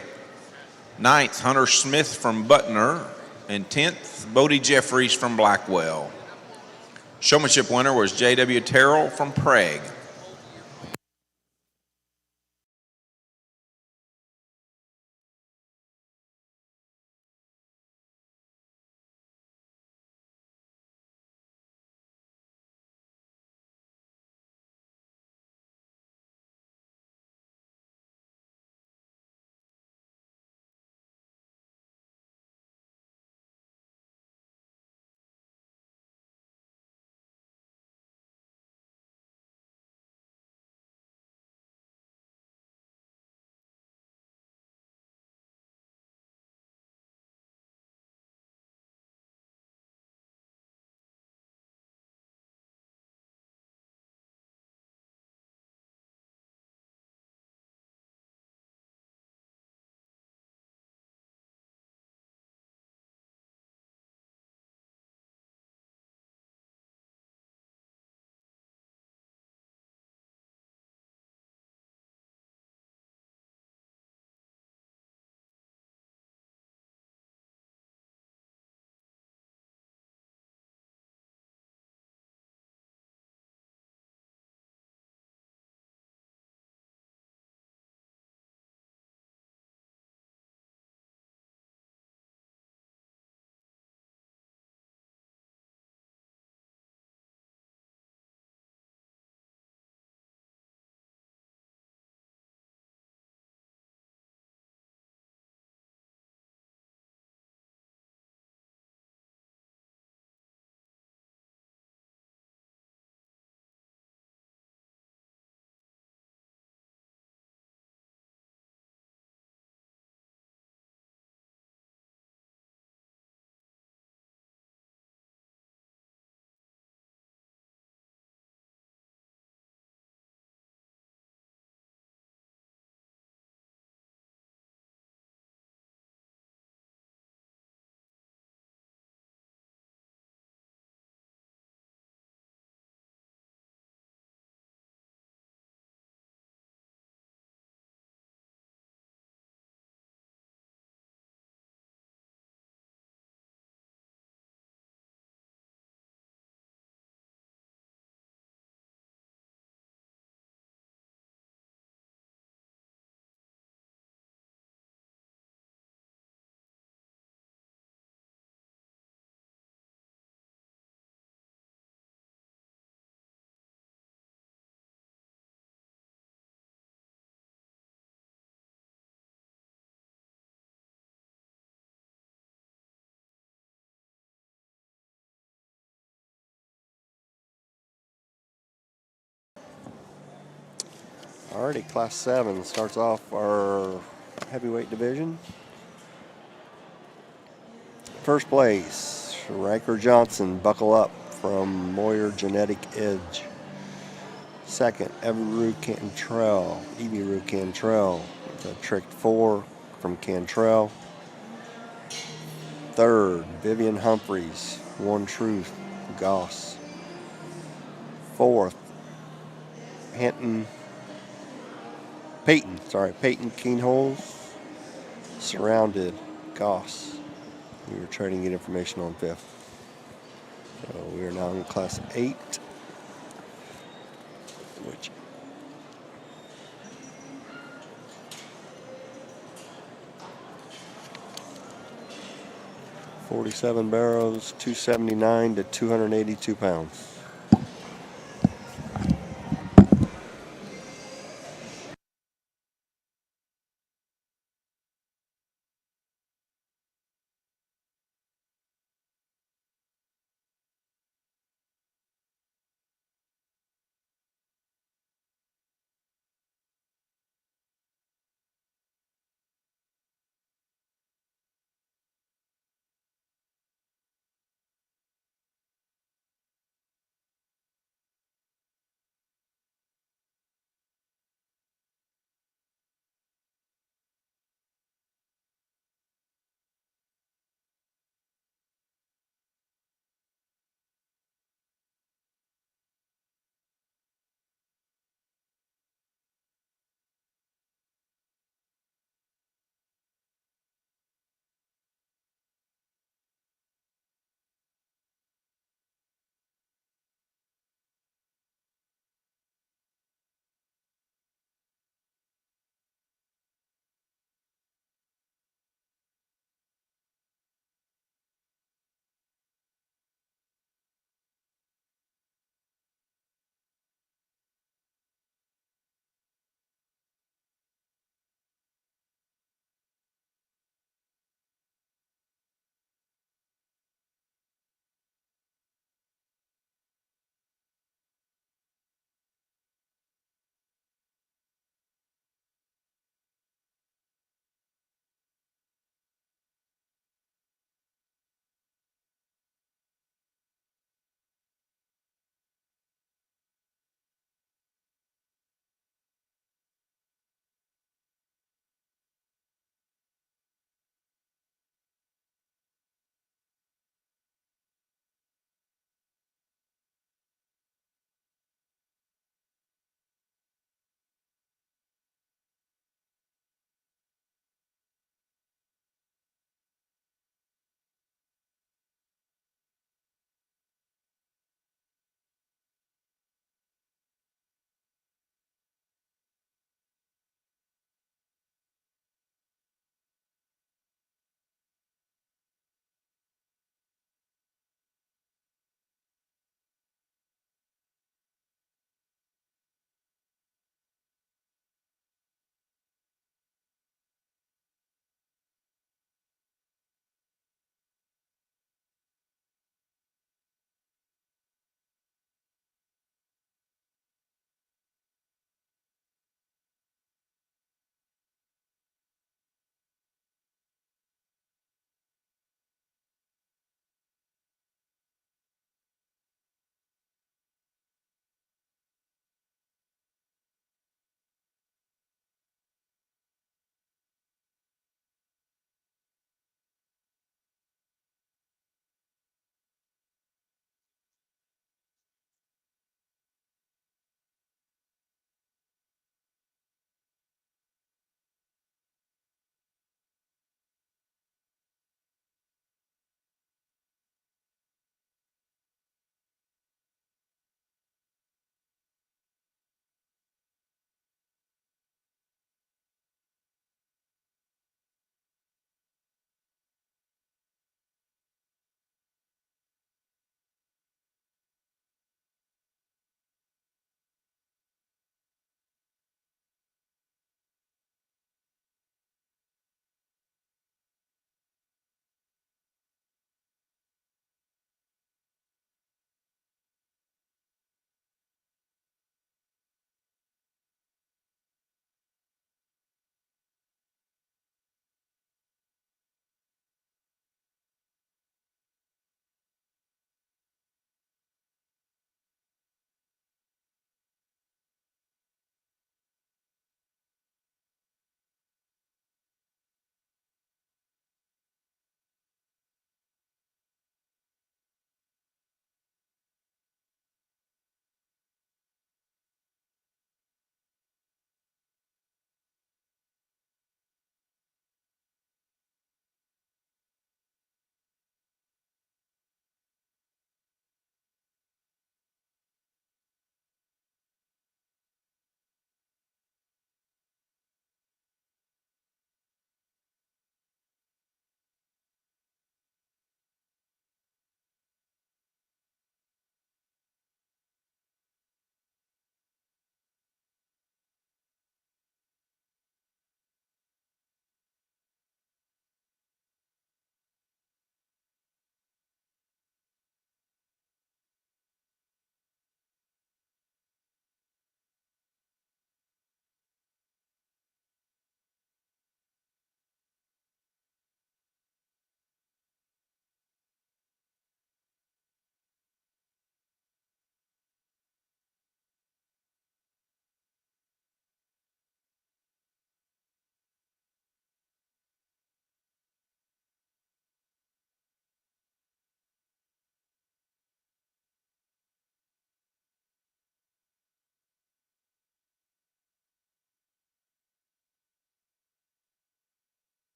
Ninth, Hunter Smith from Butner. And 10th, Bodie Jeffries from Blackwell. Showmanship winner was J.W. Terrell from Prague. Alrighty, Class 7 starts off our heavyweight division. First place, Riker Johnson, Buckle Up from Moyer Genetic Edge. Second, Evie Rue Cantrell, with a tricked 4 from Cantrell. Third, Vivian Humphreys, One Truth, Goss. Fourth, Peyton Keenholes, Surrounded, Goss. We were trying to get information on 5th. So we are now in Class 8, which 47 barrows, 279 to 282 pounds.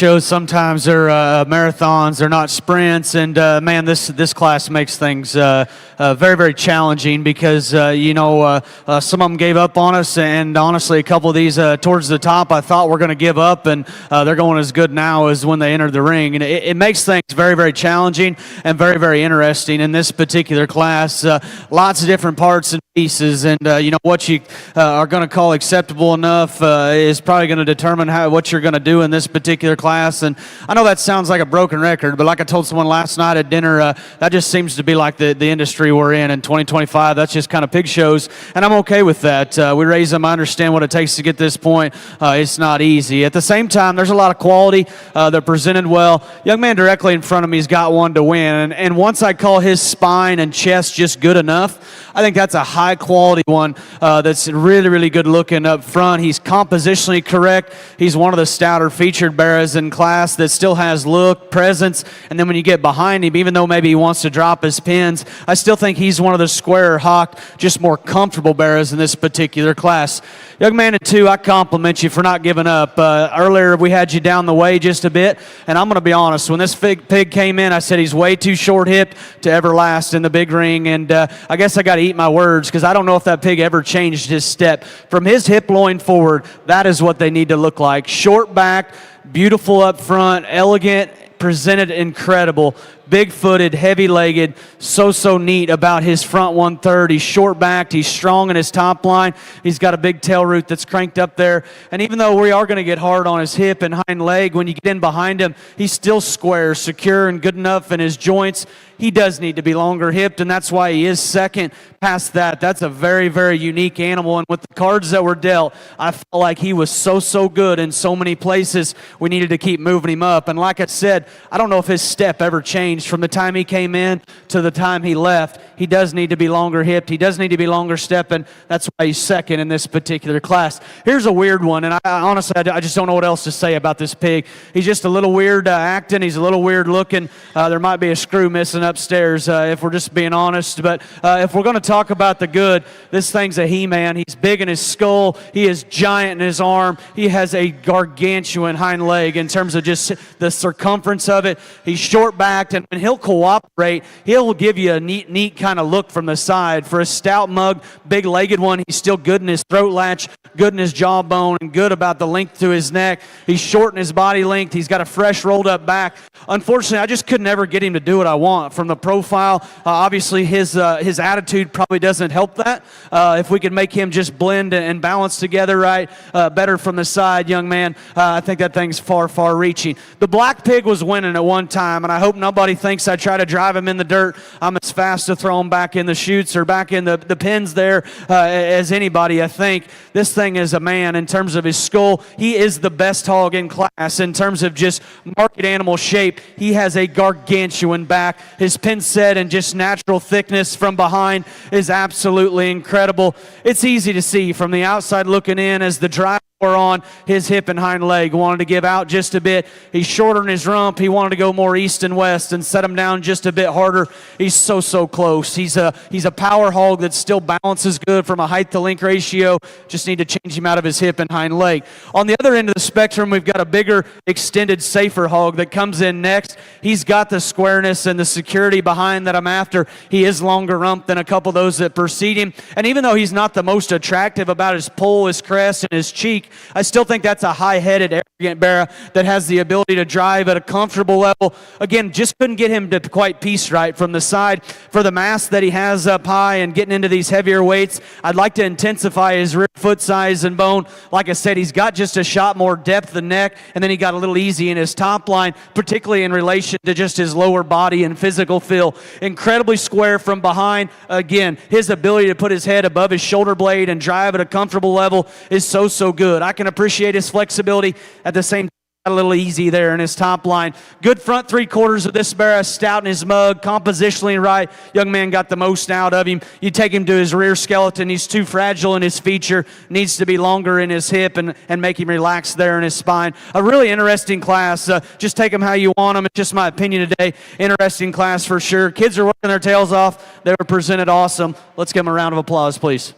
shows sometimes are marathons, they're not sprints, and man, this class makes things very, very challenging because some of them gave up on us, and honestly, a couple of these towards the top, I thought were going to give up, and they're going as good now as when they entered the ring, and it makes things very, very challenging and very, very interesting in this particular class. Lots of different parts and pieces, and what you are going to call acceptable enough is probably going to determine what you're going to do in this particular class. And I know that sounds like a broken record, but like I told someone last night at dinner, that just seems to be like the industry we're in 2025. That's just kind of pig shows, and I'm okay with that. We raise them. I understand what it takes to get this point. It's not easy. At the same time, there's a lot of quality. They're presented well. Young man directly in front of me has got one to win, and once I call his spine and chest just good enough, I think that's a high quality one that's really, really good looking up front. He's compositionally correct. He's one of the stouter featured bearers in class that still has look, presence, and then when you get behind him, even though maybe he wants to drop his pins, I still think he's one of the squarer, hawked, just more comfortable bearers in this particular class. Young man at 2, I compliment you for not giving up. Earlier we had you down the way just a bit, and I'm going to be honest, when this pig came in, I said he's way too short-hipped to ever last in the big ring, and I guess I got to eat my words because I don't know if that pig ever changed his step. From his hip loin forward, that is what they need to look like. Short back, beautiful up front, elegant, presented incredible. Big-footed, heavy-legged, so neat about his front 1/3. He's short-backed. He's strong in his top line. He's got a big tail root that's cranked up there. And even though we are going to get hard on his hip and hind leg, when you get in behind him, he's still square, secure, and good enough in his joints. He does need to be longer hipped, and that's why he is second. Past that, that's a very, very unique animal. And with the cards that were dealt, I felt like he was so good in so many places. We needed to keep moving him up. And like I said, I don't know if his step ever changed from the time he came in to the time he left. He does need to be longer hipped. He does need to be longer stepping. That's why he's second in this particular class. Here's a weird one, and I honestly just don't know what else to say about this pig. He's just a little weird acting. He's a little weird looking. There might be a screw missing upstairs if we're just being honest. But if we're going to talk about the good, this thing's a He-Man. He's big in his skull. He is giant in his arm. He has a gargantuan hind leg in terms of just the circumference of it. He's short-backed, and when he'll cooperate, he'll give you a neat kind of look from the side. For a stout mug, big-legged one, he's still good in his throat latch, good in his jawbone, and good about the length to his neck. He's short in his body length. He's got a fresh rolled-up back. Unfortunately, I just could never get him to do what I want. From the profile, obviously his attitude probably doesn't help that. If we could make him just blend and balance together right, better from the side, young man, I think that thing's far reaching. The black pig was winning at one time, and I hope nobody thinks I try to drive him in the dirt. I'm as fast to throw him back in the chutes or back in the pins there as anybody. I think this thing is a man in terms of his skull. He is the best hog in class in terms of just market animal shape. He has a gargantuan back. His pin set and just natural thickness from behind is absolutely incredible. It's easy to see from the outside looking in as the drive on his hip and hind leg wanted to give out just a bit. He's shorter in his rump. He wanted to go more east and west and set him down just a bit harder. He's so close. He's a power hog that still balances good from a height to length ratio. Just need to change him out of his hip and hind leg. On the other end of the spectrum, we've got a bigger, extended, safer hog that comes in next. He's got the squareness and the security behind that I'm after. He is longer rump than a couple of those that precede him. And even though he's not the most attractive about his poll, his crest, and his cheek, I still think that's a high-headed, arrogant bear that has the ability to drive at a comfortable level. Again, just couldn't get him to quite piece right from the side. For the mass that he has up high and getting into these heavier weights, I'd like to intensify his rear foot size and bone. Like I said, he's got just a shot more depth in neck, and then he got a little easy in his top line, particularly in relation to just his lower body and physical feel. Incredibly square from behind. Again, his ability to put his head above his shoulder blade and drive at a comfortable level is so good. I can appreciate his flexibility. At the same time, a little easy there in his top line. Good front 3/4 of this bear, stout in his mug, compositionally right. Young man got the most out of him. You take him to his rear skeleton, he's too fragile in his feature, needs to be longer in his hip and make him relax there in his spine. A really interesting class. Just take them how you want them. It's just my opinion today. Interesting class for sure. Kids are working their tails off. They were presented awesome. Let's give them a round of applause, please.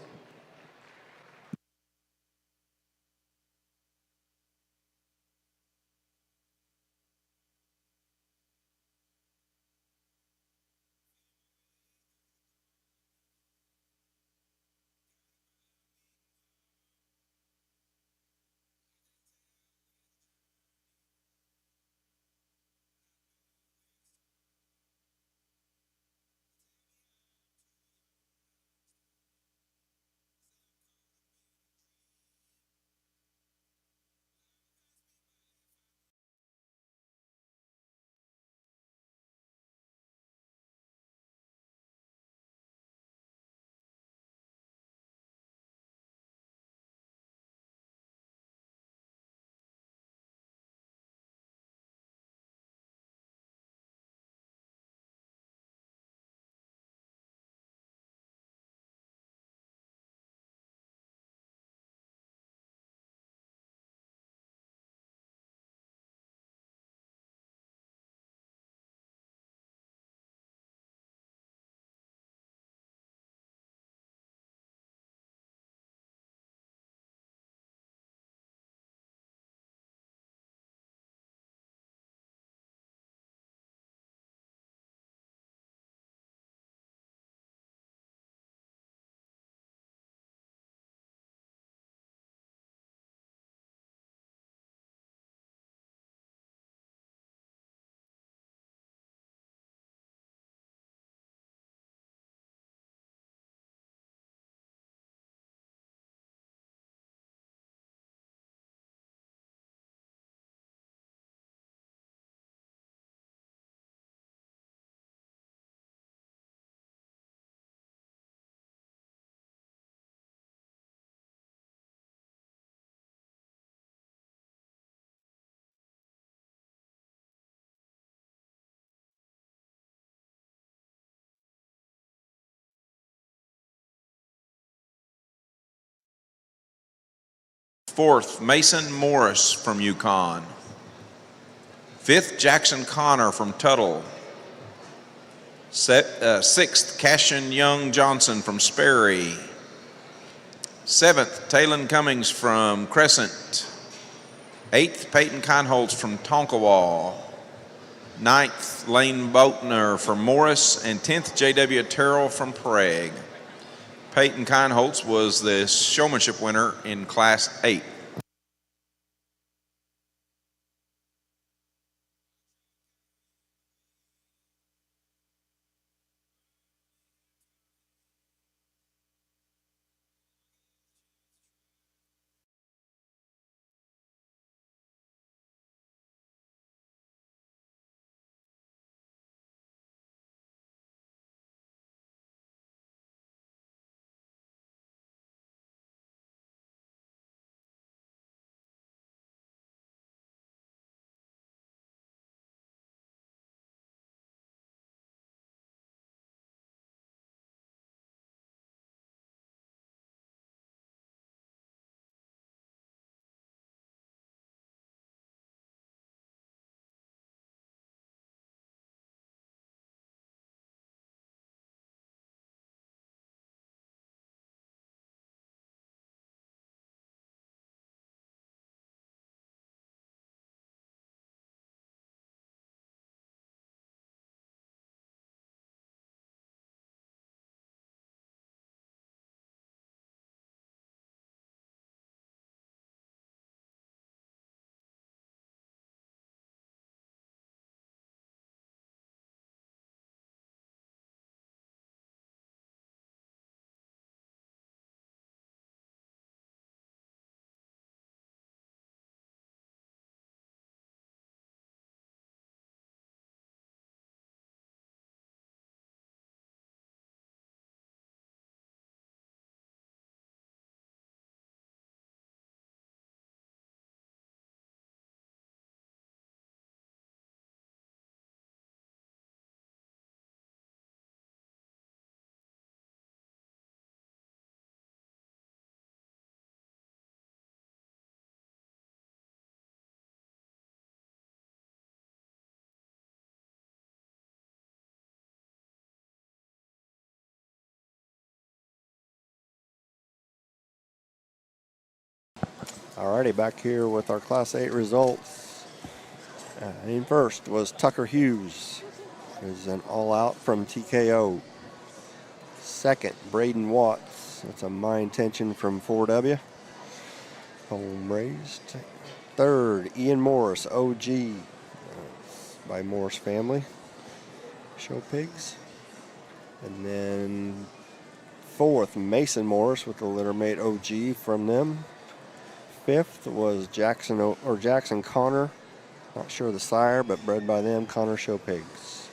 Fourth, Mason Morris from Yukon. Fifth, Jackson Connor from Tuttle. Sixth, Cashin Young Johnson from Sperry. Seventh, Talon Cummings from Crescent. Eighth, Peyton Kindholtz from Tonkawa. Ninth, Lane Boatner from Morris. And 10th, J.W. Terrell from Prague. Peyton Kindholtz was the showmanship winner in Class 8. Alrighty, back here with our Class 8 results. In first was Tucker Hughes. Is an all-out from TKO. Second, Braden Watts. That's a My Intention from 4W. Home raised. Third, Ian Morris, OG. By Morris family. Show pigs. And then fourth, Mason Morris with the littermate OG from them. Fifth was Jackson Connor. Not sure the sire, but bred by them, Connor Show Pigs.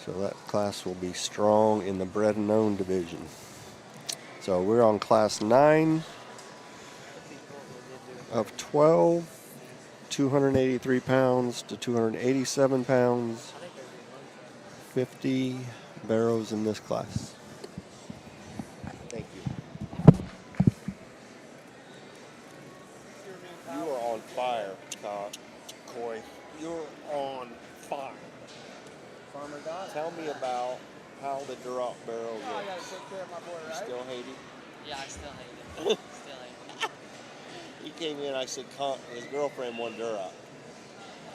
So that class will be strong in the bred and owned division. So we're on Class 9 of 12, 283 pounds to 287 pounds. 50 barrows in this class. Thank you. You are on fire, Coy. You're on fire. Farmer Dot? Tell me about how the Duroc barrel Oh, I gotta looks. take care of my boy, You right? still hate him? Yeah, I still hate it. Still hate it. He came in, I said, his girlfriend won Duroc.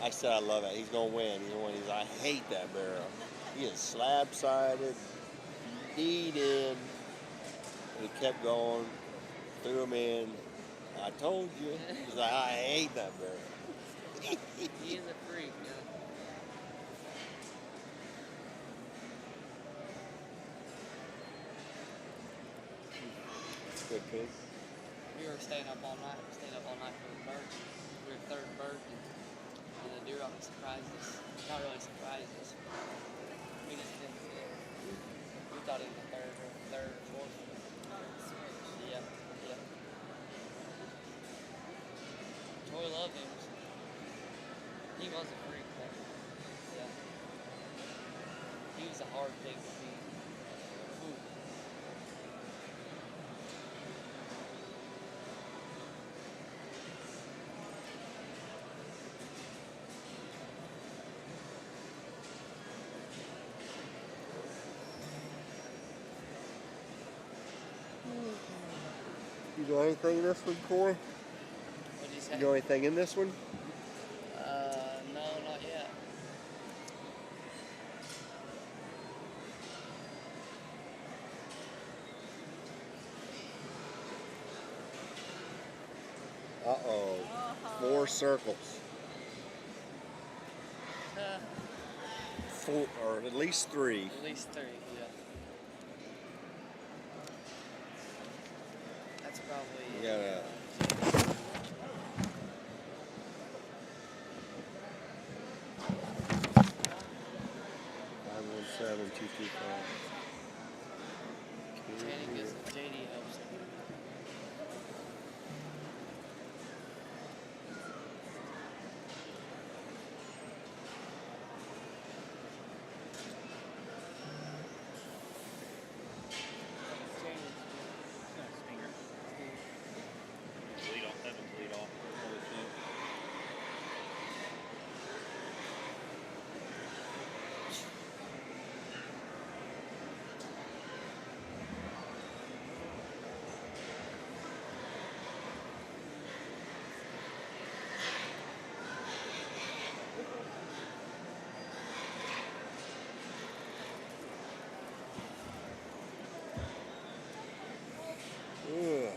I said, I love it. He's going to win. He's going to win. He's like, I hate that barrel. He is slab-sided, kneed in, and he kept going, threw him in. I told you. He's like, I hate that barrel. He is a freak, man. Good pig. We were staying up all night. For the bird. We were third bird, and the Duroc surprised us. Not really surprised us. We just didn't see it. We thought it was the third or fourth. Yeah. Troy loved him. He was a freak, though. Yeah. He was a hard pig to beat. Ooh. You know anything in this one, Corey? What'd you say? You know anything in this one? No, not yet. Uh-oh. 4 circles. 4, or at least 3. At least 3, yeah. That's probably. You got a 517-225. JD helps him. Delete off, have them delete off. Ugh.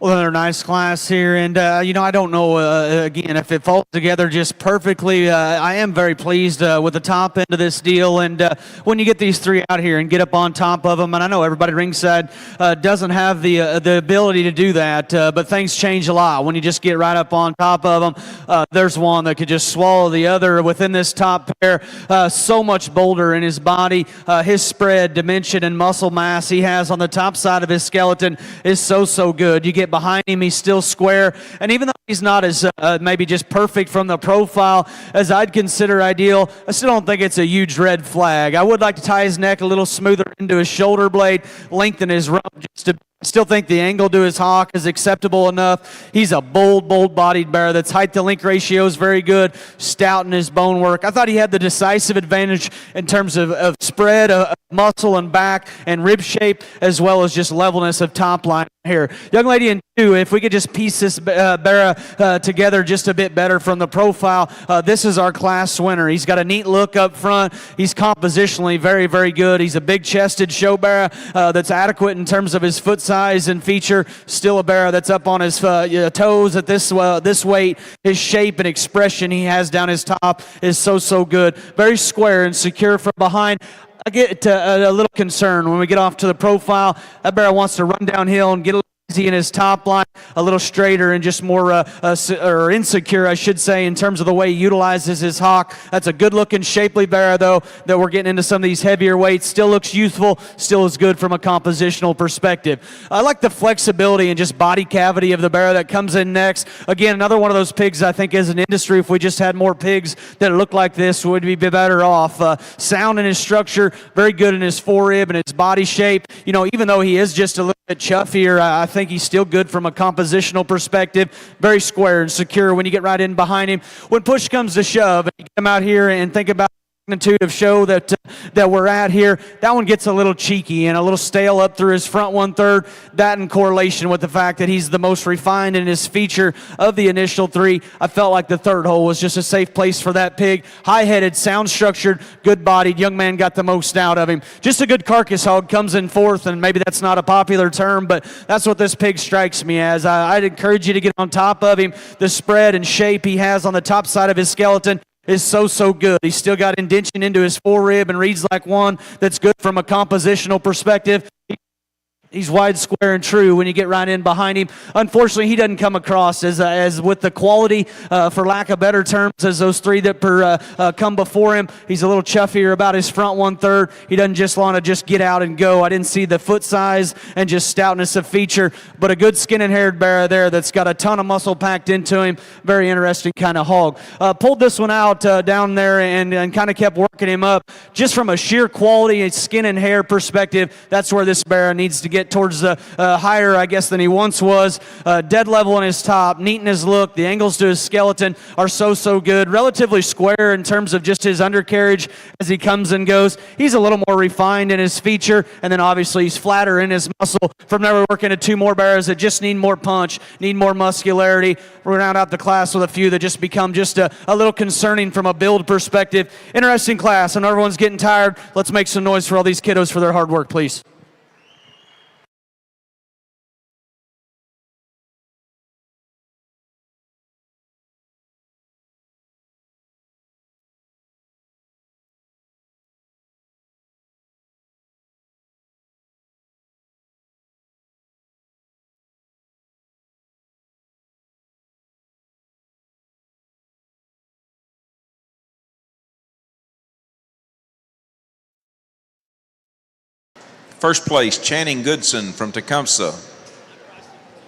Well, another nice class here, and I don't know again if it falls together just perfectly. I am very pleased with the top end of this deal, and when you get these three out here and get up on top of them, and I know everybody ringside doesn't have the ability to do that, but things change a lot when you just get right up on top of them. There's one that could just swallow the other within this top pair. So much bolder in his body, his spread, dimension, and muscle mass he has on the top side of his skeleton is so good. You get behind him, he's still square, and even though he's not as maybe just perfect from the profile as I'd consider ideal, I still don't think it's a huge red flag. I would like to tie his neck a little smoother into his shoulder blade, lengthen his rump just to still think the angle to his hock is acceptable enough. He's a bold-bodied bear. That's height to length ratio is very good. Stout in his bone work. I thought he had the decisive advantage in terms of spread, of muscle and back, and rib shape, as well as just levelness of top line here. Young lady in two, if we could just piece this bear together just a bit better from the profile, this is our class winner. He's got a neat look up front. He's compositionally very good. He's a big-chested show bear that's adequate in terms of his foot size and feature. Still a bear that's up on his toes at this weight. His shape and expression he has down his top is so good. Very square and secure from behind. I get a little concerned when we get off to the profile. That bear wants to run downhill and get a little easy in his top line, a little straighter and just more or insecure, I should say, in terms of the way he utilizes his hock. That's a good-looking, shapely bear, though, that we're getting into some of these heavier weights. Still looks youthful, still is good from a compositional perspective. I like the flexibility and just body cavity of the bear that comes in next. Again, another one of those pigs I think as an industry, if we just had more pigs that look like this, would be better off. Sound in his structure, very good in his forerib and his body shape. Even though he is just a little bit chuffier, I think he's still good from a compositional perspective. Very square and secure when you get right in behind him. When push comes to shove, and you come out here and think about magnitude of show that we're at here, that one gets a little cheeky and a little stale up through his front 1/3. That in correlation with the fact that he's the most refined in his feature of the initial three. I felt like the third hole was just a safe place for that pig. High-headed, sound-structured, good-bodied, young man got the most out of him. Just a good carcass hog comes in fourth, and maybe that's not a popular term, but that's what this pig strikes me as. I'd encourage you to get on top of him. The spread and shape he has on the top side of his skeleton is so good. He's still got indention into his forerib and reads like one that's good from a compositional perspective. He's wide, square, and true when you get right in behind him. Unfortunately, he doesn't come across as with the quality, for lack of better terms, as those three that come before him. He's a little chuffier about his front 1/3. He doesn't just want to just get out and go. I didn't see the foot size and just stoutness of feature, but a good skin and haired bear there that's got a ton of muscle packed into him. Very interesting kind of hog. Pulled this one out down there and kind of kept working him up. Just from a sheer quality, skin and hair perspective, that's where this bear needs to get towards the higher, I guess, than he once was. Dead level in his top, neat in his look. The angles to his skeleton are so good. Relatively square in terms of just his undercarriage as he comes and goes. He's a little more refined in his feature, and then obviously he's flatter in his muscle. From there, we're working at two more bears that just need more punch, need more muscularity. We're going to round out the class with a few that just become just a little concerning from a build perspective. Interesting class, and everyone's getting tired. Let's make some noise for all these kiddos for their hard work, please. First place, Channing Goodson from Tecumseh.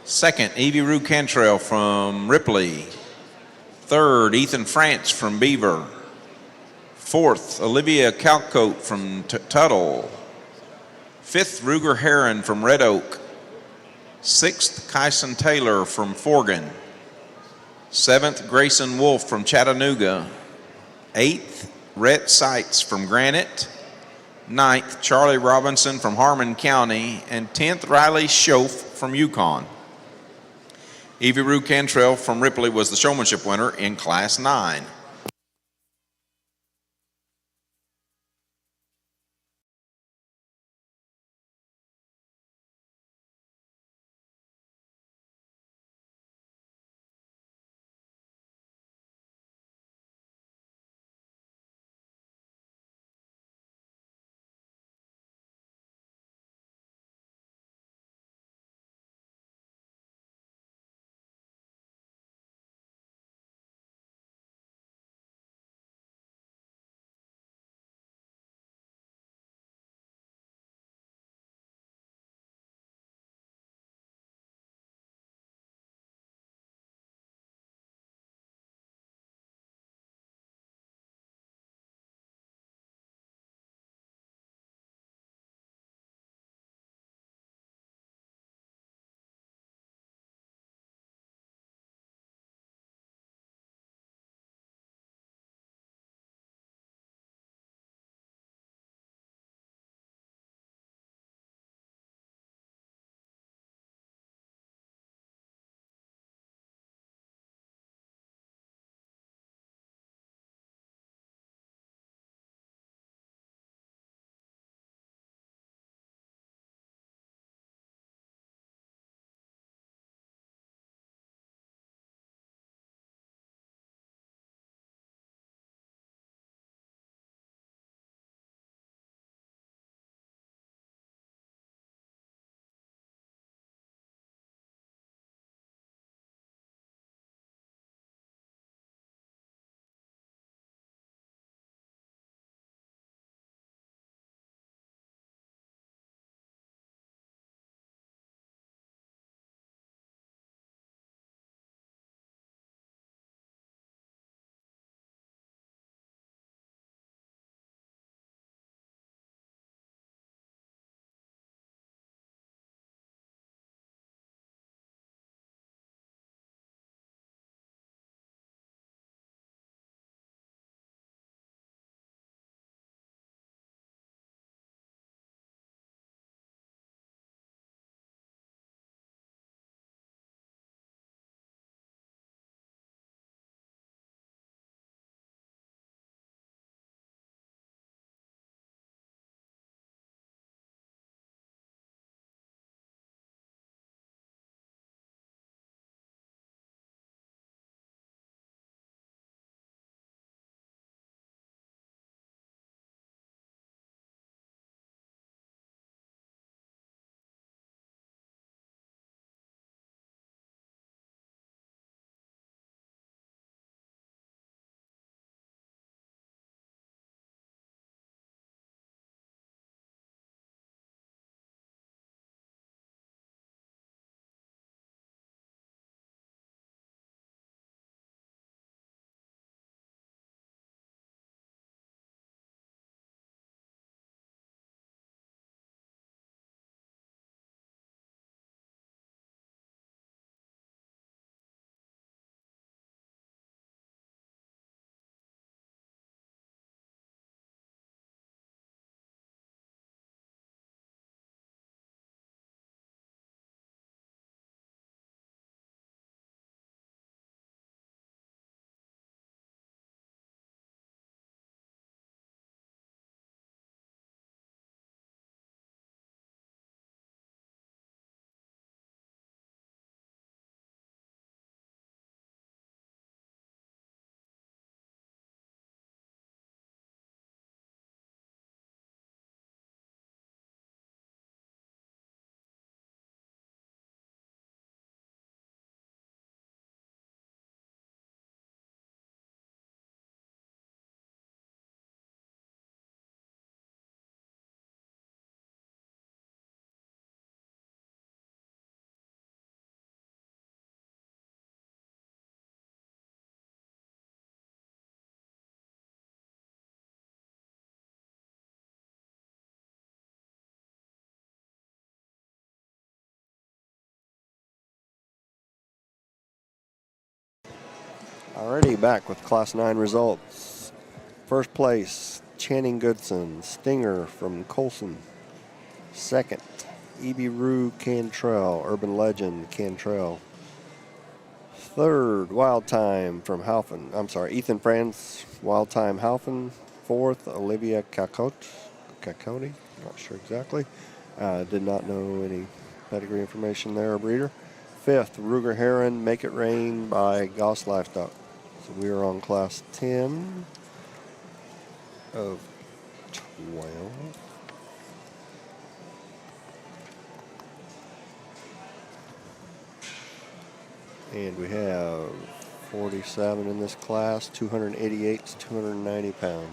Second, Evie Rue Cantrell from Ripley. Third, Ethan France from Beaver. Fourth, Olivia Calcote from Tuttle. Fifth, Ruger Heron from Red Oak. Sixth, Kyson Taylor from Forgan. Seventh, Grayson Wolf from Chattanooga. Eighth, Rhett Seitz from Granite. Ninth, Charlie Robinson from Harmon County. And 10th, Riley Schoaf from Yukon. Evie Rue Cantrell from Ripley was the showmanship winner in Class 9. Alrighty, back with Class 9 results. First place, Channing Goodson, Stinger from Colson. Second, E.B. Rue Cantrell, Urban Legend Cantrell. Third, Wild Time from Halphen. I'm sorry, Ethan France, Wild Time Halphen. Fourth, Olivia Cacote, not sure exactly. Did not know any pedigree information there, a breeder. Fifth, Ruger Heron, Make It Rain by Goss Livestock. So we are on class 10 of 12. And we have 47 in this class, 288 to 290 pounds.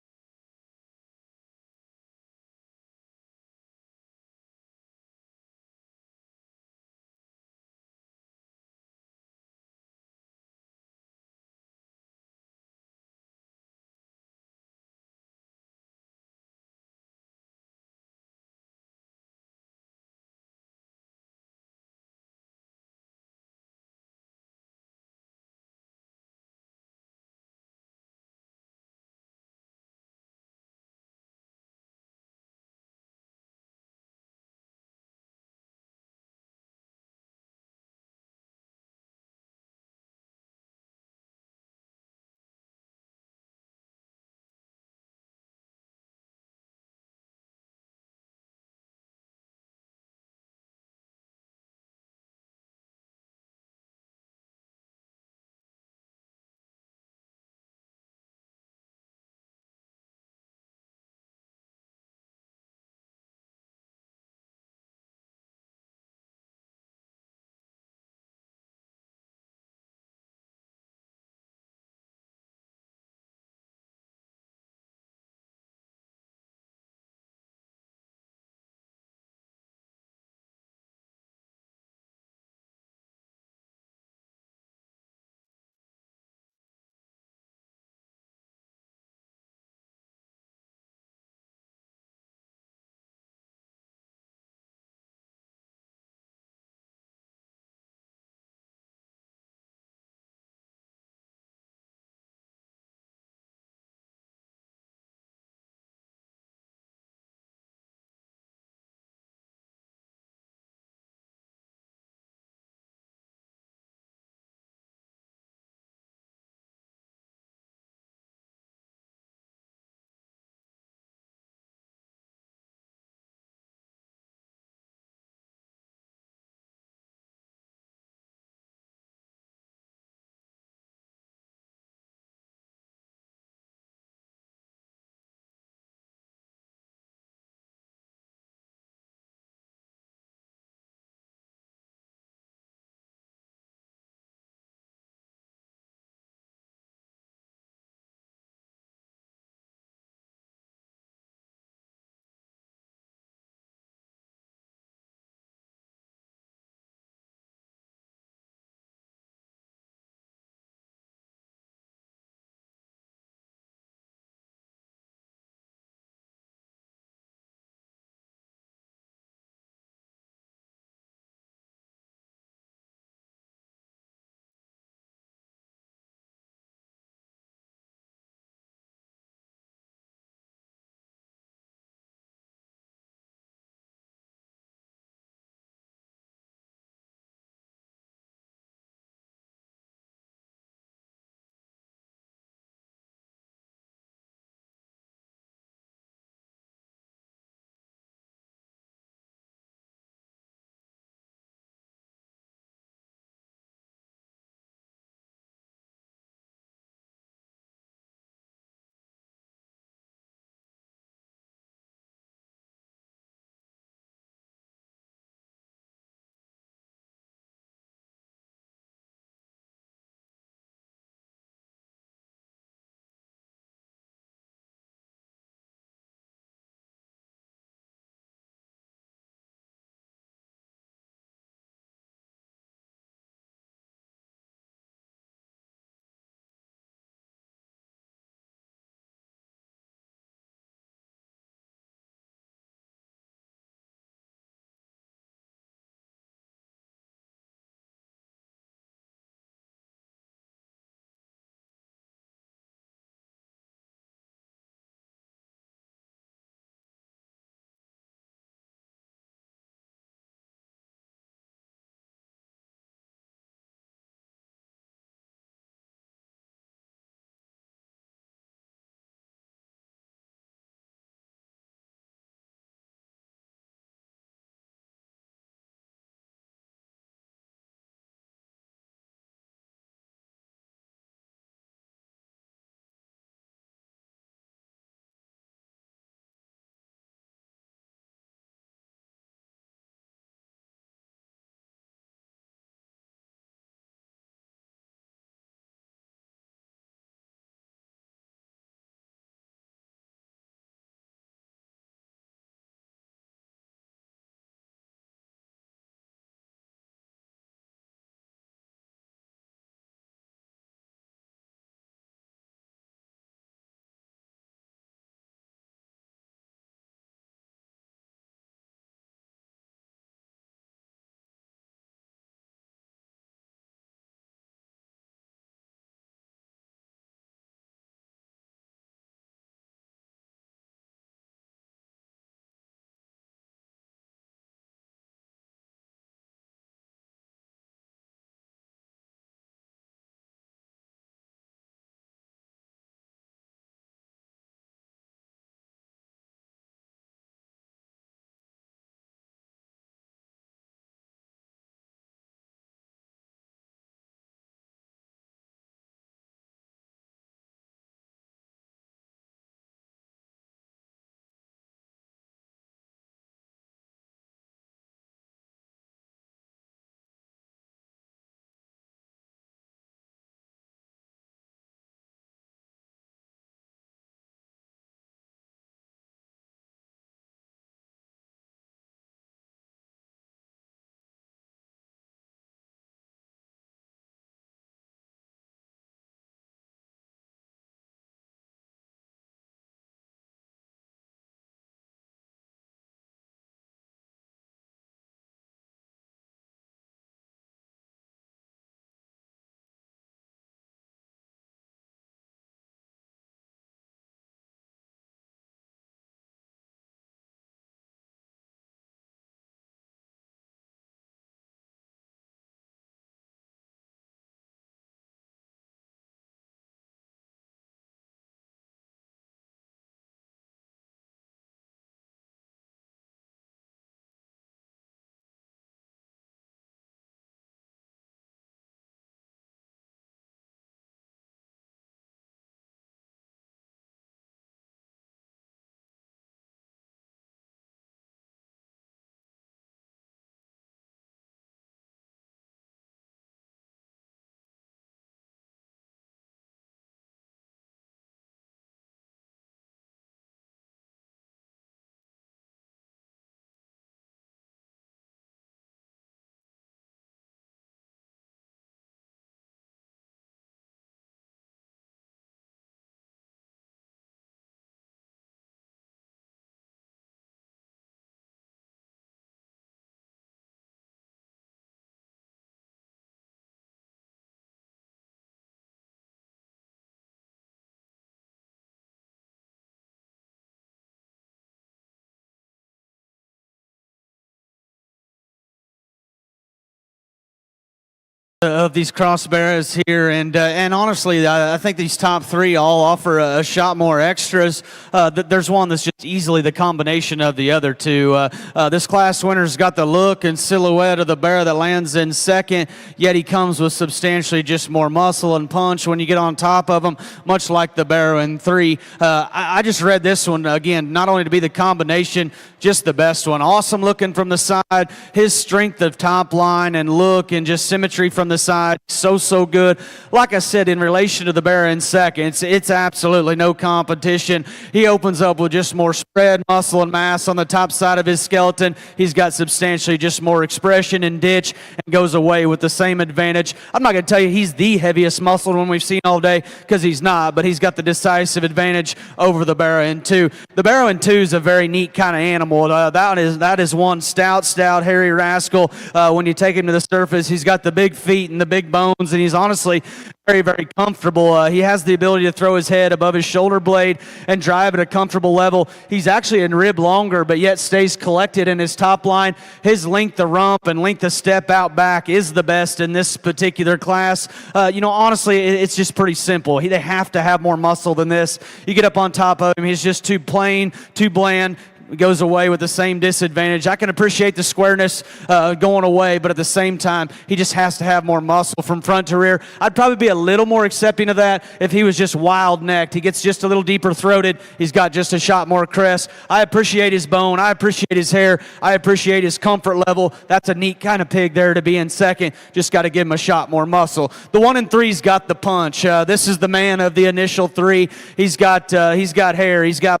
of these cross bearers here, and honestly, I think these top three all offer a shot more extras. There's one that's just easily the combination of the other two. This class winner's got the look and silhouette of the bear that lands in second, yet he comes with substantially just more muscle and punch when you get on top of him, much like the Barrow in three. I just read this one again, not only to be the combination, just the best one. Awesome looking from the side, his strength of top line and look and just symmetry from the side, so good. Like I said, in relation to the Barrow in second, it's absolutely no competition. He opens up with just more spread, muscle, and mass on the top side of his skeleton. He's got substantially just more expression and ditch and goes away with the same advantage. I'm not going to tell you he's the heaviest muscled one we've seen all day, because he's not, but he's got the decisive advantage over the Barrow in two. The Barrow in two is a very neat kind of animal. That is one stout, hairy rascal. When you take him to the surface, he's got the big feet and the big bones, and he's honestly very comfortable. He has the ability to throw his head above his shoulder blade and drive at a comfortable level. He's actually in rib longer, but yet stays collected in his top line. His length of rump and length of step out back is the best in this particular class. Honestly, it's just pretty simple. They have to have more muscle than this. You get up on top of him, he's just too plain, too bland. Goes away with the same disadvantage. I can appreciate the squareness going away, but at the same time, he just has to have more muscle from front to rear. I'd probably be a little more accepting of that if he was just wild-necked. He gets just a little deeper throated. He's got just a shot more crest. I appreciate his bone. I appreciate his hair. I appreciate his comfort level. That's a neat kind of pig there to be in second. Just got to give him a shot more muscle. The 1 and 3's got the punch. This is the man of the initial three. He's got hair. He's got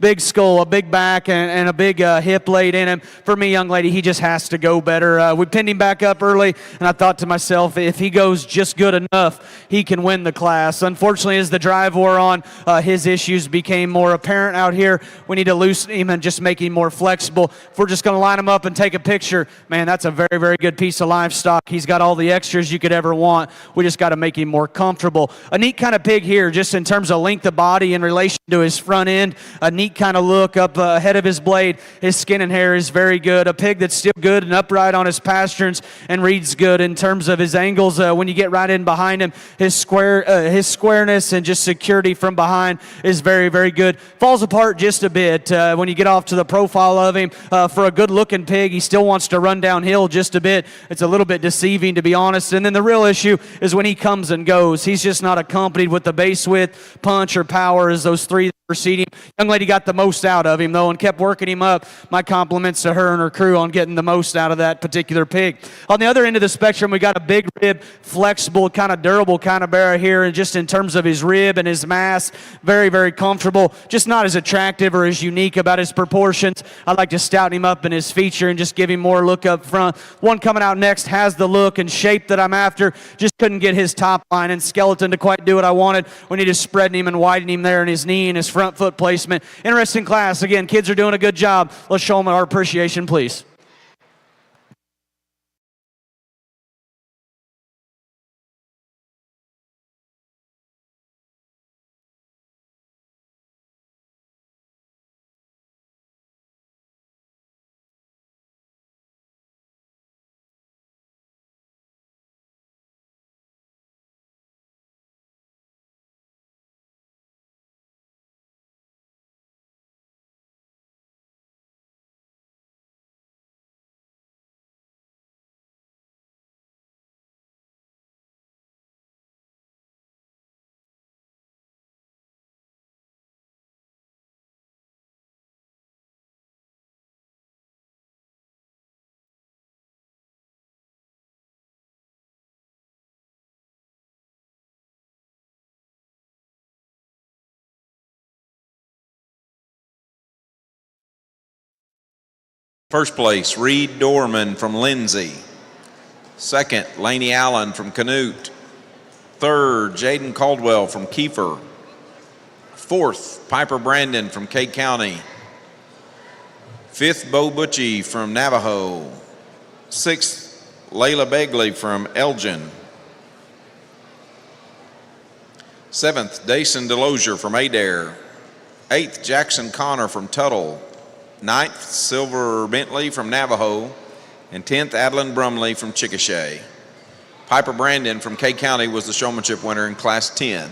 big skull, a big back, and a big hip laid in him. For me, young lady, he just has to go better. We pinned him back up early, and I thought to myself, if he goes just good enough, he can win the class. Unfortunately, as the drive wore on, his issues became more apparent out here. We need to loosen him and just make him more flexible. If we're just going to line him up and take a picture, man, that's a very good piece of livestock. He's got all the extras you could ever want. We just got to make him more comfortable. A neat kind of pig here, just in terms of length of body in relation to his front end. A neat kind of look up ahead of his blade. His skin and hair is very good. A pig that's still good and upright on his pasterns and reads good in terms of his angles. When you get right in behind him, his squareness and just security from behind is very good. Falls apart just a bit when you get off to the profile of him. For a good-looking pig, he still wants to run downhill just a bit. It's a little bit deceiving, to be honest. And then the real issue is when he comes and goes. He's just not accompanied with the base width, punch, or power as those three preceding. Young lady got the most out of him, though, and kept working him up. My compliments to her and her crew on getting the most out of that particular pig. On the other end of the spectrum, we got a big rib, flexible, kind of durable kind of bear here, and just in terms of his rib and his mass, very comfortable. Just not as attractive or as unique about his proportions. I'd like to stout him up in his feature and just give him more look up front. One coming out next has the look and shape that I'm after. Just couldn't get his top line and skeleton to quite do what I wanted. We need to spread him and widen him there in his knee and his front foot placement. Interesting class. Again, kids are doing a good job. Let's show them our appreciation, please. First place, Reed Dorman from Lindsay. Second, Laney Allen from Canute. Third, Jaden Caldwell from Kiefer. Fourth, Piper Brandon from Kate County. Fifth, Bo Butchie from Navajo. Sixth, Layla Begley from Elgin. Seventh, Dason Delosier from Adair. Eighth, Jackson Connor from Tuttle. Ninth, Silver Bentley from Navajo. And 10th, Adeline Brumley from Chickasha. Piper Brandon from K County was the showmanship winner in Class 10.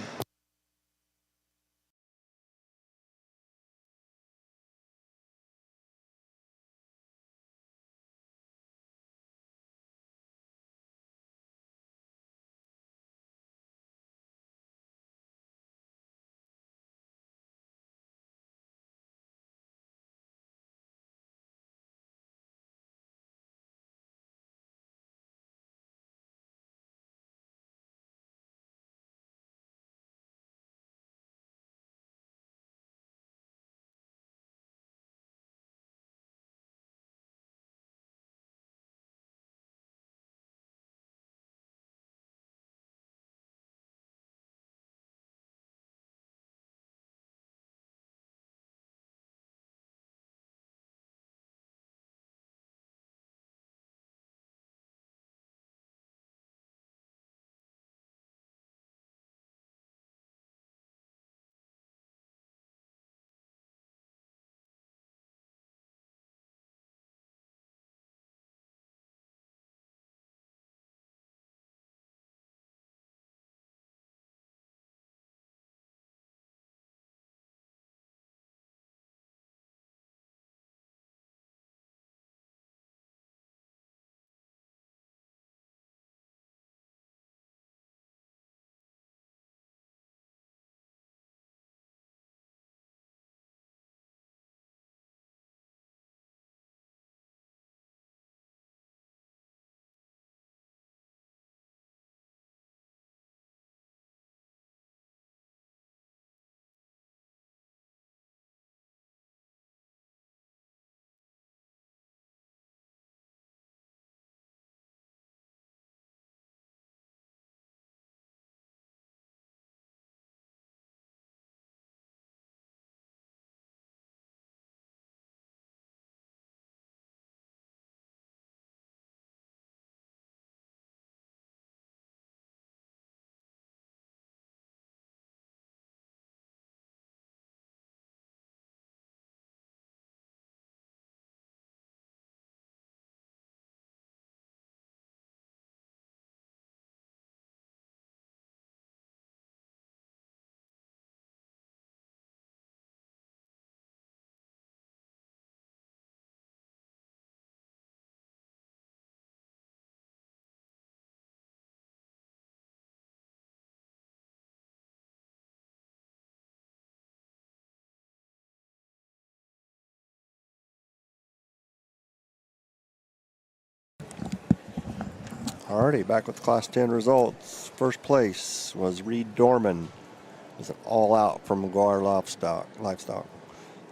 Alrighty, back with Class 10 results. First place was Reed Dorman. It was an all-out from McGuire Livestock.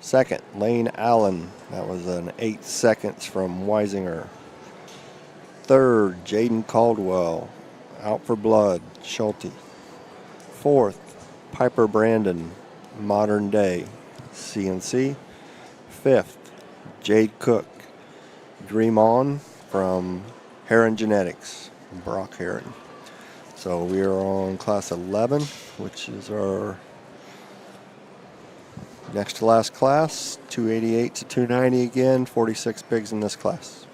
Second, Lane Allen. That was an 8 seconds from Weisinger. Third, Jaden Caldwell. Out for Blood, Schulte. Fourth, Piper Brandon, Modern Day, CNC. Fifth, Jade Cook, Dream On from Heron Genetics, Brock Heron. So we are on Class 11, which is our next to last class. 288 to 290 again, 46 pigs in this class.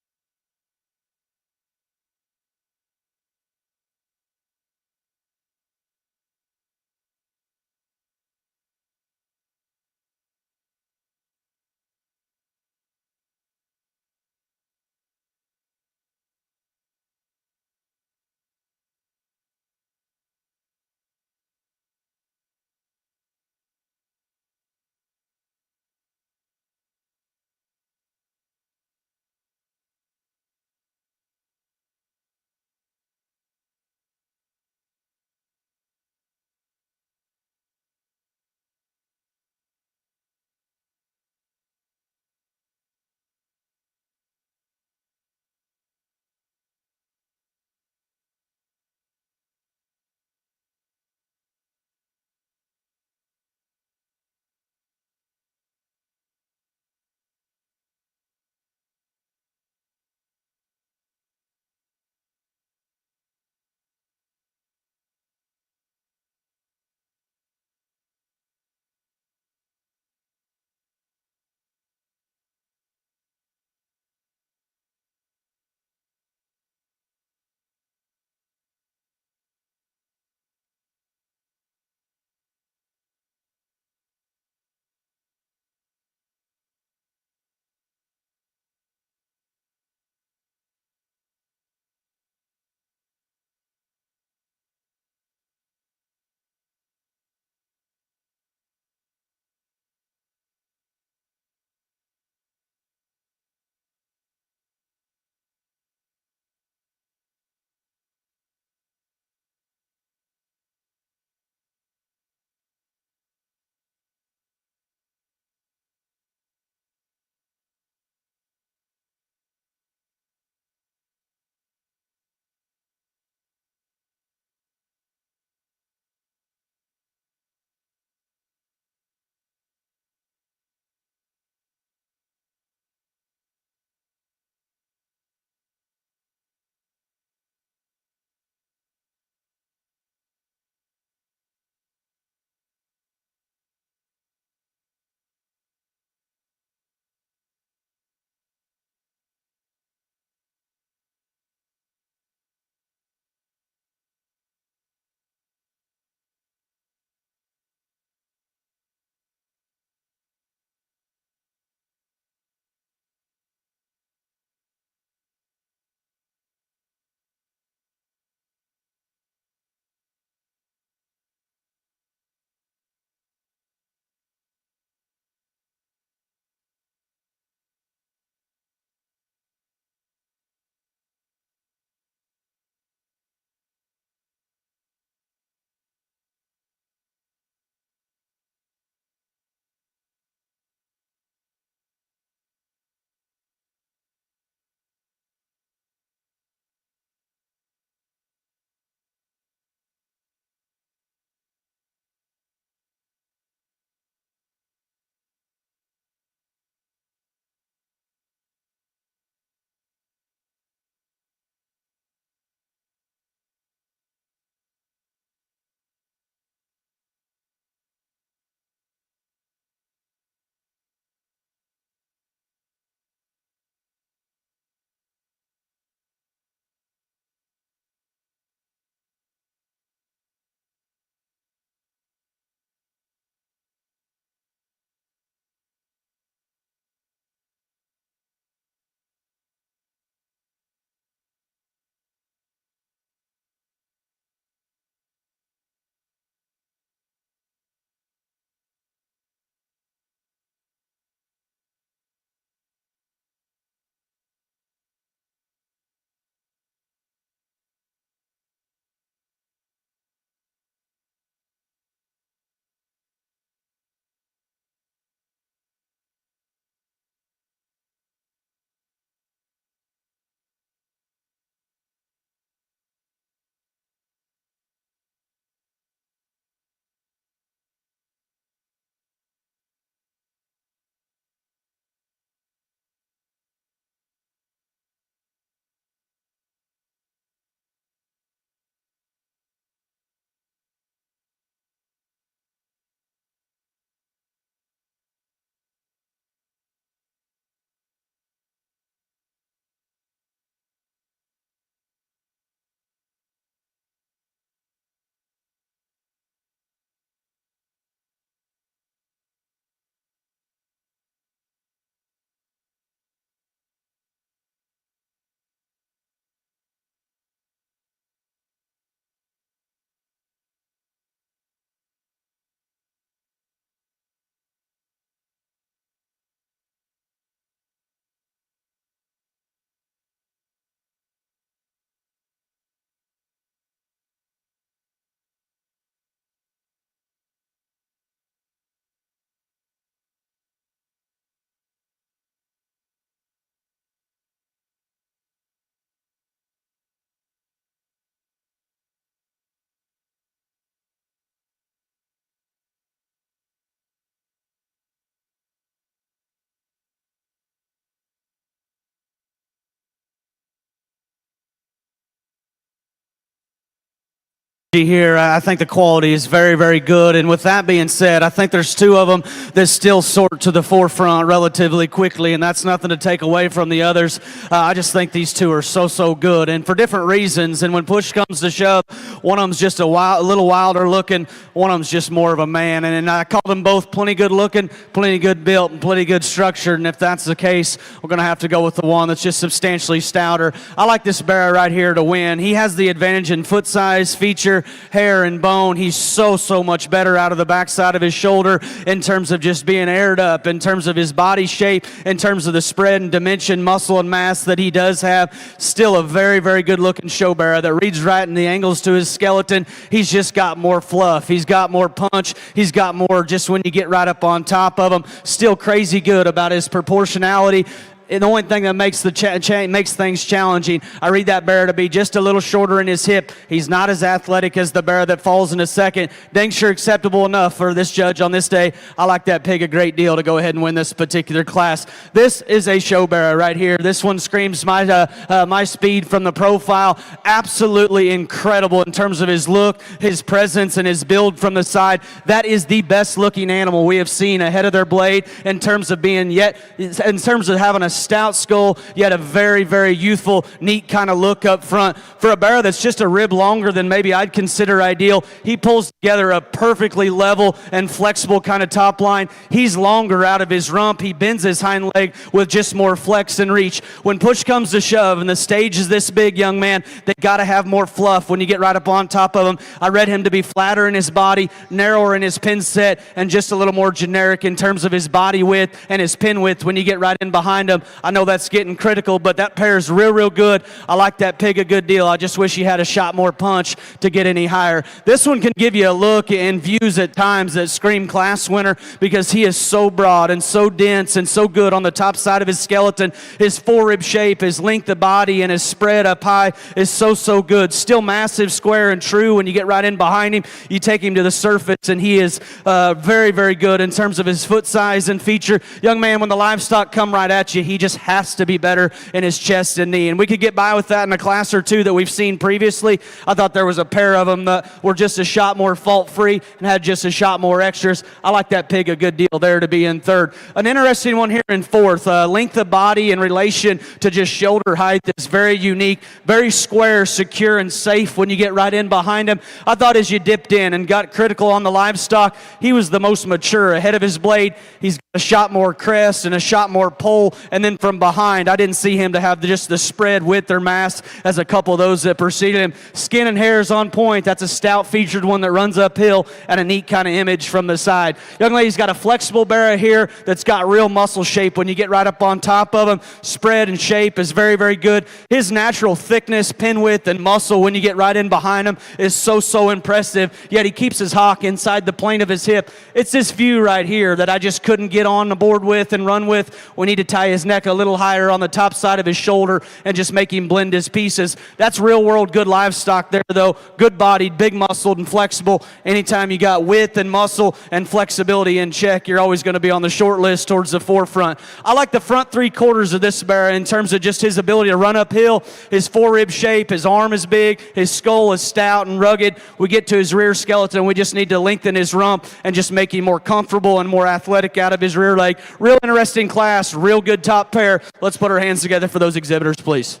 here. I think the quality is very, very good. And with that being said, I think there's two of them that still sort to the forefront relatively quickly, and that's nothing to take away from the others. I just think these two are so good, and for different reasons. And when push comes to shove, one of them's just a little wilder looking, one of them's just more of a man. And I call them both plenty good looking, plenty good built, and plenty good structured. And if that's the case, we're going to have to go with the one that's just substantially stouter. I like this Barrow right here to win. He has the advantage in foot size, feature, hair, and bone. He's so much better out of the backside of his shoulder in terms of just being aired up, in terms of his body shape, in terms of the spread and dimension, muscle, and mass that he does have. Still a very good looking show Barrow that reads right in the angles to his skeleton. He's just got more fluff. He's got more punch. He's got more just when you get right up on top of him. Still crazy good about his proportionality. And the only thing that makes makes things challenging, I read that Barrow to be just a little shorter in his hip. He's not as athletic as the Barrow that falls in a second. Dang sure acceptable enough for this judge on this day. I like that pig a great deal to go ahead and win this particular class. This is a show Barrow right here. This one screams my speed from the profile. Absolutely incredible in terms of his look, his presence, and his build from the side. That is the best looking animal we have seen ahead of their blade in terms of being in terms of having a stout skull, yet a very youthful, neat kind of look up front. For a Barrow that's just a rib longer than maybe I'd consider ideal, he pulls together a perfectly level and flexible kind of top line. He's longer out of his rump. He bends his hind leg with just more flex and reach. When push comes to shove and the stage is this big, young man, they got to have more fluff when you get right up on top of him. I read him to be flatter in his body, narrower in his pin set, and just a little more generic in terms of his body width and his pin width when you get right in behind him. I know that's getting critical, but that pair's real good. I like that pig a good deal. I just wish he had a shot more punch to get any higher. This one can give you a look and views at times that scream class winner because he is so broad and so dense and so good on the top side of his skeleton. His forerib shape, his length of body, and his spread up high is so good. Still massive, square, and true. When you get right in behind him, you take him to the surface, and he is very good in terms of his foot size and feature. Young man, when the livestock come right at you, he just has to be better in his chest and knee. And we could get by with that in a class or two that we've seen previously. I thought there was a pair of them that were just a shot more fault-free and had just a shot more extras. I like that pig a good deal there to be in third. An interesting one here in fourth. Length of body in relation to just shoulder height is very unique, very square, secure, and safe when you get right in behind him. I thought as you dipped in and got critical on the livestock, he was the most mature ahead of his blade. He's got a shot more crest and a shot more pole, and then from behind, I didn't see him to have just the spread width or mass as a couple of those that preceded him. Skin and hair is on point. That's a stout featured one that runs uphill and a neat kind of image from the side. Young lady's got a flexible Barrow here that's got real muscle shape when you get right up on top of him. Spread and shape is very good. His natural thickness, pin width, and muscle when you get right in behind him is so impressive, yet he keeps his hock inside the plane of his hip. It's this view right here that I just couldn't get on the board with and run with. We need to tie his neck a little higher on the top side of his shoulder and just make him blend his pieces. That's real world good livestock there though. Good bodied, big muscled, and flexible. Anytime you got width and muscle and flexibility in check, you're always going to be on the short list towards the forefront. I like the front 3/4 of this Barrow in terms of just his ability to run uphill. His forerib shape, his arm is big, his skull is stout and rugged. We get to his rear skeleton, we just need to lengthen his rump and just make him more comfortable and more athletic out of his rear leg. Real interesting class, real good top pair. Let's put our hands together for those exhibitors, please.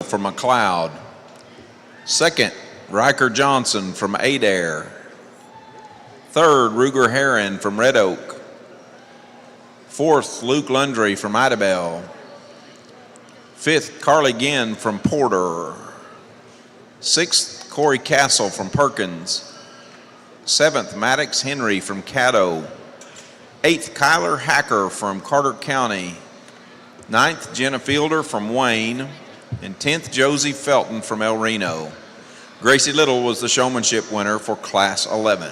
From McLeod. Second, Riker Johnson from Adair. Third, Ruger Heron from Red Oak. Fourth, Luke Lundry from Idabel. Fifth, Carly Ginn from Porter. Sixth, Corey Castle from Perkins. Seventh, Maddox Henry from Caddo. Eighth, Kyler Hacker from Carter County. Ninth, Jenna Fielder from Wayne. And 10th, Josie Felton from El Reno. Gracie Little was the showmanship winner for Class 11.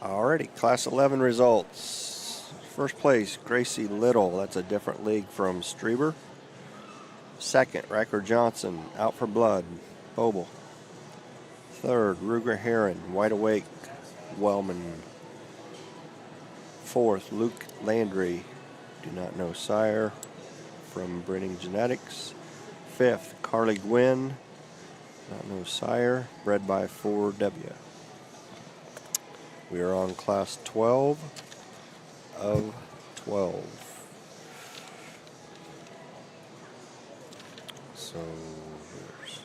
Alrighty, Class 11 results. First place, Gracie Little. That's a different league from Strieber. Second, Riker Johnson, Out for Blood, Boble. Third, Ruger Heron, Wide Awake, Wellman. Fourth, Luke Landry, Do Not Know Sire, from Breeding Genetics. Fifth, Carly Gwynn, Not Know Sire, bred by 4W. We are on Class 12 of 12. So there's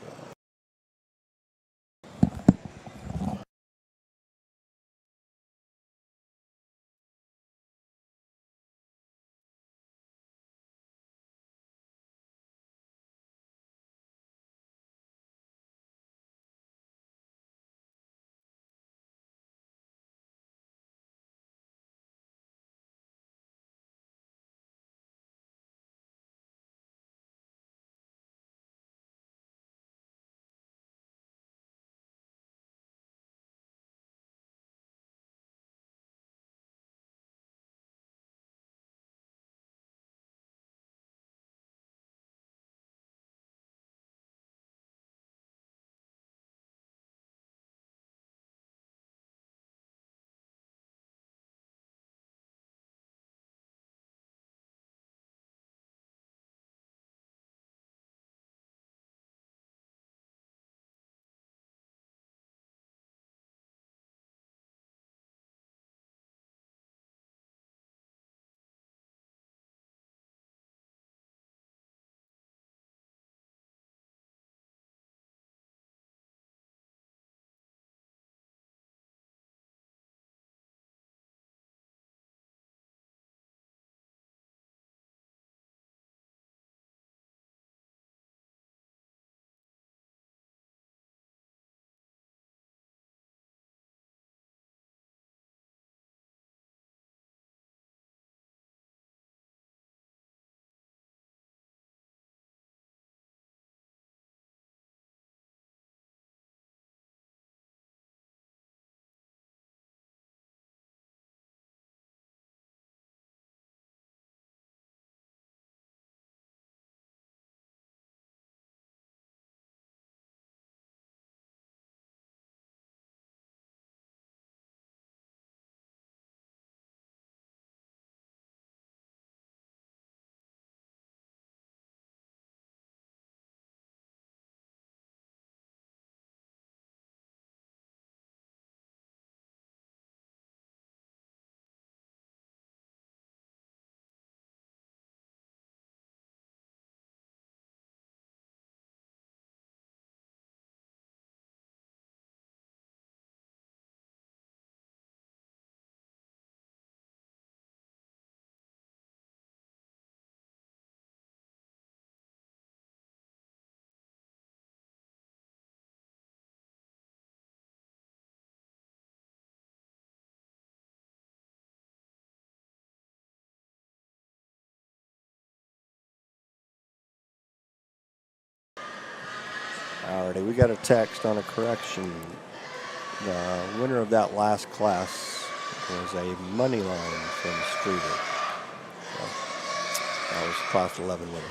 alrighty, we got a text on a correction. The winner of that last class was a money line from Streeter. So that was Class 11 winner.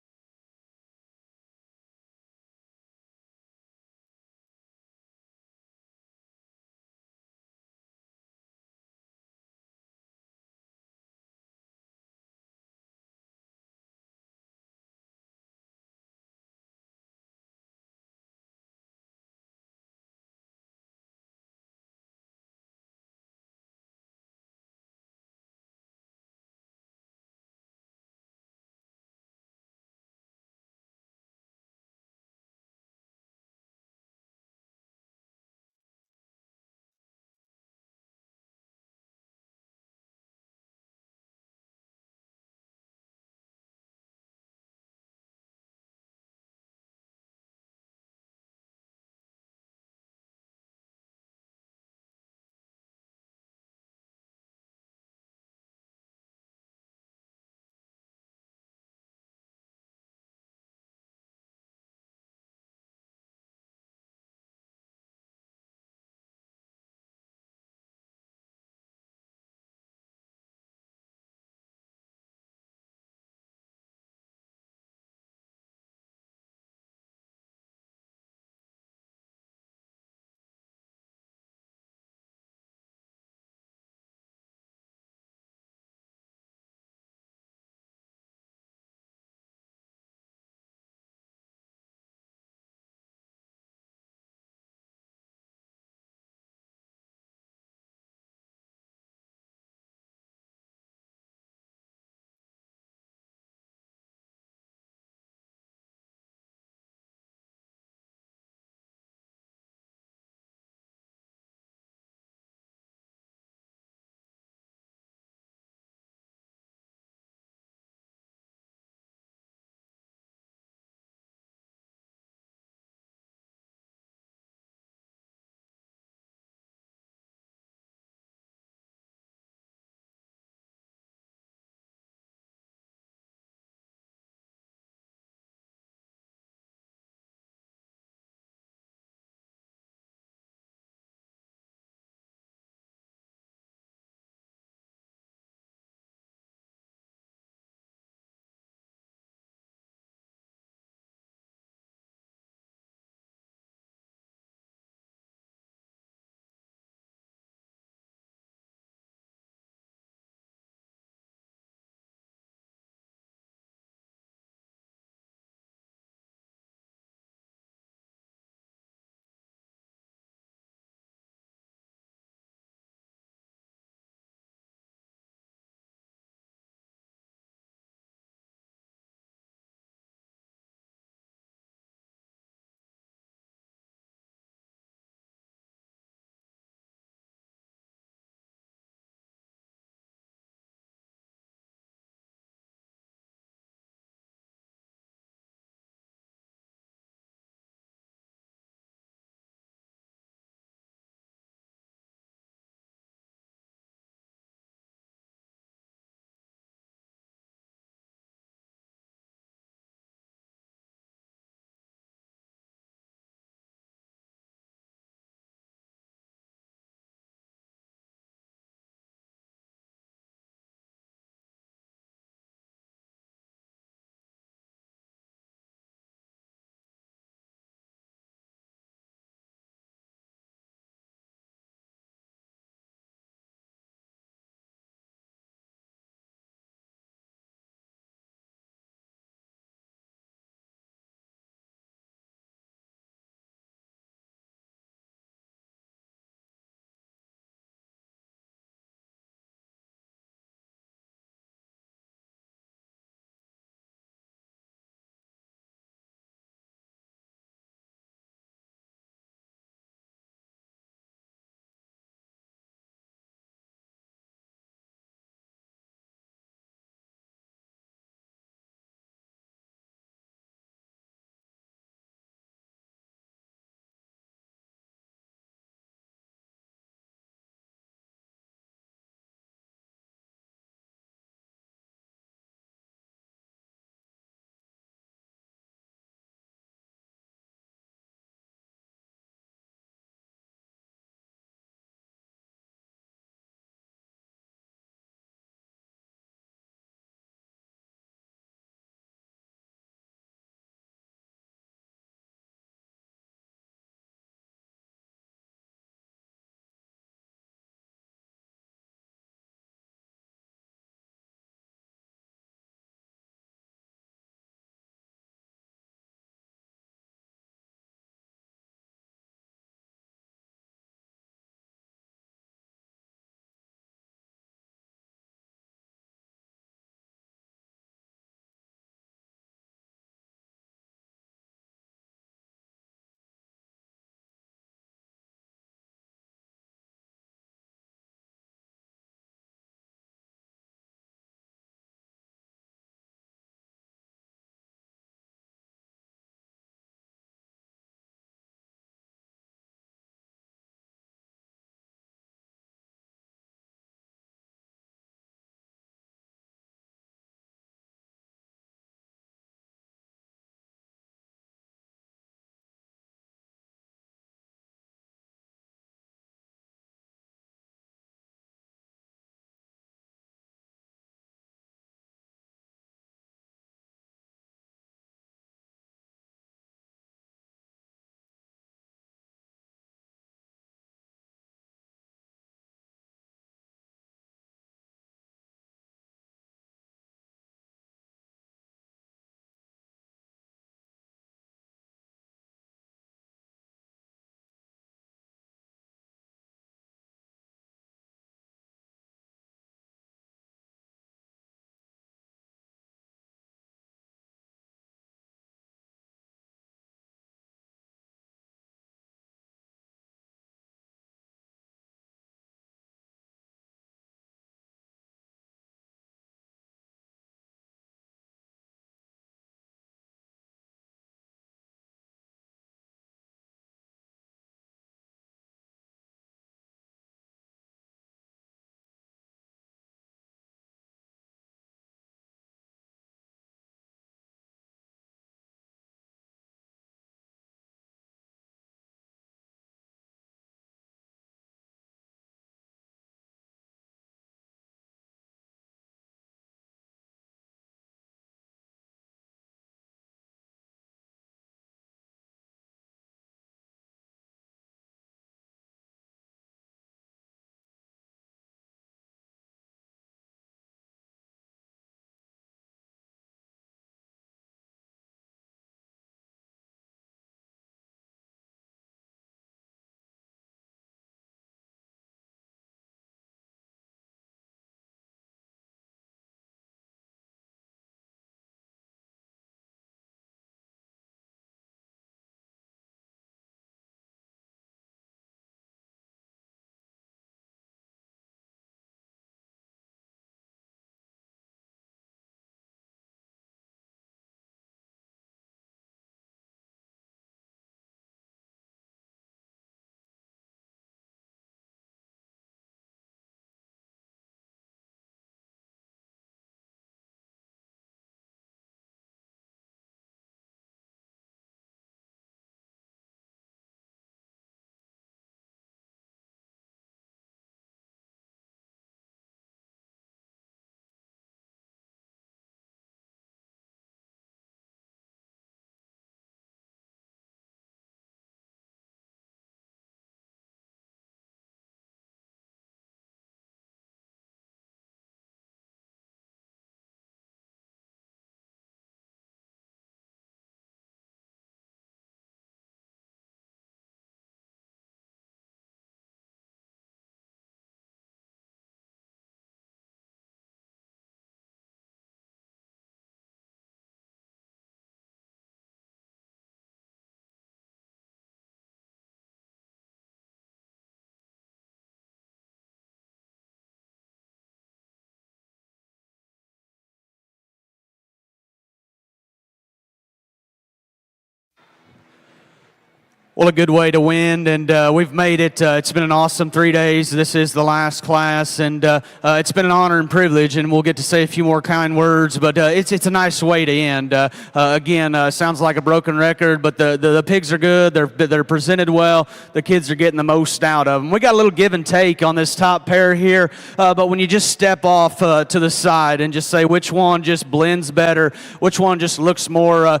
Well, a good way to win, and we've made it. It's been an awesome 3 days. This is the last class, and it's been an honor and privilege, and we'll get to say a few more kind words, but it's a nice way to end. Again, sounds like a broken record, but the pigs are good. They're presented well. The kids are getting the most out of them. We got a little give and take on this top pair here, but when you just step off to the side and just say which one just blends better, which one just looks more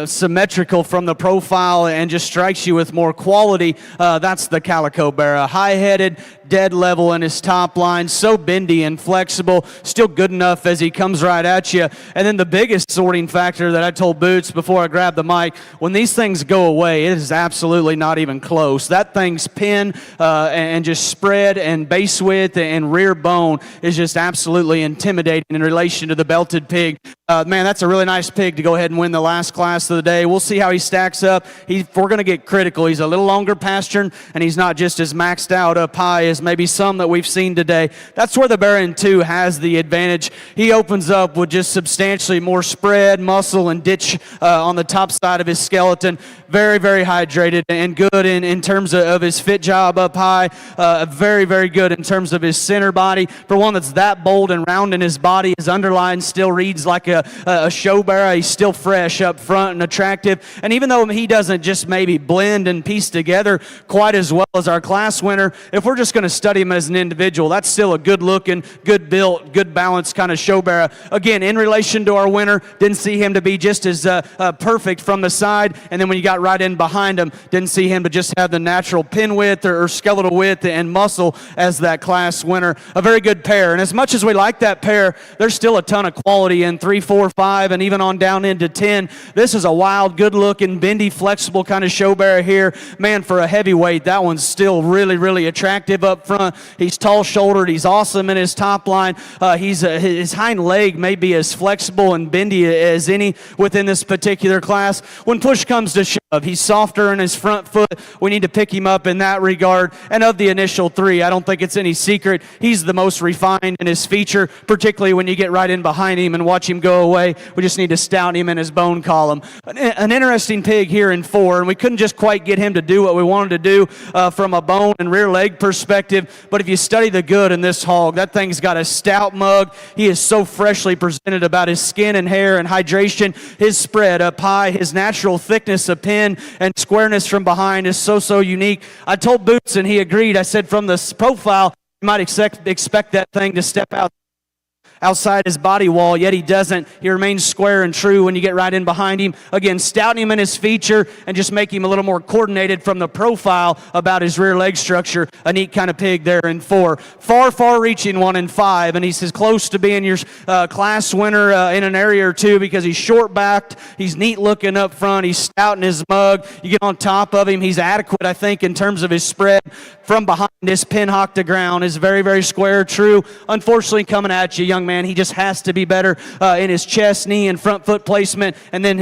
symmetrical from the profile and just strikes you with more quality, that's the Calico Barrow. High-headed, dead level in his top line, so bendy and flexible, still good enough as he comes right at you. And then the biggest sorting factor that I told Boots before I grabbed the mic, when these things go away, it is absolutely not even close. That thing's pin and just spread and base width and rear bone is just absolutely intimidating in relation to the belted pig. Man, that's a really nice pig to go ahead and win the last class of the day. We'll see how he stacks up. If we're going to get critical, he's a little longer pastured, and he's not just as maxed out up high as maybe some that we've seen today. That's where the Baron 2 has the advantage. He opens up with just substantially more spread, muscle, and ditch on the top side of his skeleton. Very, very hydrated and good in terms of his fit job up high. Very, very good in terms of his center body. For one that's that bold and round in his body, his underline still reads like a show barrow. He's still fresh up front and attractive. And even though he doesn't just maybe blend and piece together quite as well as our class winner, if we're just going to study him as an individual, that's still a good-looking, good-built, good-balanced kind of show barrow. Again, in relation to our winner, didn't see him to be just as perfect from the side, and then when you got right in behind him, didn't see him to just have the natural pin width or skeletal width and muscle as that class winner. A very good pair, and as much as we like that pair, there's still a ton of quality in 3, 4, 5, and even on down into 10. This is a wild, good-looking, bendy, flexible kind of show barrow here. Man, for a heavyweight, that one's still really, really attractive up front. He's tall-shouldered. He's awesome in his top line. His hind leg may be as flexible and bendy as any within this particular class. When push comes to shove, he's softer in his front foot. We need to pick him up in that regard. And of the initial three, I don't think it's any secret, he's the most refined in his feature, particularly when you get right in behind him and watch him go away. We just need to stout him in his bone column. An interesting pig here in 4, and we couldn't just quite get him to do what we wanted to do from a bone and rear leg perspective, but if you study the good in this hog, that thing's got a stout mug. He is so freshly presented about his skin and hair and hydration. His spread up high, his natural thickness of pin and squareness from behind is so unique. I told Boots and he agreed. I said from the profile, you might expect that thing to step out outside his body wall, yet he doesn't. He remains square and true when you get right in behind him. Again, stouting him in his feature and just make him a little more coordinated from the profile about his rear leg structure. A neat kind of pig there in 4. Far-reaching one in 5, and he's as close to being your class winner in an area or two because he's short-backed, he's neat-looking up front, he's stout in his mug. You get on top of him, he's adequate, I think, in terms of his spread. From behind his pin hock to ground is very, very square, true. Unfortunately, coming at you, young man, he just has to be better in his chest, knee, and front foot placement. And then,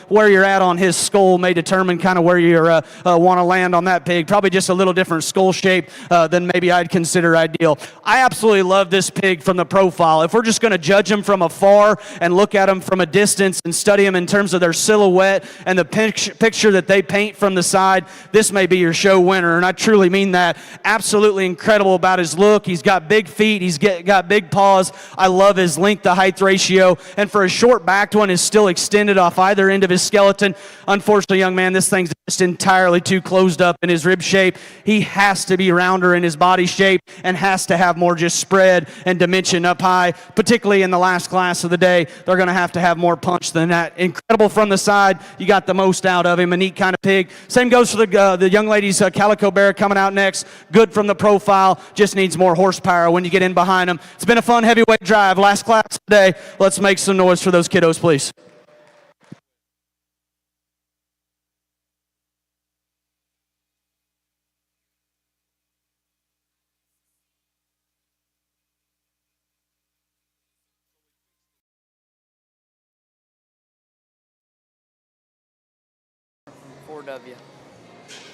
where you're at on his skull may determine kind of where you want to land on that pig. Probably just a little different skull shape than maybe I'd consider ideal. I absolutely love this pig from the profile. If we're just going to judge him from afar and look at him from a distance and study him in terms of their silhouette and the picture that they paint from the side, this may be your show winner, and I truly mean that. Absolutely incredible about his look. He's got big feet. He's got big paws. I love his length to height ratio, and for a short backed one is still extended off either end of his skeleton. Unfortunately, young man, this thing's just entirely too closed up in his rib shape. He has to be rounder in his body shape and has to have more just spread and dimension up high, particularly in the last class of the day. They're going to have more punch than that. Incredible from the side. You got the most out of him. A neat kind of pig. Same goes for the young lady's Calico Bear coming out next. Good from the profile. Just needs more horsepower when you get in behind him. It's been a fun heavyweight drive. Last class today. Let's make some noise for those kiddos, please.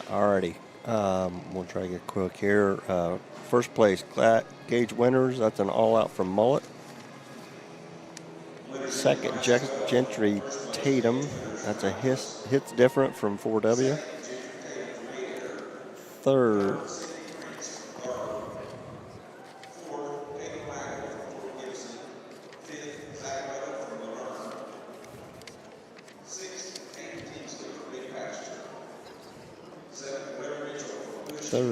Alrighty. We'll try to get quick here. First place gauge winners. That's an all-out from Mullet. Second, Gentry Tatum. That's a hit's different from 4W. Third,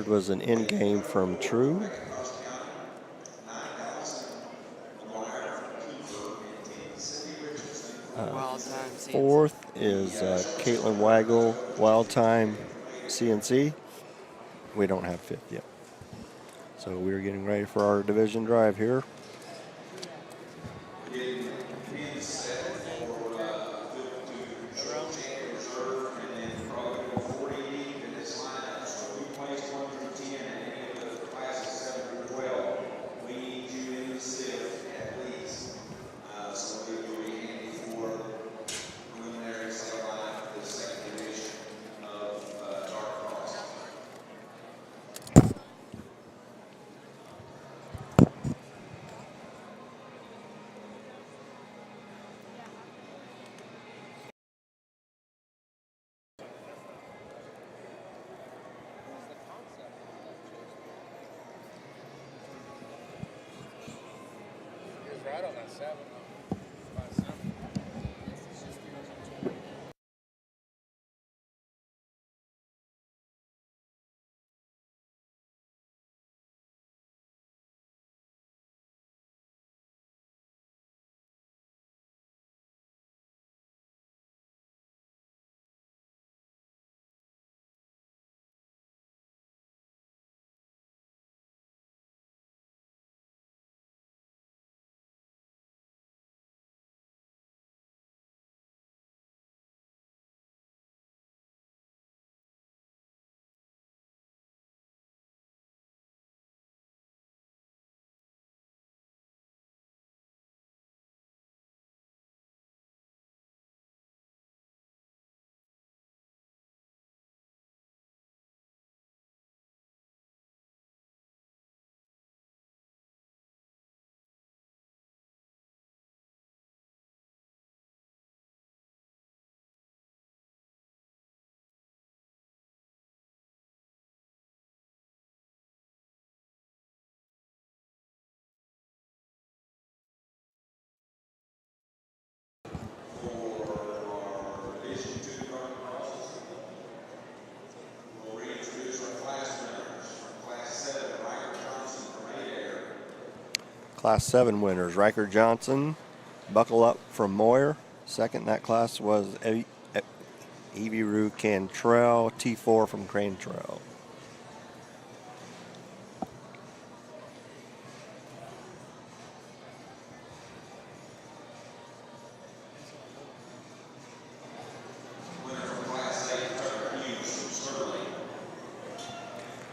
was an in game from True. Fourth is Caitlin Waggle, Wild Time CNC. We don't have fifth yet. So we're getting ready for our division drive here. Right on that 7. Class 7 winners, Riker Johnson, Buckle Up from Moyer. Second in that class was Evie Rue Cantrell, T4 from Cantrell.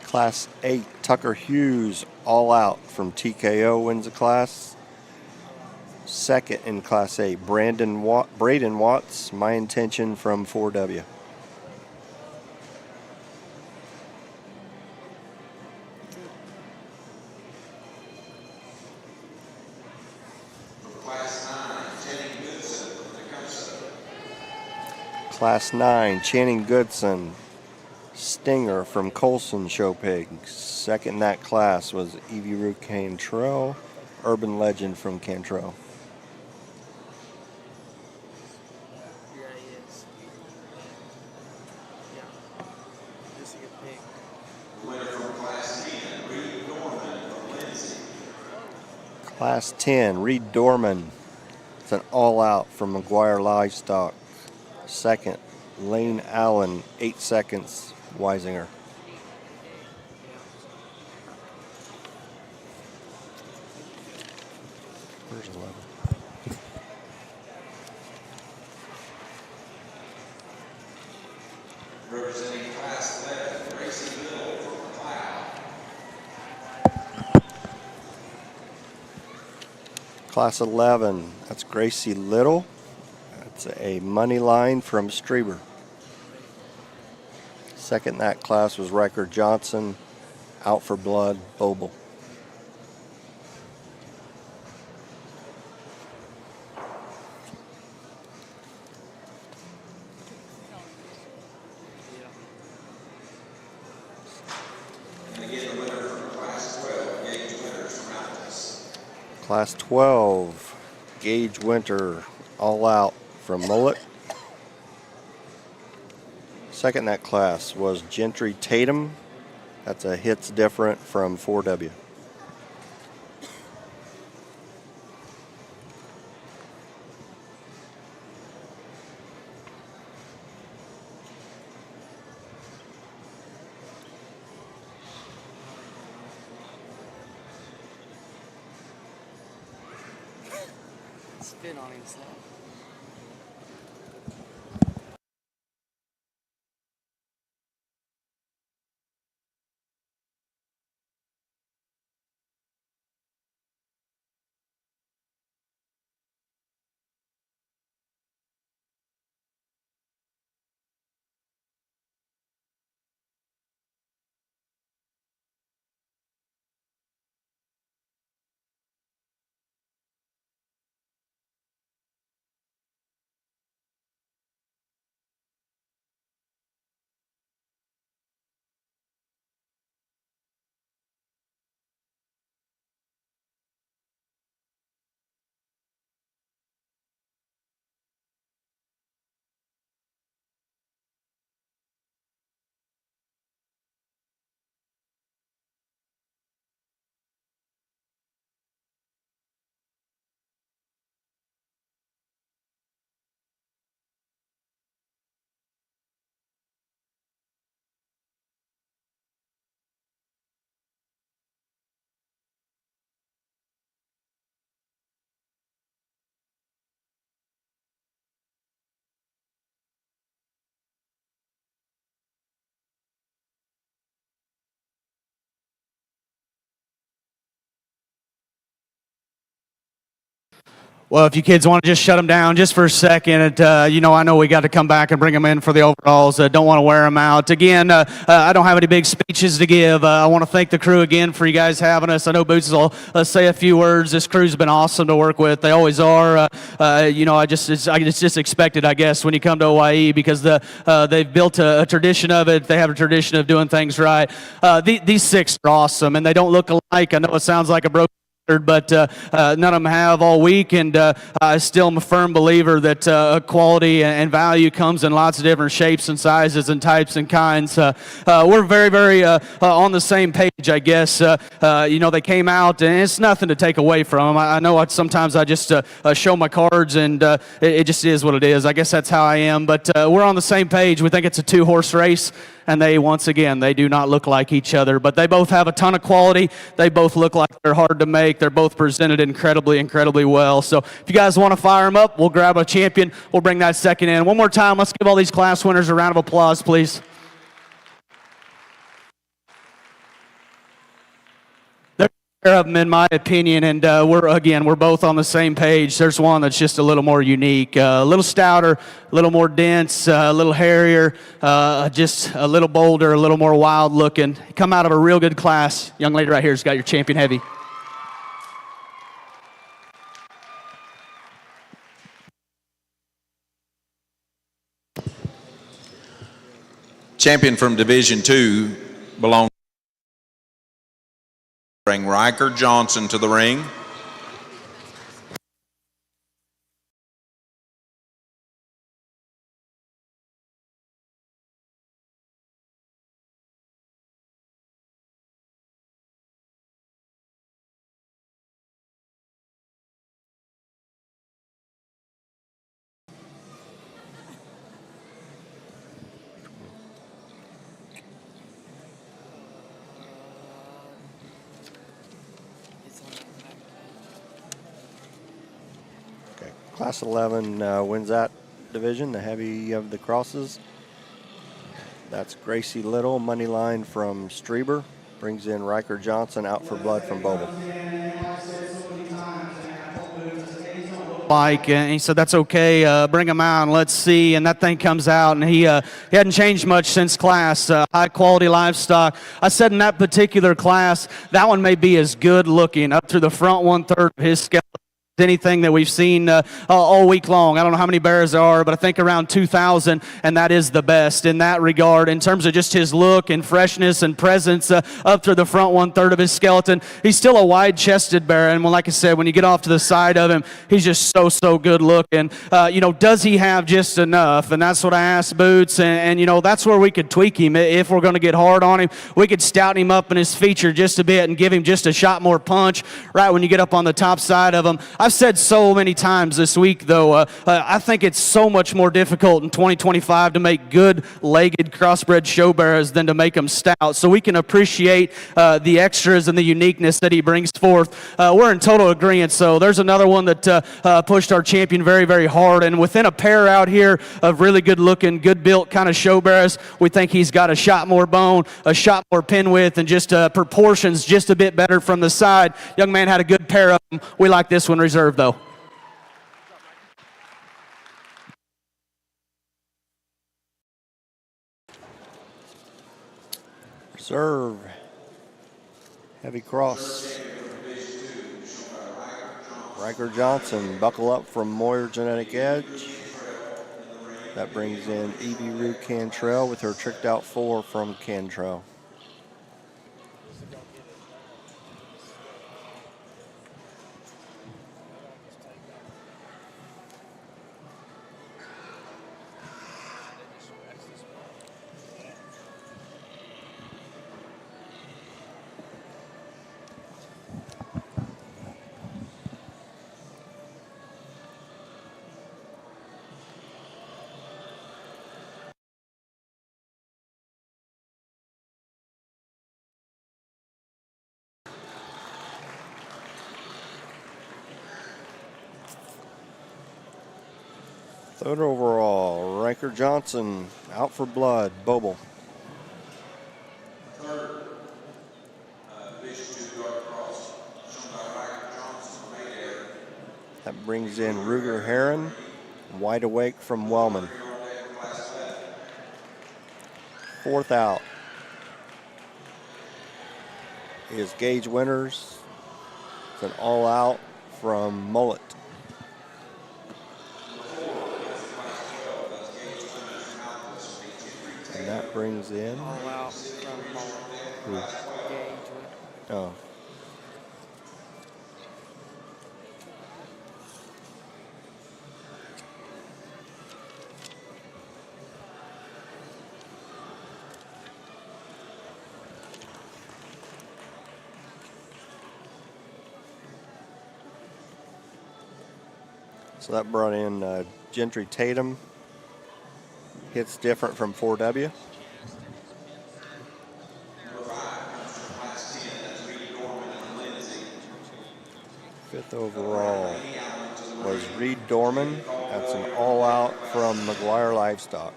Class 8, Tucker Hughes, All Out from TKO wins the class. Second in Class 8, Braden Watts, My Intention from 4W. Class 9, Channing Goodson, Stinger from Colson Show Pigs. Second in that class was Evie Rue Cantrell, Urban Legend from Cantrell. Yeah, he is. Yeah. This is a pig. Class 10, Reed Dorman. It's an all-out from McGuire Livestock. Second, Lane Allen, 8 seconds, Weisinger. Where's 11? Representing Class 11, Gracie Little from McLeod. Class 11, that's Gracie Little. That's a money line from Strieber. Second in that class was Riker Johnson, Out for Blood, Boble. Class 12, Gage Winter, all out from Mullet. Second in that class was Gentry Tatum. That's a hits different from 4W. Spin on himself. Well, if you kids want to just shut them down just for a second, I know we got to come back and bring them in for the overalls. Don't want to wear them out. Again, I don't have any big speeches to give. I want to thank the crew again for you guys having us. I know Boots will say a few words. This crew's been awesome to work with. They always are. It's just expected, I guess, when you come to OYE because they've built a tradition of it. They have a tradition of doing things right. These six are awesome, and they don't look alike. I know it sounds like a broken, but none of them have all week, and I still am a firm believer that quality and value comes in lots of different shapes and sizes and types and kinds. We're very, very on the same page, I guess. They came out, and it's nothing to take away from them. I know sometimes I just show my cards, and it just is what it is. I guess that's how I am, but we're on the same page. We think it's a two-horse race, and once again, they do not look like each other, but they both have a ton of quality. They both look like they're hard to make. They're both presented incredibly, incredibly well. So if you guys want to fire them up, we'll grab a champion. We'll bring that second in. One more time, let's give all these class winners a round of applause, please. Of them, in my opinion, and we're both on the same page. There's one that's just a little more unique, a little stouter, a little more dense, a little hairier, just a little bolder, a little more wild looking. Come out of a real good class. Young lady right here has got your champion heavy. Champion from Division II belongs. Bring Riker Johnson to the ring. Class 11 wins that division, the heavy of the crosses. That's Gracie Little, money line from Strieber. Brings in Riker Johnson, out for blood from Boble. And he said, that's okay, bring him out and let's see. And that thing comes out, and he hadn't changed much since class. High quality livestock. I said in that particular class, that one may be as good looking up through the front 1/3 of his skeleton anything that we've seen all week long. I don't know how many bears there are, but I think around 2,000, and that is the best in that regard in terms of just his look and freshness and presence up through the front 1/3 of his skeleton. He's still a wide-chested bear, and like I said, when you get off to the side of him, he's just so good looking. Does he have just enough? And that's what I asked Boots, and that's where we could tweak him. If we're going to get hard on him, we could stout him up in his feature just a bit and give him just a shot more punch right when you get up on the top side of him. I've said so many times this week, though, I think it's so much more difficult in 2025 to make good legged crossbred show bears than to make them stout. So we can appreciate the extras and the uniqueness that he brings forth. We're in total agreement. So there's another one that pushed our champion very, very hard. And within a pair out here of really good looking, good built kind of show bears, we think he's got a shot more bone, a shot more pin width, and just proportions just a bit better from the side. Young man had a good pair of them. We like this one reserved, though. Reserve. Heavy cross. Riker Johnson, buckle up from Moyer Genetic Edge. That brings in Evie Rue Cantrell with her tricked out 4 from Cantrell. Third overall, Riker Johnson, out for blood, Boble. Third, Division 2 Dark Cross, shown by Riker Johnson from Mayfair. That brings in Ruger Heron, Wide Awake from Wellman. Fourth out is Gage Winters. It's an all out from Mullet. And that brings in. All out from Mullet. Oh. So that brought in Gentry Tatum. Hits different from 4W. Fifth overall was Reed Dorman. That's an all-out from McGuire Livestock.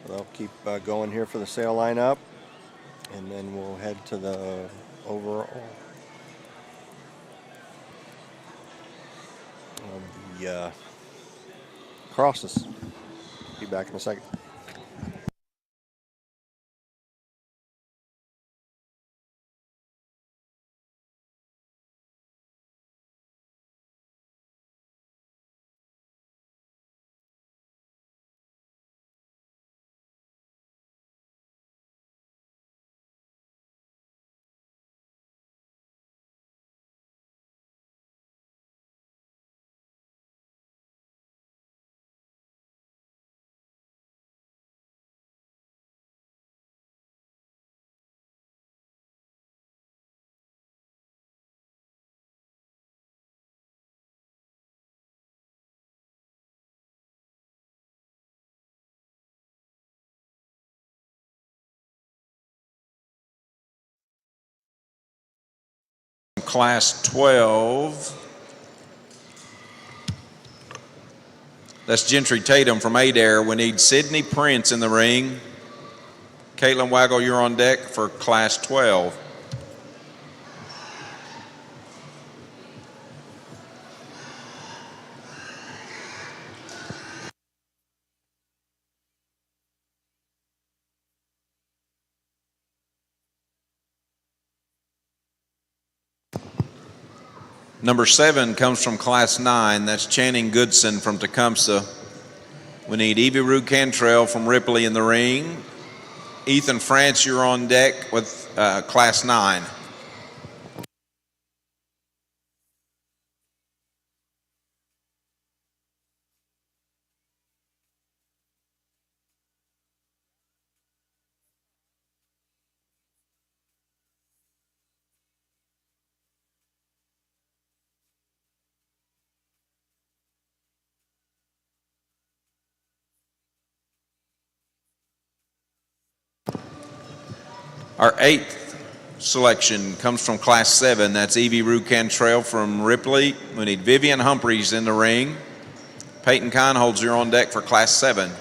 They'll keep going here for the sale lineup, and then we'll head to the overall of the crosses. Be back in a second. Class 12. That's Gentry Tatum from Adair. We need Sydney Prince in the ring. Caitlin Waggle, you're on deck for Class 12. Number 7 comes from Class 9. That's Channing Goodson from Tecumseh. We need Evie Rue Cantrell from Ripley in the ring. Ethan France, you're on deck with Class 9. Our 8th selection comes from Class 7. That's Evie Rue Cantrell from Ripley. We need Vivian Humphreys in the ring. Peyton Conholds, you're on deck for Class 7.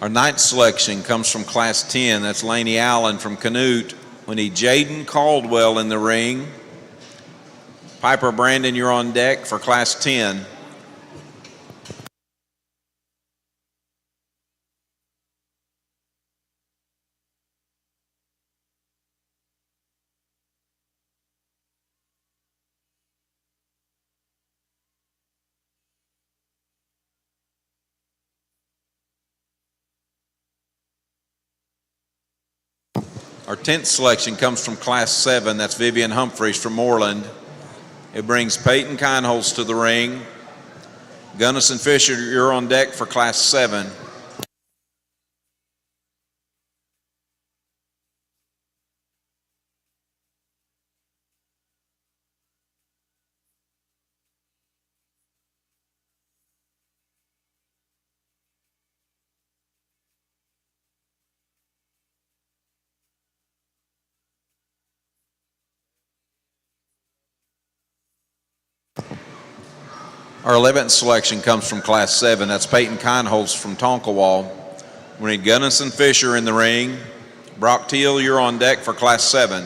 Our 9th selection comes from Class 10. That's Laney Allen from Canute. We need Jaden Caldwell in the ring. Piper Brandon, you're on deck for Class 10. Our 10th selection comes from Class 7. That's Vivian Humphreys from Moreland. It brings Peyton Kindholz to the ring. Gunnison Fisher, you're on deck for Class 7. Our 11th selection comes from Class 7. That's Peyton Kindholz from Tonkawa. We need Gunnison Fisher in the ring. Brock Teal, you're on deck for Class 7.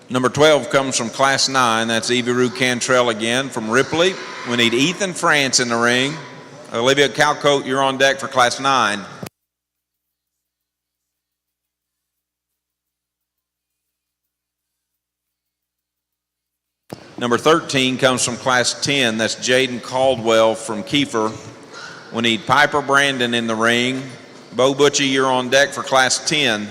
Number 12 comes from Class 9. That's Evie Rue Cantrell again from Ripley. We need Ethan France in the ring. Olivia Calcote, you're on deck for Class 9. Number 13 comes from Class 10. That's Jaden Caldwell from Kiefer. We need Piper Brandon in the ring. Bo Butchie, you're on deck for Class 10.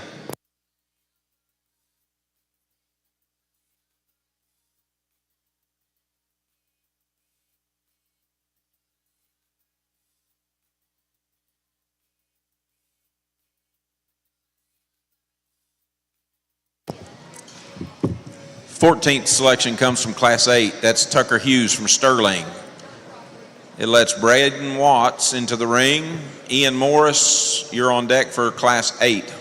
Fourteenth selection comes from Class 8. That's Tucker Hughes from Sterling. It lets Braden Watts into the ring. Ian Morris, you're on deck for Class 8.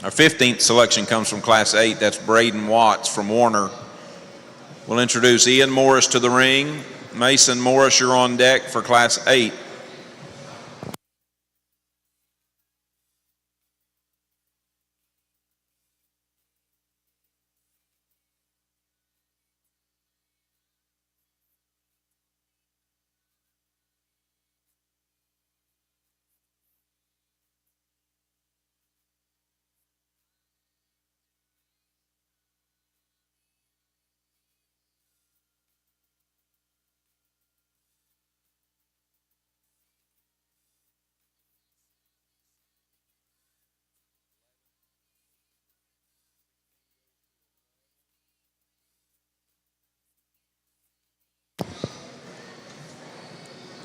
Our 15th selection comes from Class 8. That's Braden Watts from Warner. We'll introduce Ian Morris to the ring. Mason Morris, you're on deck for Class 8.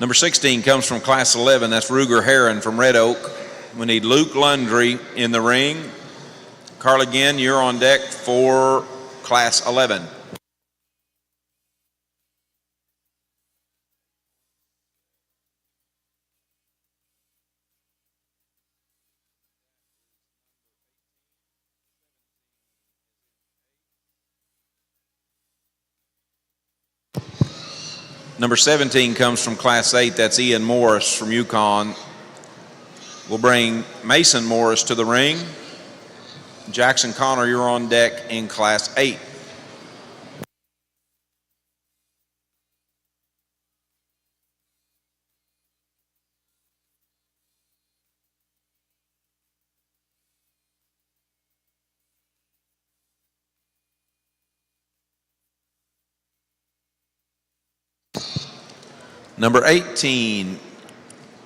Number 16 comes from Class 11. That's Ruger Heron from Red Oak. We need Luke Lundry in the ring. Carligan, you're on deck for Class 11. Number 17 comes from Class 8. That's Ian Morris from Yukon. We'll bring Mason Morris to the ring. Jackson Connor, you're on deck in Class 8. Number 18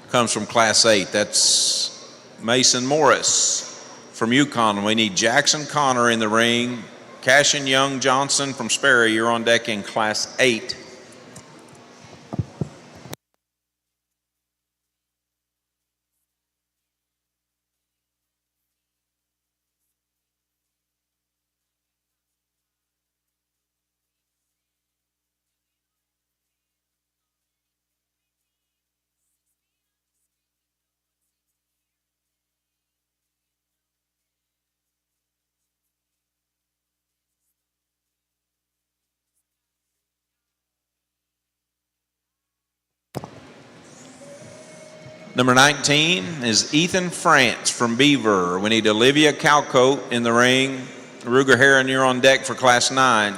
comes from Class 8. That's Mason Morris from Yukon. We need Jackson Connor in the ring. Cashin Young Johnson from Sperry, you're on deck in Class 8. Number 19 is Ethan France from Beaver. We need Olivia Calcote in the ring. Ruger Heron, you're on deck for Class 9.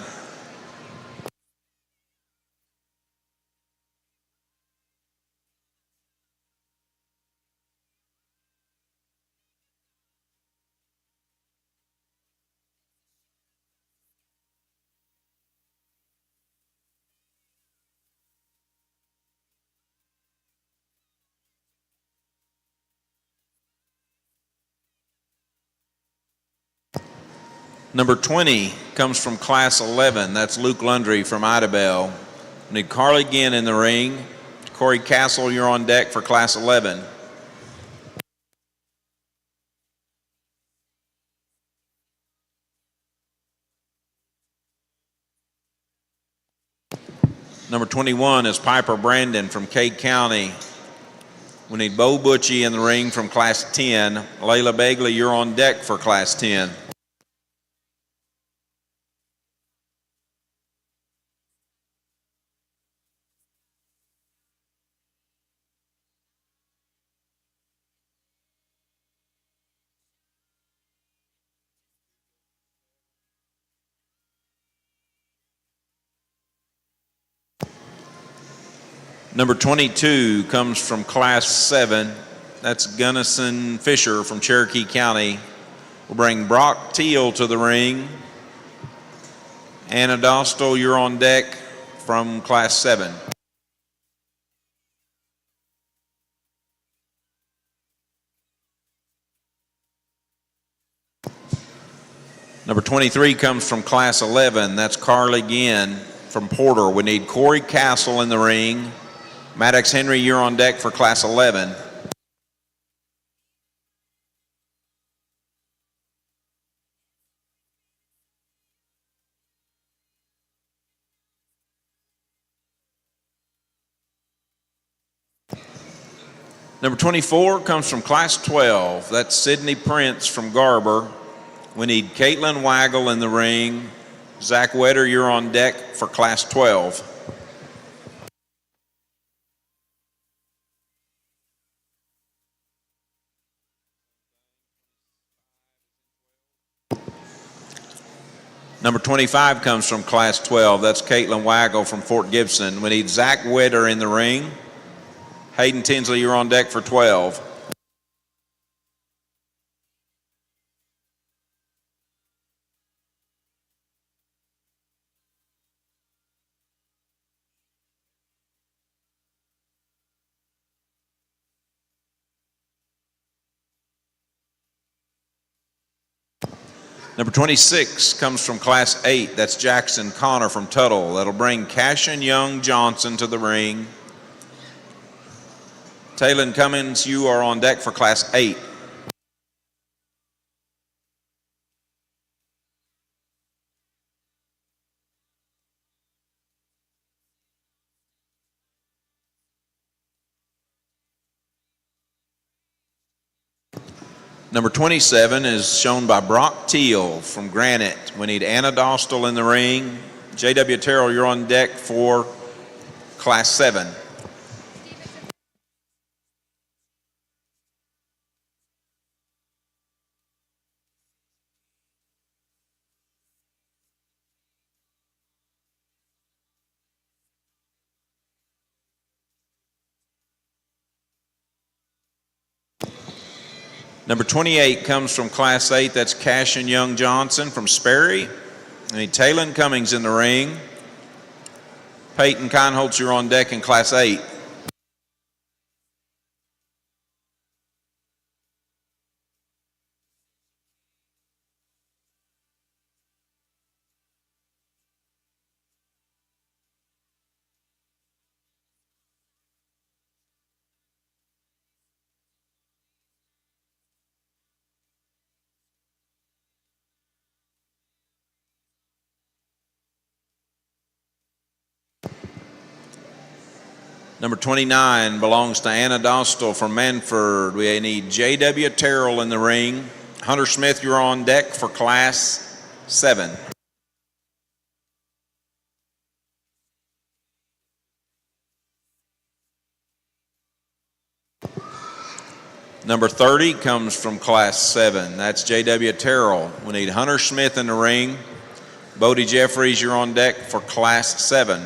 Number 20 comes from Class 11. That's Luke Lundry from Idabel. We need Carly Ginn in the ring. Corey Castle, you're on deck for Class 11. Number 21 is Piper Brandon from Cade County. We need Bo Butchie in the ring from Class 10. Layla Begley, you're on deck for Class 10. Number 22 comes from Class 7. That's Gunnison Fisher from Cherokee County. We'll bring Brock Teal to the ring. Anna Dostal, you're on deck from Class 7. Number 23 comes from Class 11. That's Carly Ginn from Porter. We need Corey Castle in the ring. Maddox Henry, you're on deck for Class 11. Number 24 comes from Class 12. That's Sydney Prince from Garber. We need Caitlin Waggle in the ring. Zach Wetter, you're on deck for Class 12. Number 25 comes from Class 12. That's Caitlin Waggle from Fort Gibson. We need Zach Wetter in the ring. Hayden Tinsley, you're on deck for 12. Number 26 comes from Class 8. That's Jackson Connor from Tuttle. That'll bring Cashin Young Johnson to the ring. Taylon Cummins, you are on deck for Class 8. Number 27 is shown by Brock Teal from Granite. We need Anna Dostal in the ring. J.W. Terrell, you're on deck for Class 7. Number 28 comes from Class 8. That's Cashin Young Johnson from Sperry. We need Taylon Cummings in the ring. Peyton Keinholtz, you're on deck in Class 8. Number 29 belongs to Anna Dostal from Manford. We need J.W. Terrell in the ring. Hunter Smith, you're on deck for Class 7. Number 30 comes from Class 7. That's J.W. Terrell. We need Hunter Smith in the ring. Bodie Jeffries, you're on deck for Class 7.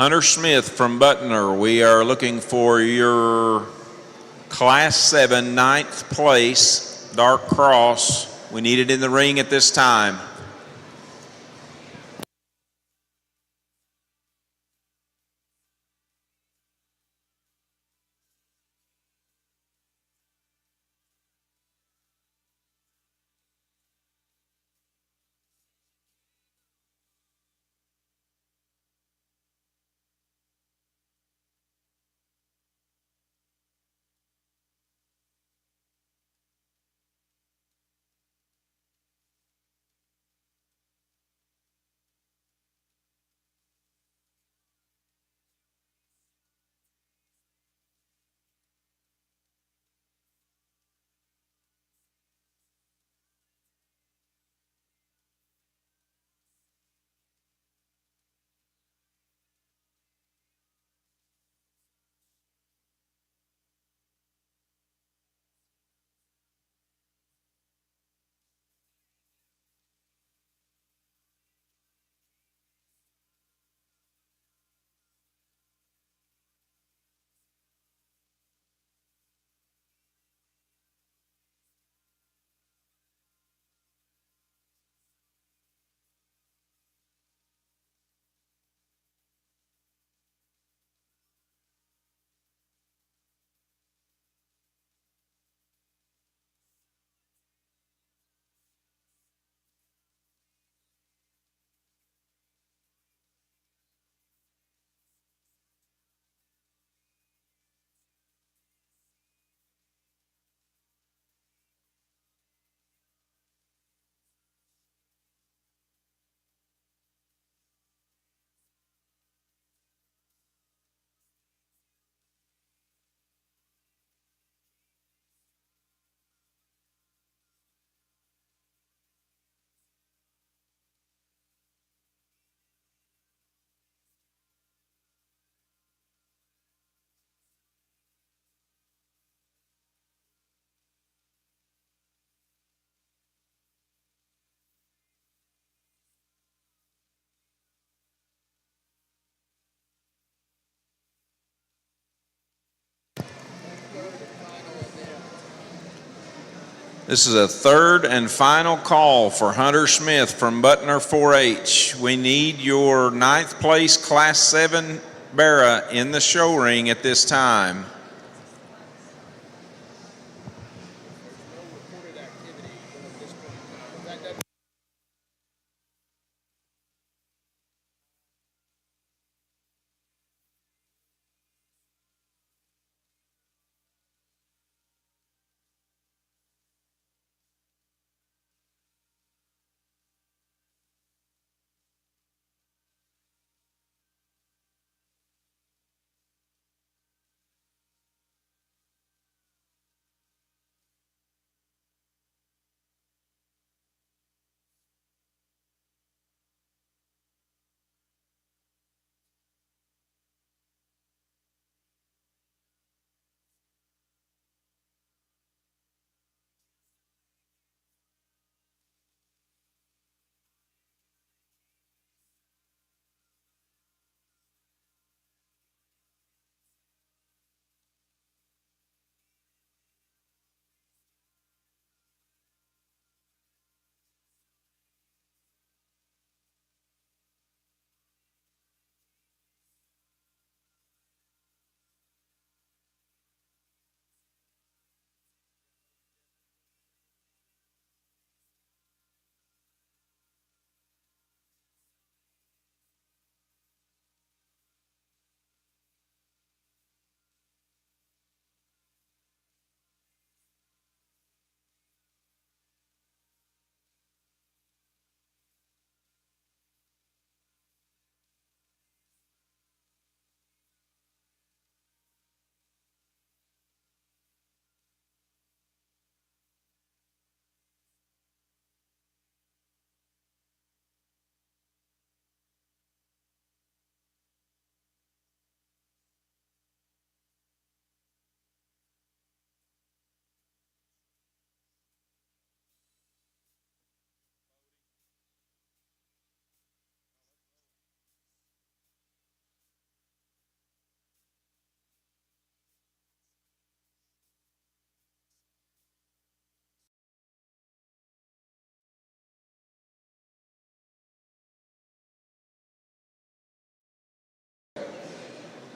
Hunter Smith from Butner, we are looking for your Class 7 ninth place Dark Cross. We need it in the ring at this time. This is a third and final call for Hunter Smith from Butner 4-H. We need your 9th place Class 7 Barrow in the show ring at this time.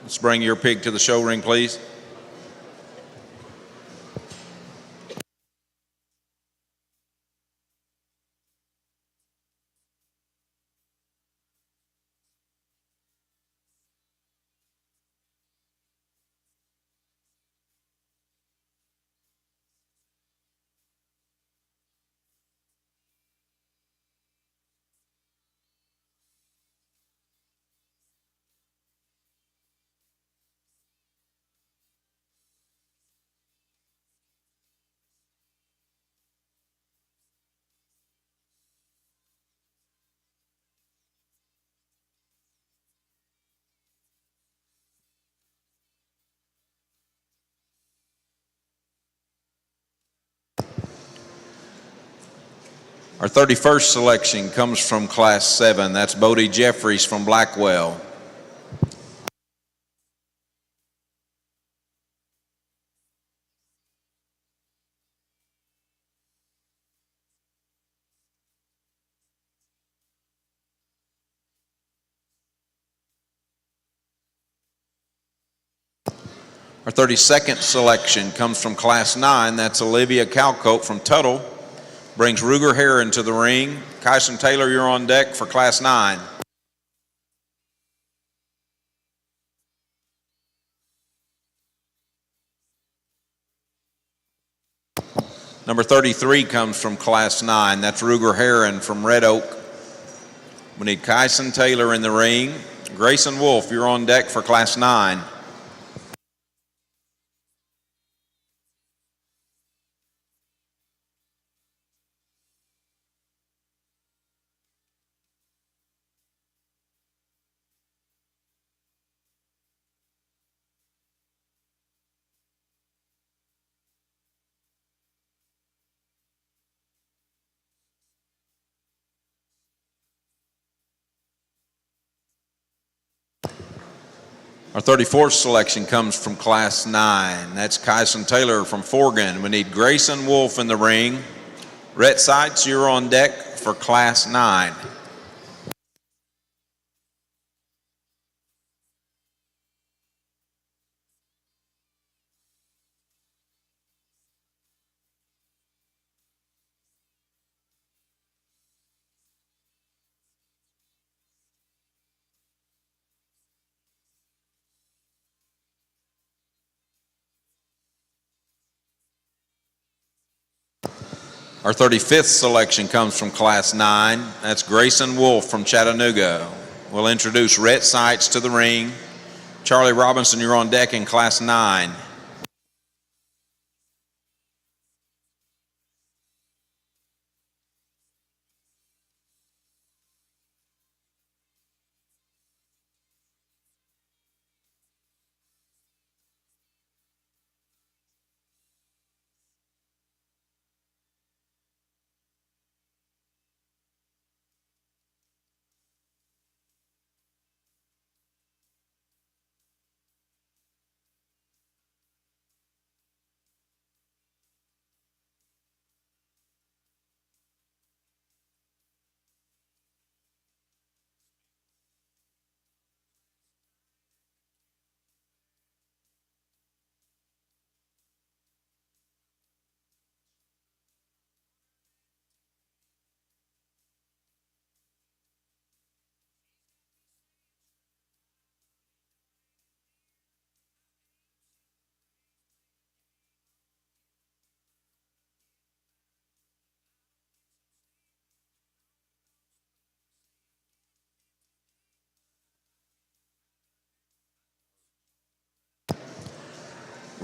Let's bring your pig to the show ring, please. Our 31st selection comes from Class 7. That's Bodie Jeffries from Blackwell. Our 32nd selection comes from Class 9. That's Olivia Calcote from Tuttle. Brings Ruger Heron to the ring. Kyson Taylor, you're on deck for Class 9. Number 33 comes from Class 9. That's Ruger Heron from Red Oak. We need Kyson Taylor in the ring. Grayson Wolf, you're on deck for Class 9. Our 34th selection comes from Class 9. That's Kyson Taylor from Forgan. We need Grayson Wolf in the ring. Rhett Seitz, you're on deck for Class 9. Our 35th selection comes from Class 9. That's Grayson Wolf from Chattanooga. We'll introduce Rhett Seitz to the ring. Charlie Robinson, you're on deck in Class 9.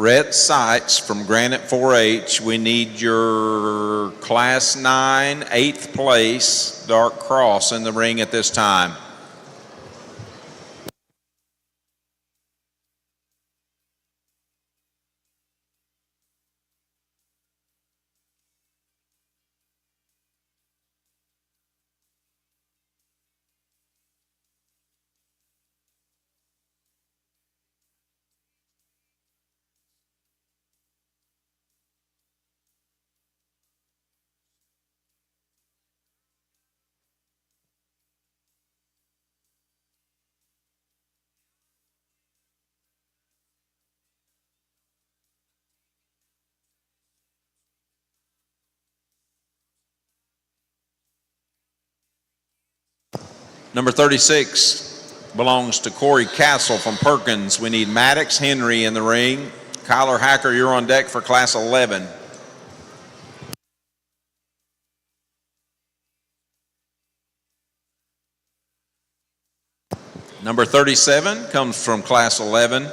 Rhett Seitz from Granite 4-H. We need your Class 9, 8th place, Dark Cross in the ring at this time. Number 36 belongs to Corey Castle from Perkins. We need Maddox Henry in the ring. Kyler Hacker, you're on deck for Class 11. Number 37 comes from Class 11.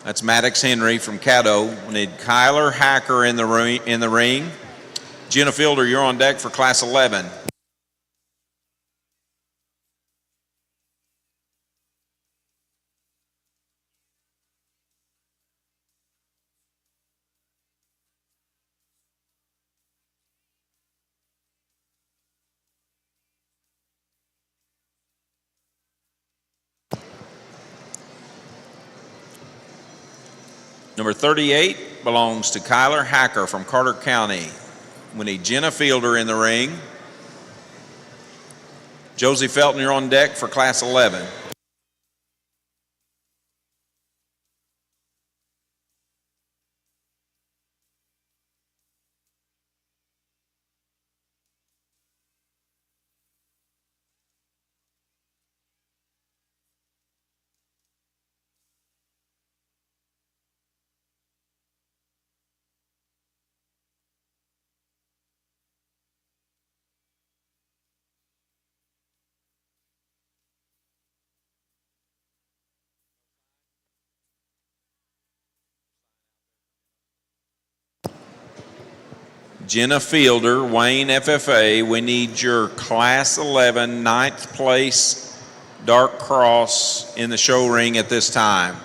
That's Maddox Henry from Caddo. We need Kyler Hacker in the ring. Jenna Fielder, you're on deck for Class 11. Number 38 belongs to Kyler Hacker from Carter County. We need Jenna Fielder in the ring. Josie Felton, you're on deck for Class 11. Jenna Fielder, Wayne FFA, we need your Class 11, 9th place Dark Cross in the show ring at this time.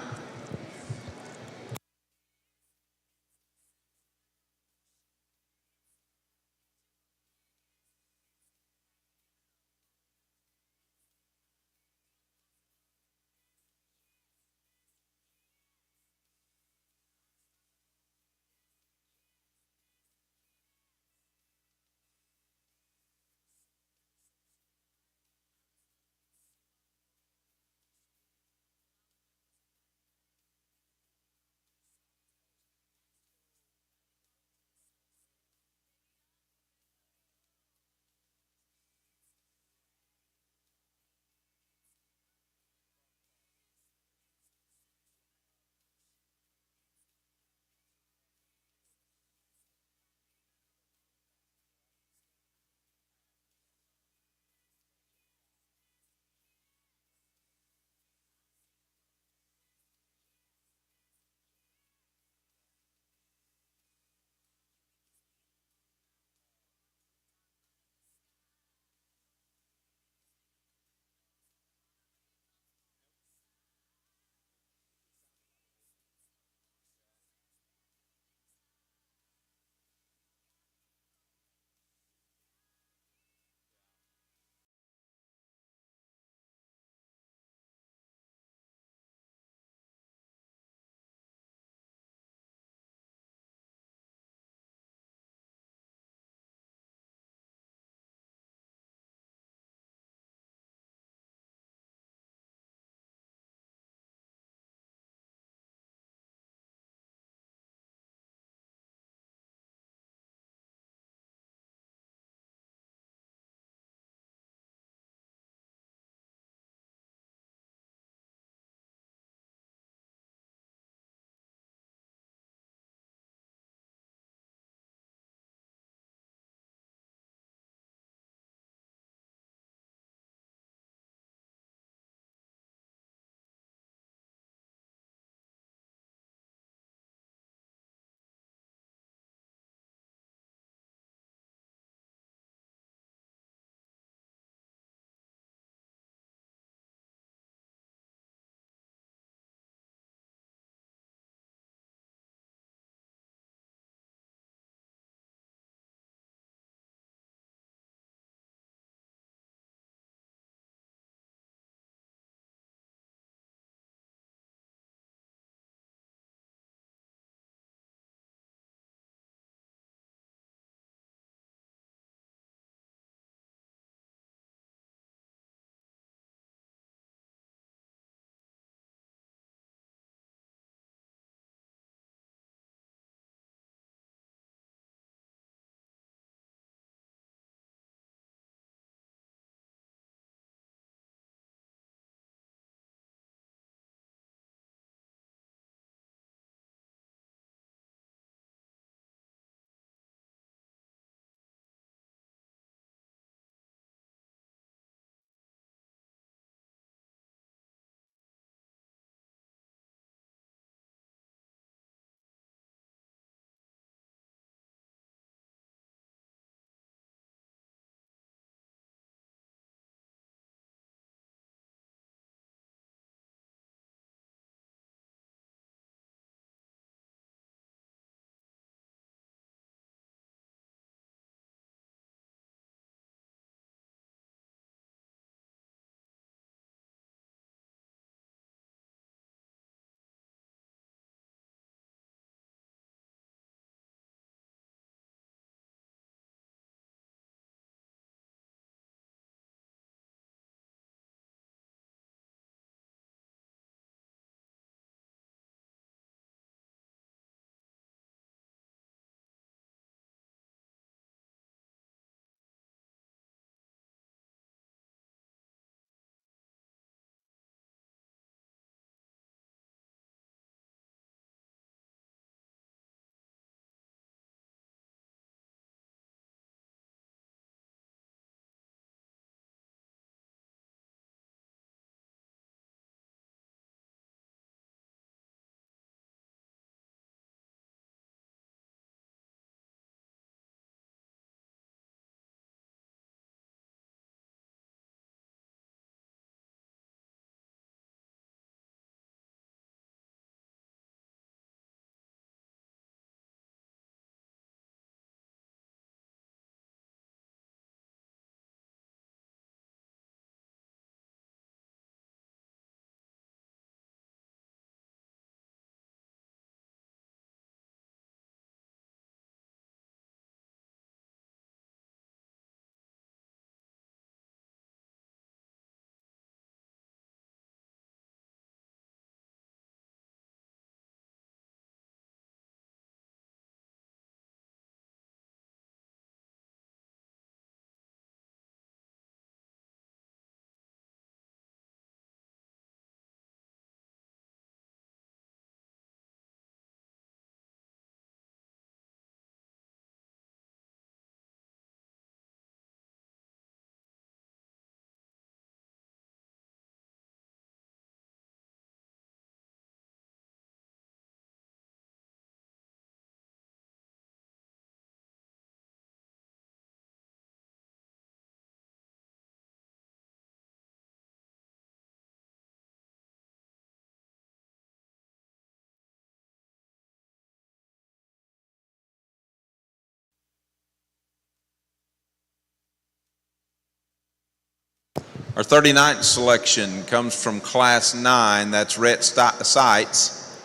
Our 39th selection comes from Class 9. That's Rhett Seitz.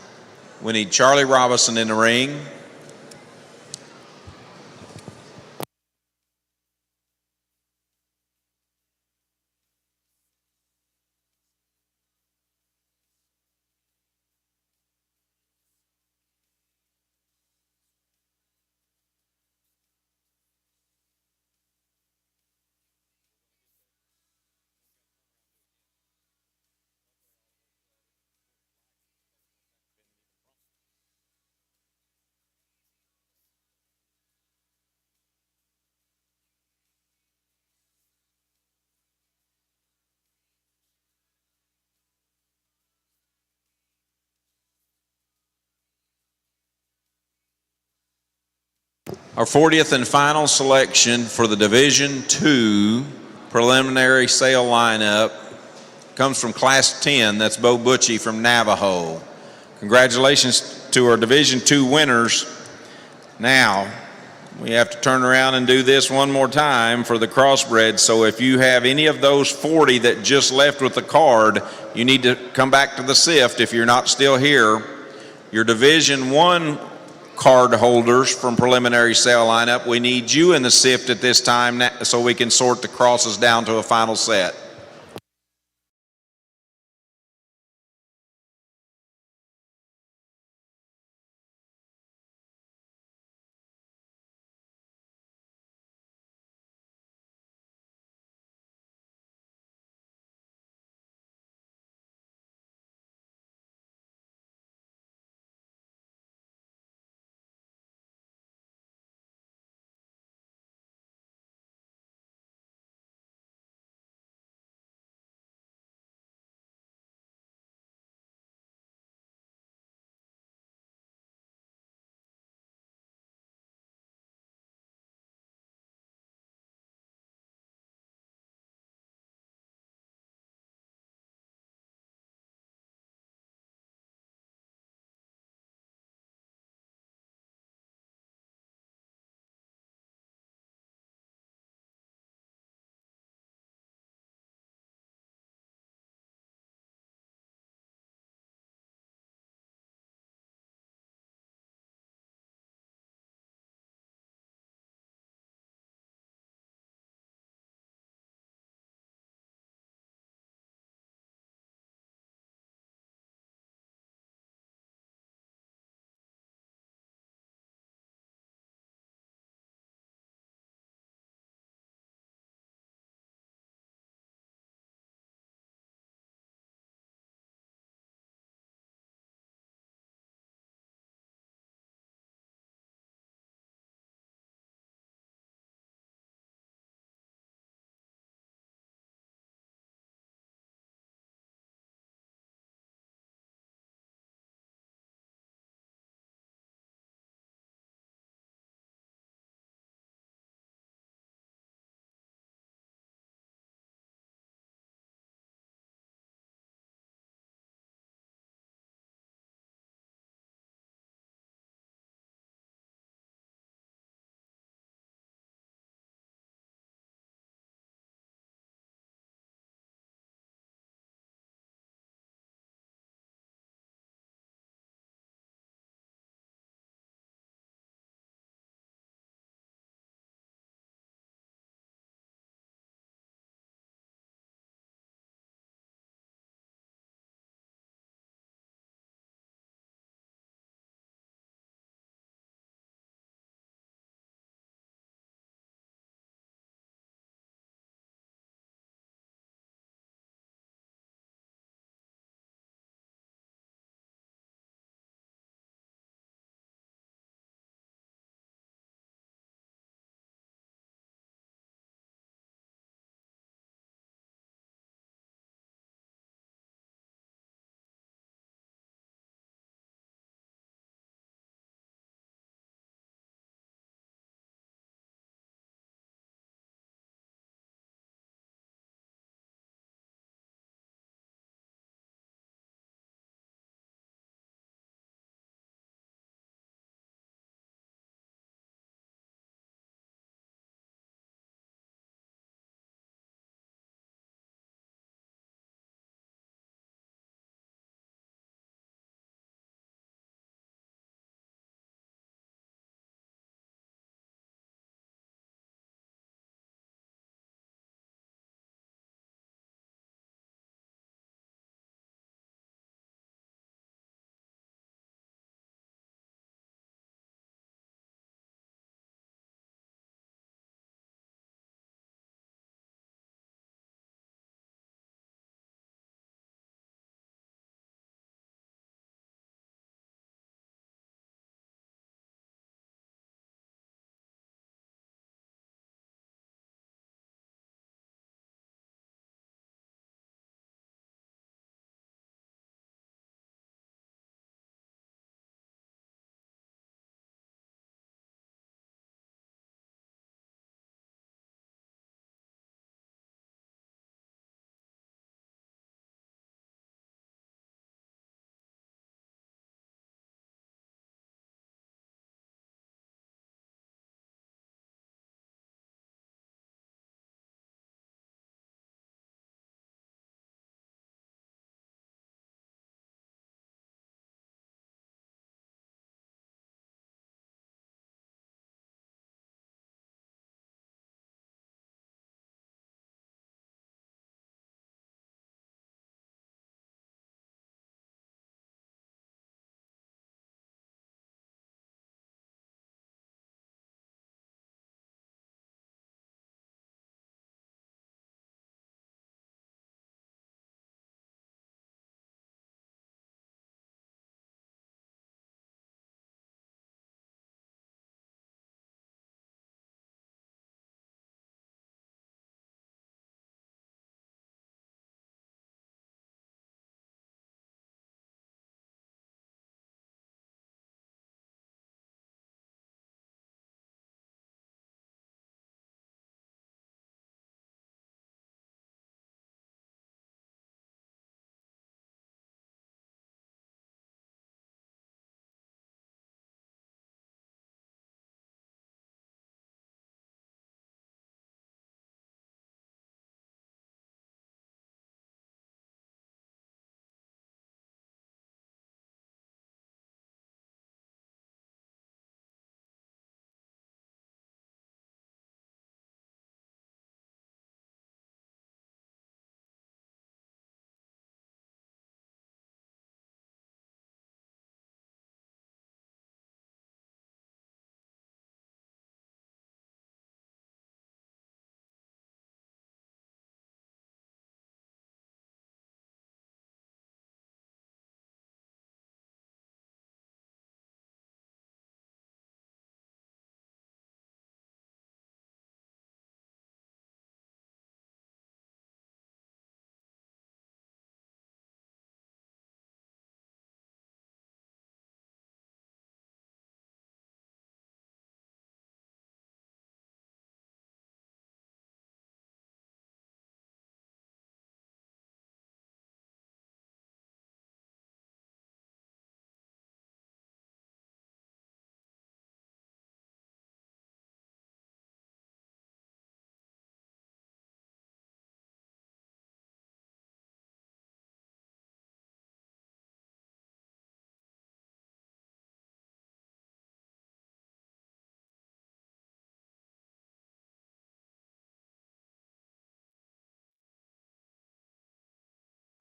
We need Charlie Robinson in the ring. Our 40th and final selection for the Division II preliminary sale lineup comes from Class 10. That's Bo Butchie from Navajo. Congratulations to our Division II winners. Now, we have to turn around and do this one more time for the Crossbred. So if you have any of those 40 that just left with the card, you need to come back to the SIFT if you're not still here. Your Division I card holders from preliminary sale lineup, we need you in the SIFT at this time so we can sort the crosses down to a final set.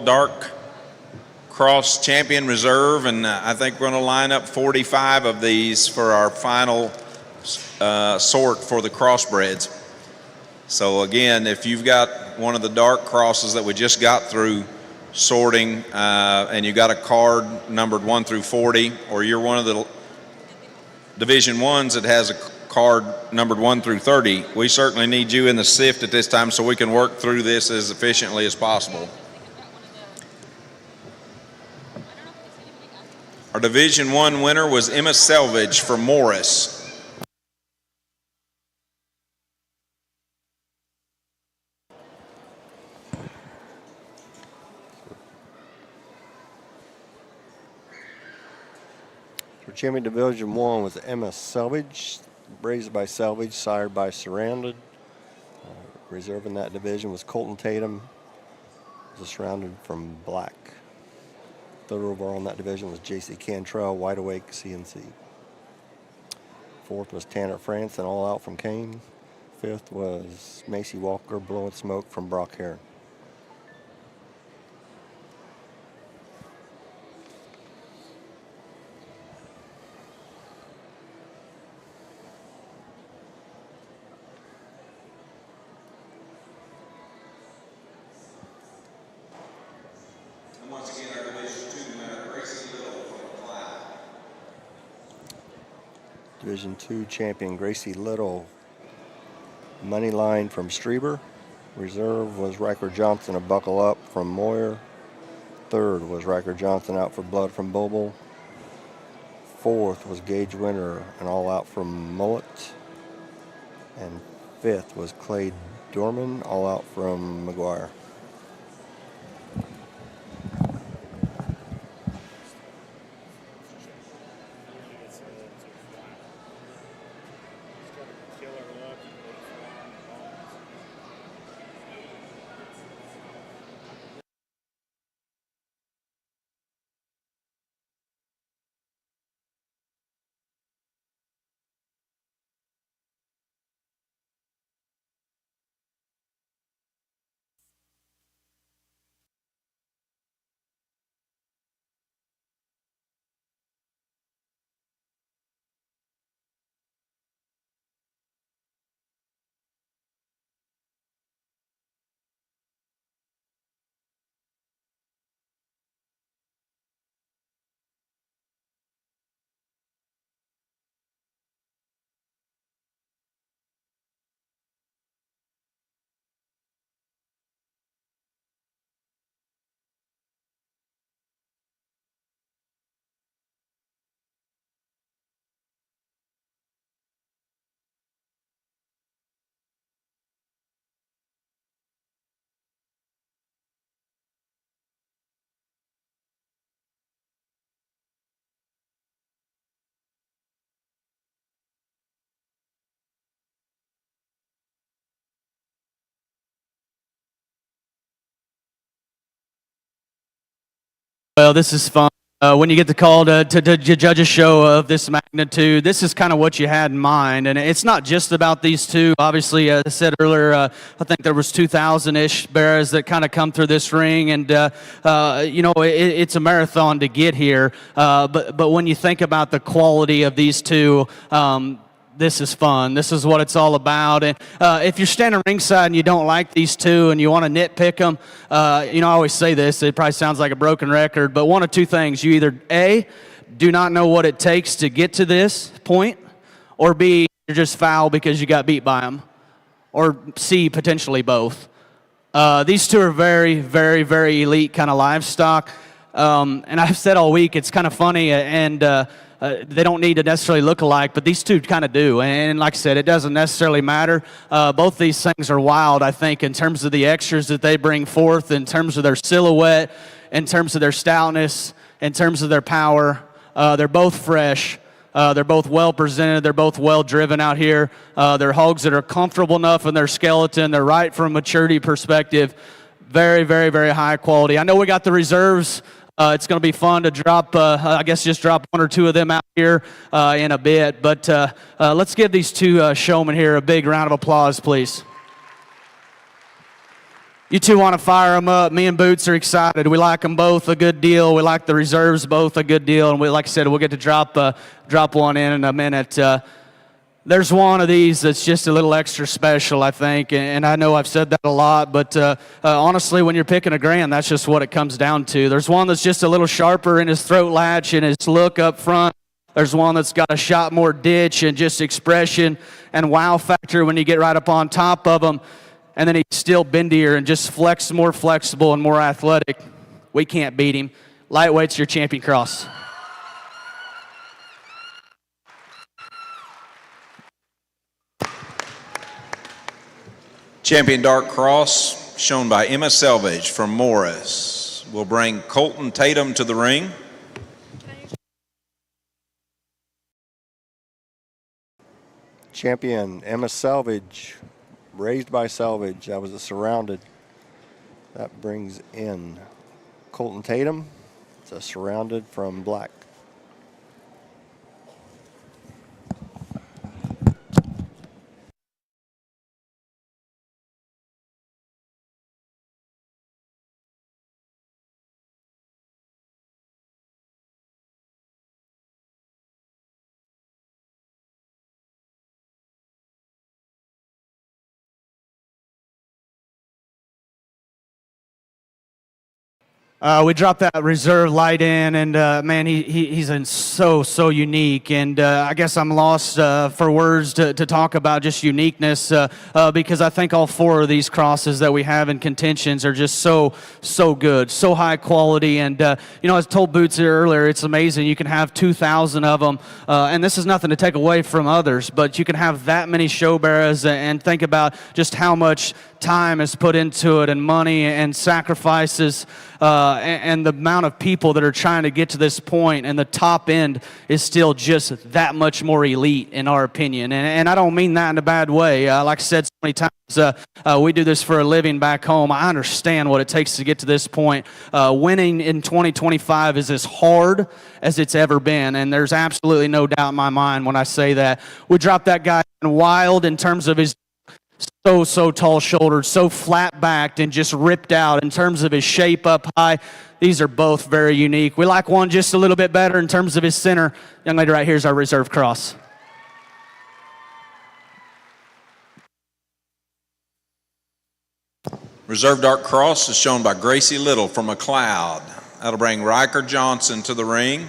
dark cross champion reserve, and I think we're going to line up 45 of these for our final sort for the crossbreds. So again, if you've got one of the dark crosses that we just got through sorting, and you got a card numbered 1 through 40, or you're one of the Division 1s that has a card numbered 1 through 30, we certainly need you in the sift at this time so we can work through this as efficiently as possible. Our Division 1 winner was Emma Selvage from Morris. For Champion Division 1 was Emma Selvage, raised by Selvage, sired by Surrounded. Reserve in that division was Colton Tatum, was surrounded from Black. Third overall in that division was J.C. Cantrell, Wide Awake, CNC. Fourth was Tanner France, and All Out from Kane. Fifth was Macy Walker, Blowing Smoke from Brock Heron. Division 2 champion Gracie Little, money line from Strieber. Reserve was Riker Johnson, a buckle up from Moyer. Third was Riker Johnson, out for blood from Boble. Fourth was Gage Winter, an all out from Mullet. And fifth was Clay Dorman, all out from McGuire. Well, this is fun. When you get the call to judge a show of this magnitude, this is kind of what you had in mind. And it's not just about these two. Obviously, as I said earlier, I think there was 2,000-ish bears that kind of come through this ring. And, it's a marathon to get here. But when you think about the quality of these two, this is fun. This is what it's all about. And if you're standing ringside and you don't like these two and you want to nitpick them, I always say this. It probably sounds like a broken record, but one of two things. You either, A, do not know what it takes to get to this point, or B, you're just foul because you got beat by them, or C, potentially both. These two are very, very, very elite kind of livestock. And I've said all week, it's kind of funny, and they don't need to necessarily look alike, but these two kind of do. And like I said, it doesn't necessarily matter. Both these things are wild, I think, in terms of the extras that they bring forth, in terms of their silhouette, in terms of their stoutness, in terms of their power. They're both fresh. They're both well presented. They're both well driven out here. They're hogs that are comfortable enough in their skeleton. They're right from a maturity perspective. Very, very, very high quality. I know we got the reserves. It's going to be fun to drop, just drop one or two of them out here in a bit. But let's give these two showmen here a big round of applause, please. You two want to fire them up. Me and Boots are excited. We like them both a good deal. We like the reserves both a good deal. And we, like I said, we'll get to drop one in a minute. There's one of these that's just a little extra special, I think. And I know I've said that a lot, but honestly, when you're picking a grand, that's just what it comes down to. There's one that's just a little sharper in his throat latch and his look up front. There's one that's got a shot more ditch and just expression and wow factor when you get right up on top of him. And then he's still bendier and just more flexible and more athletic. We can't beat him. Lightweight's your champion cross. Champion dark cross shown by Emma Selvage from Morris. We'll bring Colton Tatum to the ring. Champion Emma Selvage, raised by Selvage. That was a surrounded. That brings in Colton Tatum. It's a surrounded from Black. We dropped that reserve light in, and man, he's so unique. And I guess I'm lost for words to talk about just uniqueness because I think all four of these crosses that we have in contentions are just so good, so high quality. And you know, as I told Boots earlier, it's amazing. You can have 2,000 of them, and this is nothing to take away from others, but you can have that many show bearers and think about just how much time is put into it and money and sacrifices and the amount of people that are trying to get to this point, and the top end is still just that much more elite in our opinion. And I don't mean that in a bad way. Like I said so many times, we do this for a living back home. I understand what it takes to get to this point. Winning in 2025 is as hard as it's ever been, and there's absolutely no doubt in my mind when I say that. We dropped that guy wild in terms of his so tall-shouldered, so flat-backed, and just ripped out in terms of his shape up high. These are both very unique. We like one just a little bit better in terms of his center. Young lady right here is our reserve cross. Reserve dark cross is shown by Gracie Little from McLeod. That'll bring Riker Johnson to the ring.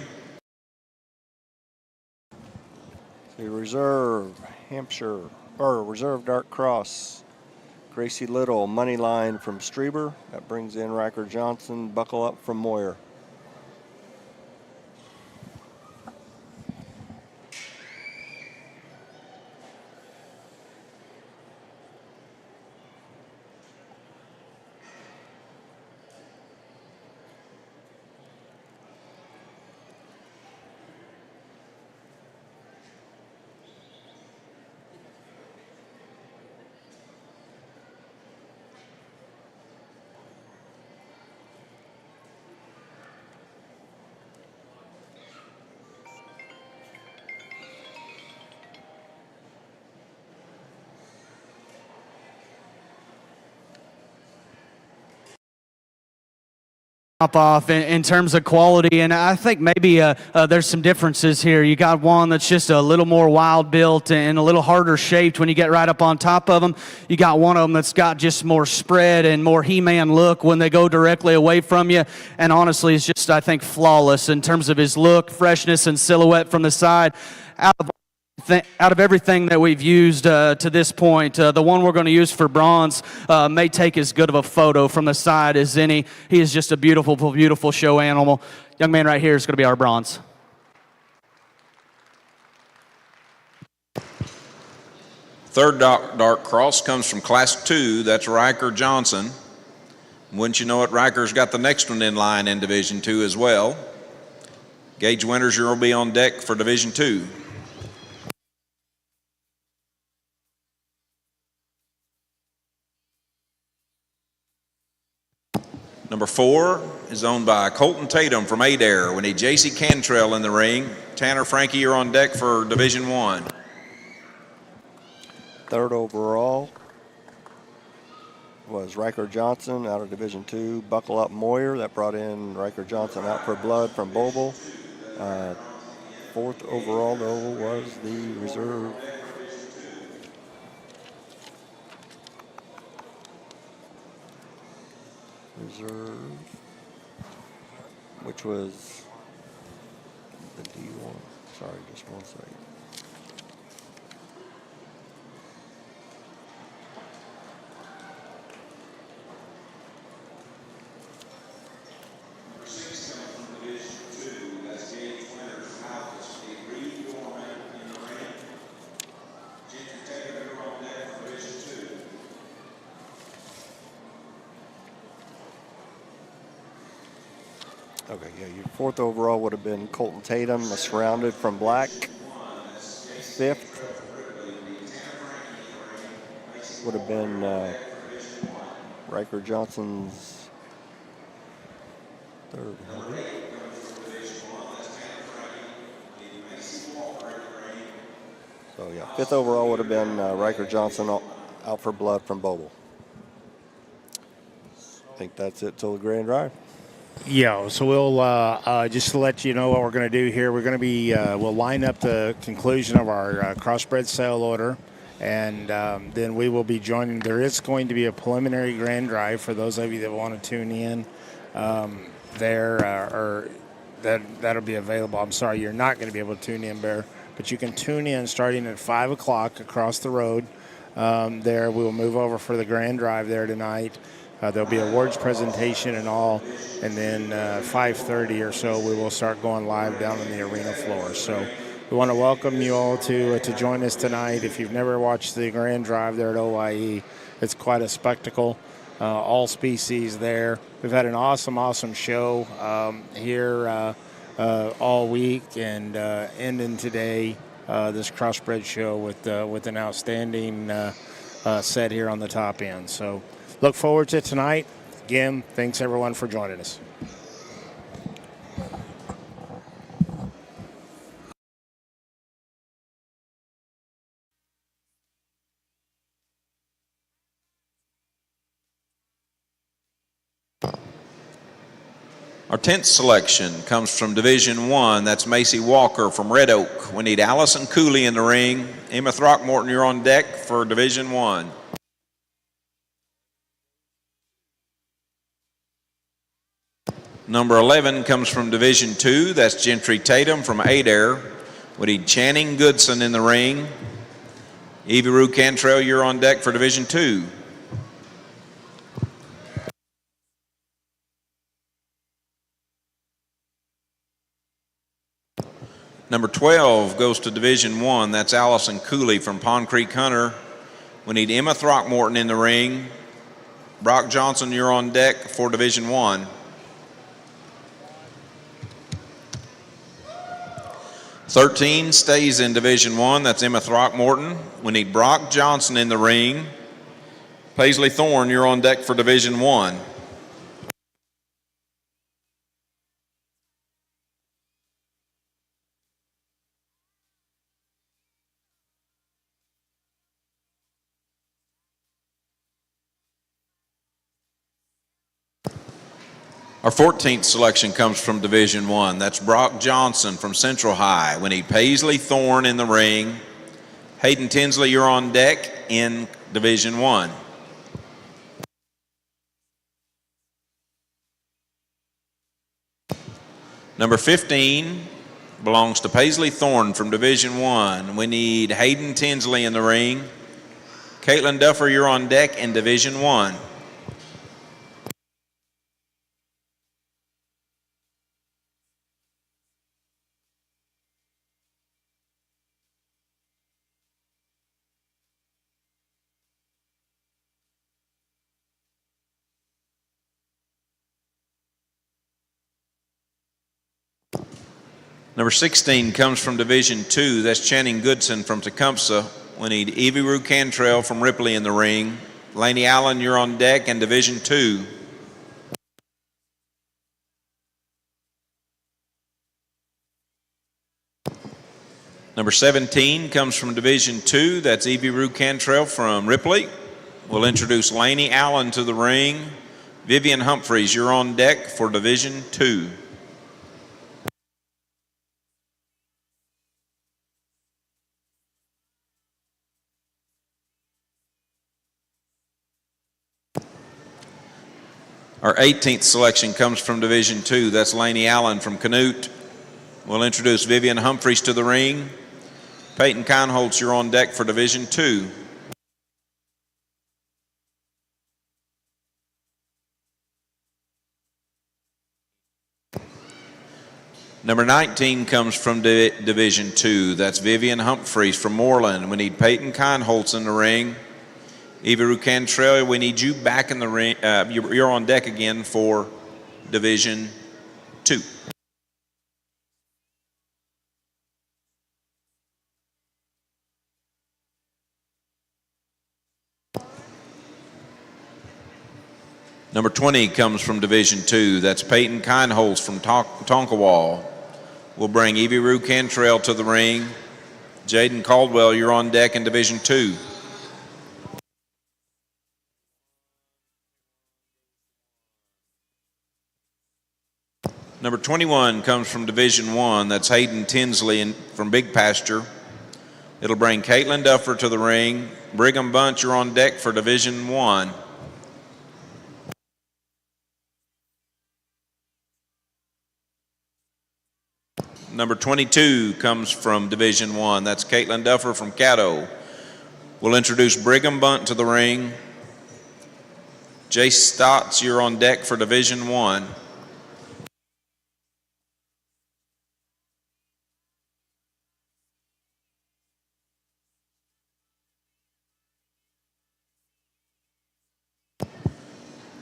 The reserve Hampshire, or reserve dark cross, Gracie Little, money line from Strieber. That brings in Riker Johnson, buckle up from Moyer. Off in terms of quality, and I think maybe there's some differences here. You got one that's just a little more wild built and a little harder shaped when you get right up on top of them. You got one of them that's got just more spread and more He-Man look when they go directly away from you, and honestly is just, I think, flawless in terms of his look, freshness, and silhouette from the side. Out of everything that we've used to this point, the one we're going to use for bronze may take as good of a photo from the side as any. He is just a beautiful, beautiful show animal. Young man right here is going to be our bronze. Third dark cross comes from Class 2. That's Riker Johnson. Wouldn't you know it, Riker's got the next one in line in Division 2 as well. Gage Winters, you'll be on deck for Division 2. Number 4 is owned by Colton Tatum from Adair. We need J.C. Cantrell in the ring. Tanner Frankie, you're on deck for Division 1. Third overall, was Riker Johnson out of Division II. Buckle Up Moyer, that brought in Riker Johnson out for blood from Boble. Fourth overall, though, was the reserve. Which was the D1. Sorry, just one second. Okay, yeah, your fourth overall would have been Colton Tatum, surrounded from black. Fifth would have been Riker Johnson's third. So, yeah, fifth overall would have been Riker Johnson out for blood from Boble. I think that's it till the grand drive. Yeah, so we'll just to let you know what we're going to do here. We're going to be we'll line up the conclusion of our crossbred sale order, and then we will be joining. There is going to be a preliminary grand drive for those of you that want to tune in. Or that'll be available. I'm sorry, you're not going to be able to tune in, Bear, but you can tune in starting at 5 o'clock across the road. There, we will move over for the grand drive there tonight. There'll be awards presentation and all, and then 5:30 or so we will start going live down on the arena floor. So we want to welcome you all to join us tonight. If you've never watched the grand drive there at OYE, it's quite a spectacle. All species there. We've had an awesome show here all week, and ending today this crossbred show with an outstanding set here on the top end. So look forward to tonight. Again, thanks everyone for joining us. Our 10th selection comes from Division I. That's Macy Walker from Red Oak. We need Allison Cooley in the ring. Emma Throckmorton, you're on deck for Division I. Number 11 comes from Division II. That's Gentry Tatum from Adair. We need Channing Goodson in the ring. Evie Rue Cantrell, you're on deck for Division II. Number 12 goes to Division I. That's Allison Cooley from Pond Creek Hunter. We need Emma Throckmorton in the ring. Brock Johnson, you're on deck for Division I. 13 stays in Division I. That's Emma Throckmorton. We need Brock Johnson in the ring. Paisley Thorne, you're on deck for Division I. Our 14th selection comes from Division I. That's Brock Johnson from Central High. We need Paisley Thorne in the ring. Hayden Tinsley, you're on deck in Division I. Number 15 belongs to Paisley Thorne from Division I. We need Hayden Tinsley in the ring. Caitlin Duffer, you're on deck in Division I. Number 16 comes from Division II. That's Channing Goodson from Tecumseh. We need Evie Rue Cantrell from Ripley in the ring. Laney Allen, you're on deck in Division II. Number 17 comes from Division II. That's Evie Rue Cantrell from Ripley. We'll introduce Laney Allen to the ring. Vivian Humphreys, you're on deck for Division 2. Our 18th selection comes from Division 2. That's Laney Allen from Canute. We'll introduce Vivian Humphreys to the ring. Peyton Keinholz, you're on deck for Division 2. Number 19 comes from Division 2. That's Vivian Humphreys from Moreland. We need Peyton Keinholz in the ring. Eva Rucantrell, we need you back in the ring. You're on deck again for Division 2. Number 20 comes from Division 2. That's Peyton Keinholz from Tonkawa. We'll bring Evie Rue Cantrell to the ring. Jaden Caldwell, you're on deck in Division 2. Number 21 comes from Division 1. That's Hayden Tinsley from Big Pasture. It'll bring Caitlin Duffer to the ring. Brigham Bunch, you're on deck for Division 1. Number 22 comes from Division 1. That's Caitlin Duffer from Caddo. We'll introduce Brigham Bunt to the ring. Jace Stotts, you're on deck for Division 1.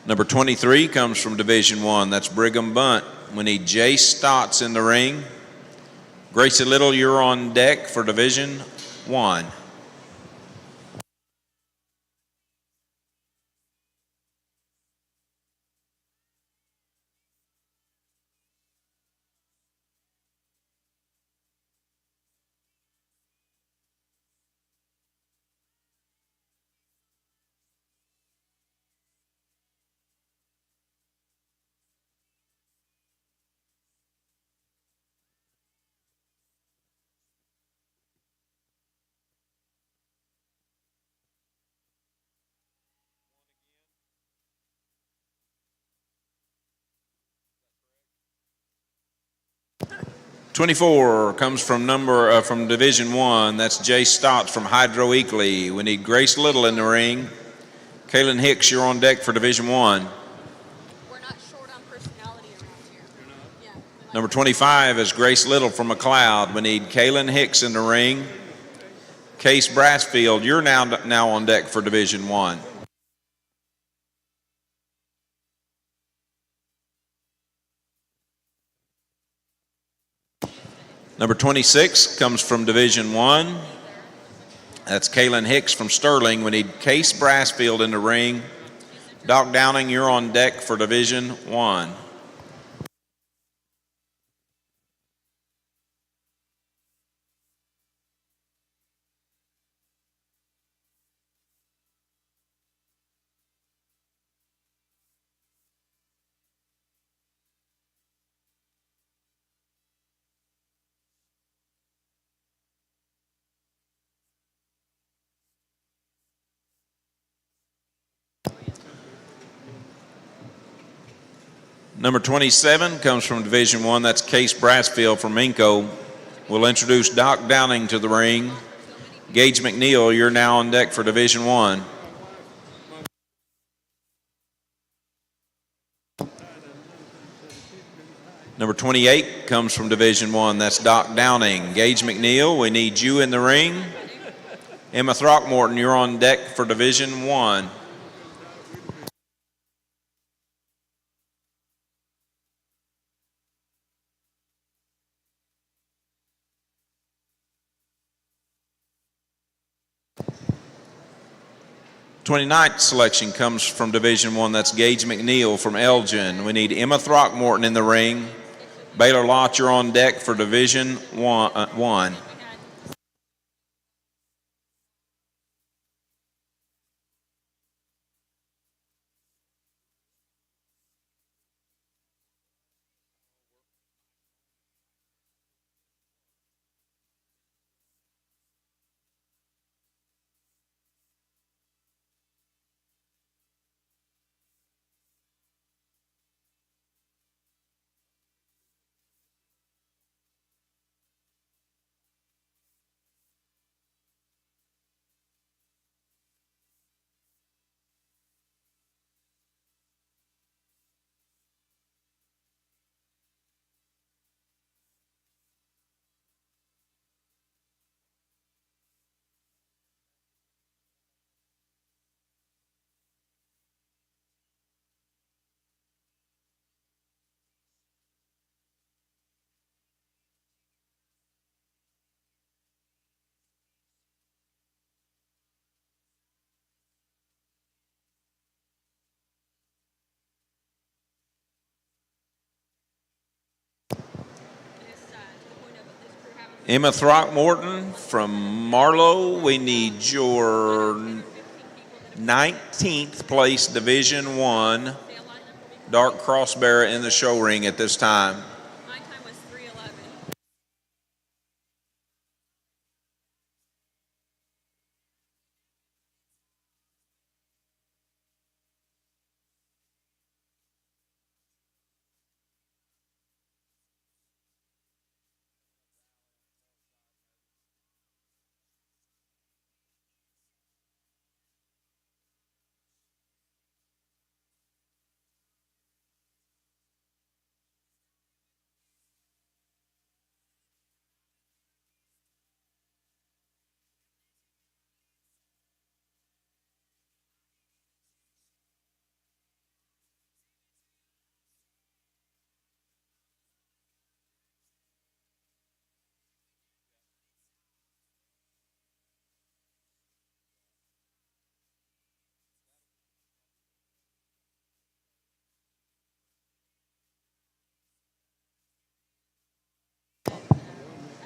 Number 23 comes from Division 1. That's Brigham Bunt. We need Jace Stotts in the ring. Gracie Little, you're on deck for Division 1. '24 comes from from Division 1. That's Jay Stotts from Hydro Eakley. We need Grace Little in the ring. Kaylin Hicks, you're on deck for Division 1. We're not short on personality around here. Yeah, Number 25 is Grace Little from McLeod. We need Kaylin Hicks in the ring. Case Brassfield, you're now on deck for Division 1. Number 26 comes from Division 1. That's Kaylin Hicks from Sterling. We need Case Brassfield in the ring. Doc Downing, you're on deck for Division 1. Number 27 comes from Division 1. That's Case Brassfield from Minco. We'll introduce Doc Downing to the ring. Gage McNeil, you're now on deck for Division 1. Number 28 comes from Division 1. That's Doc Downing. Gage McNeil, we need you in the ring. Emma Throckmorton, you're on deck for Division 1. '29th selection comes from Division 1. That's Gage McNeil from Elgin. We need Emma Throckmorton in the ring. Baylor Lott, you're on deck for Division 1. Emma Throckmorton from Marlow, we need your 19th place Division I dark crossbearer in the show ring at this time. My time was 3:11.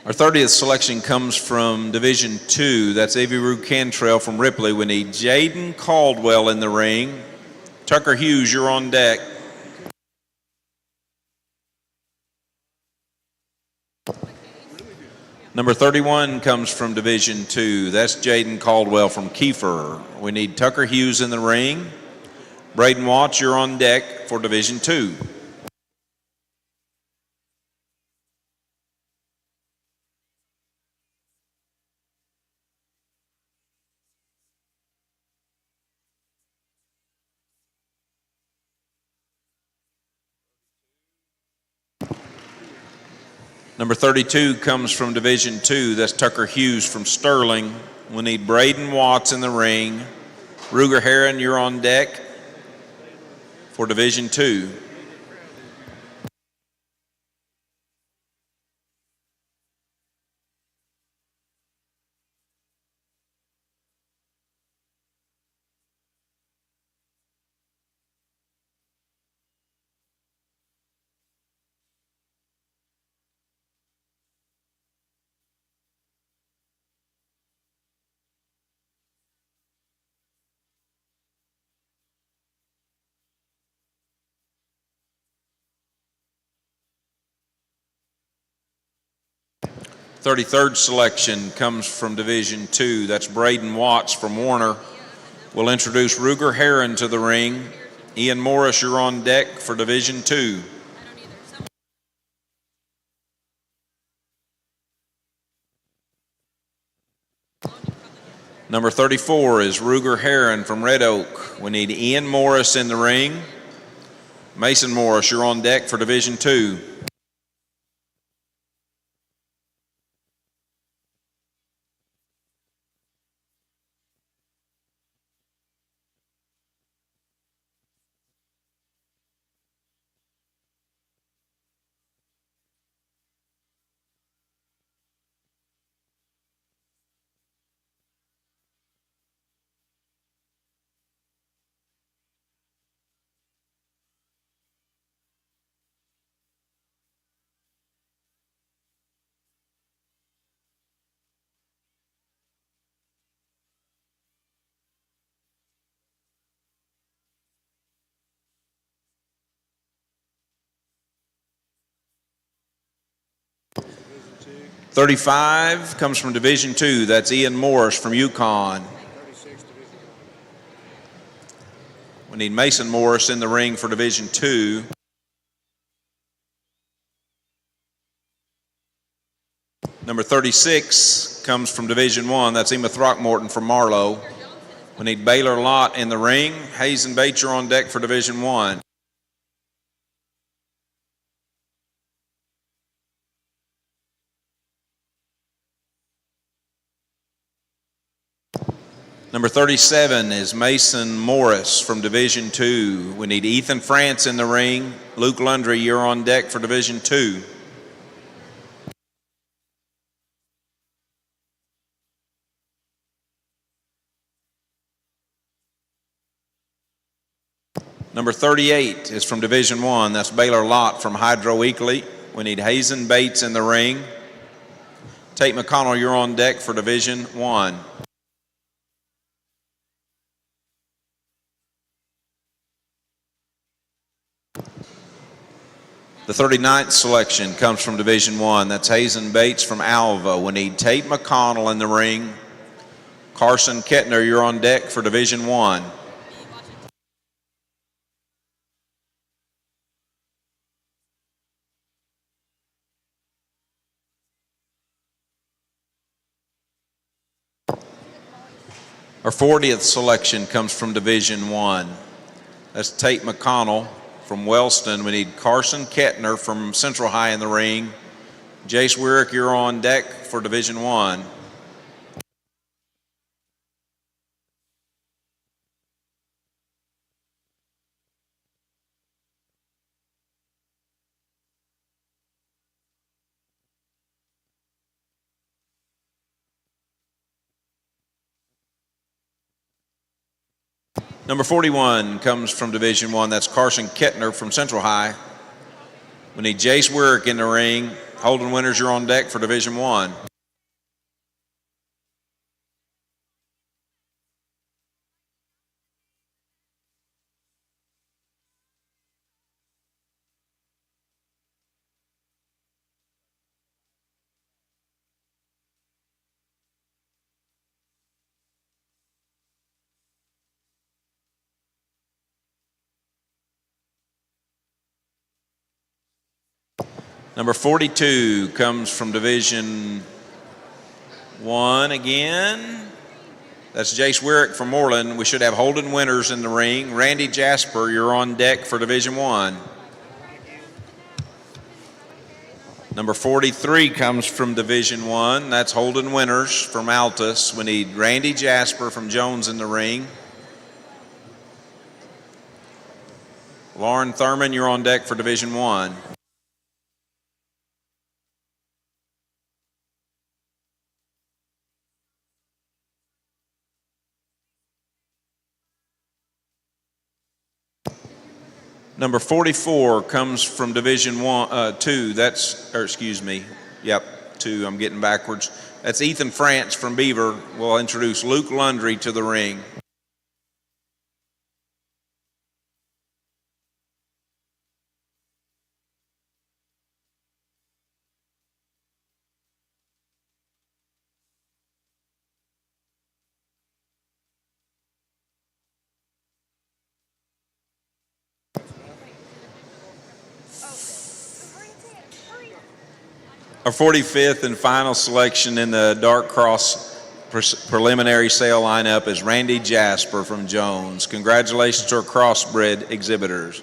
Our 30th selection comes from Division II. That's Aviru Cantrell from Ripley. We need Jaden Caldwell in the ring. Tucker Hughes, you're on deck. Number 31 comes from Division II. That's Jaden Caldwell from Kiefer. We need Tucker Hughes in the ring. Braden Watts, you're on deck for Division II. Number 32 comes from Division II. That's Tucker Hughes from Sterling. We need Braden Watts in the ring. Ruger Heron, you're on deck for Division II. The 33rd selection comes from Division II. That's Braden Watts from Warner. We'll introduce Ruger Heron to the ring. Ian Morris, you're on deck for Division II. Number 34 is Ruger Heron from Red Oak. We need Ian Morris in the ring. Mason Morris, you're on deck for Division II. $35 comes from Division II. That's Ian Morris from Yukon. We need Mason Morris in the ring for Division II. Number 36 comes from Division I. That's Emma Throckmorton from Marlow. We need Baylor Lott in the ring. Hayes and Bates are on deck for Division I. Number 37 is Mason Morris from Division II. We need Ethan France in the ring. Luke Lundry, you're on deck for Division II. Number 38 is from Division I. That's Baylor Lott from Hydro Weekly. We need Hazen Bates in the ring. Tate McConnell, you're on deck for Division 1. The 39th selection comes from Division 1. That's Hazen Bates from Alva. We need Tate McConnell in the ring. Carson Kettner, you're on deck for Division 1. Our 40th selection comes from Division 1. That's Tate McConnell from Wellston. We need Carson Kettner from Central High in the ring. Jace Weirick, you're on deck for Division 1. Number 41 comes from Division 1. That's Carson Kettner from Central High. We need Jace Weirick in the ring. Holden Winters, you're on deck for Division 1. Number 42 comes from Division 1 again. That's Jace Weirick from Moreland. We should have Holden Winters in the ring. Randy Jasper, you're on deck for Division 1. Number 43 comes from Division 1. That's Holden Winters from Altus. We need Randy Jasper from Jones in the ring. Lauren Thurman, you're on deck for Division 1. Number 44 comes from Division 2. Yep, 2. I'm getting backwards. That's Ethan France from Beaver. We'll introduce Luke Lundry to the ring. Our 45th and final selection in the Dark Cross preliminary sale lineup is Randy Jasper from Jones. Congratulations to our Crossbred exhibitors.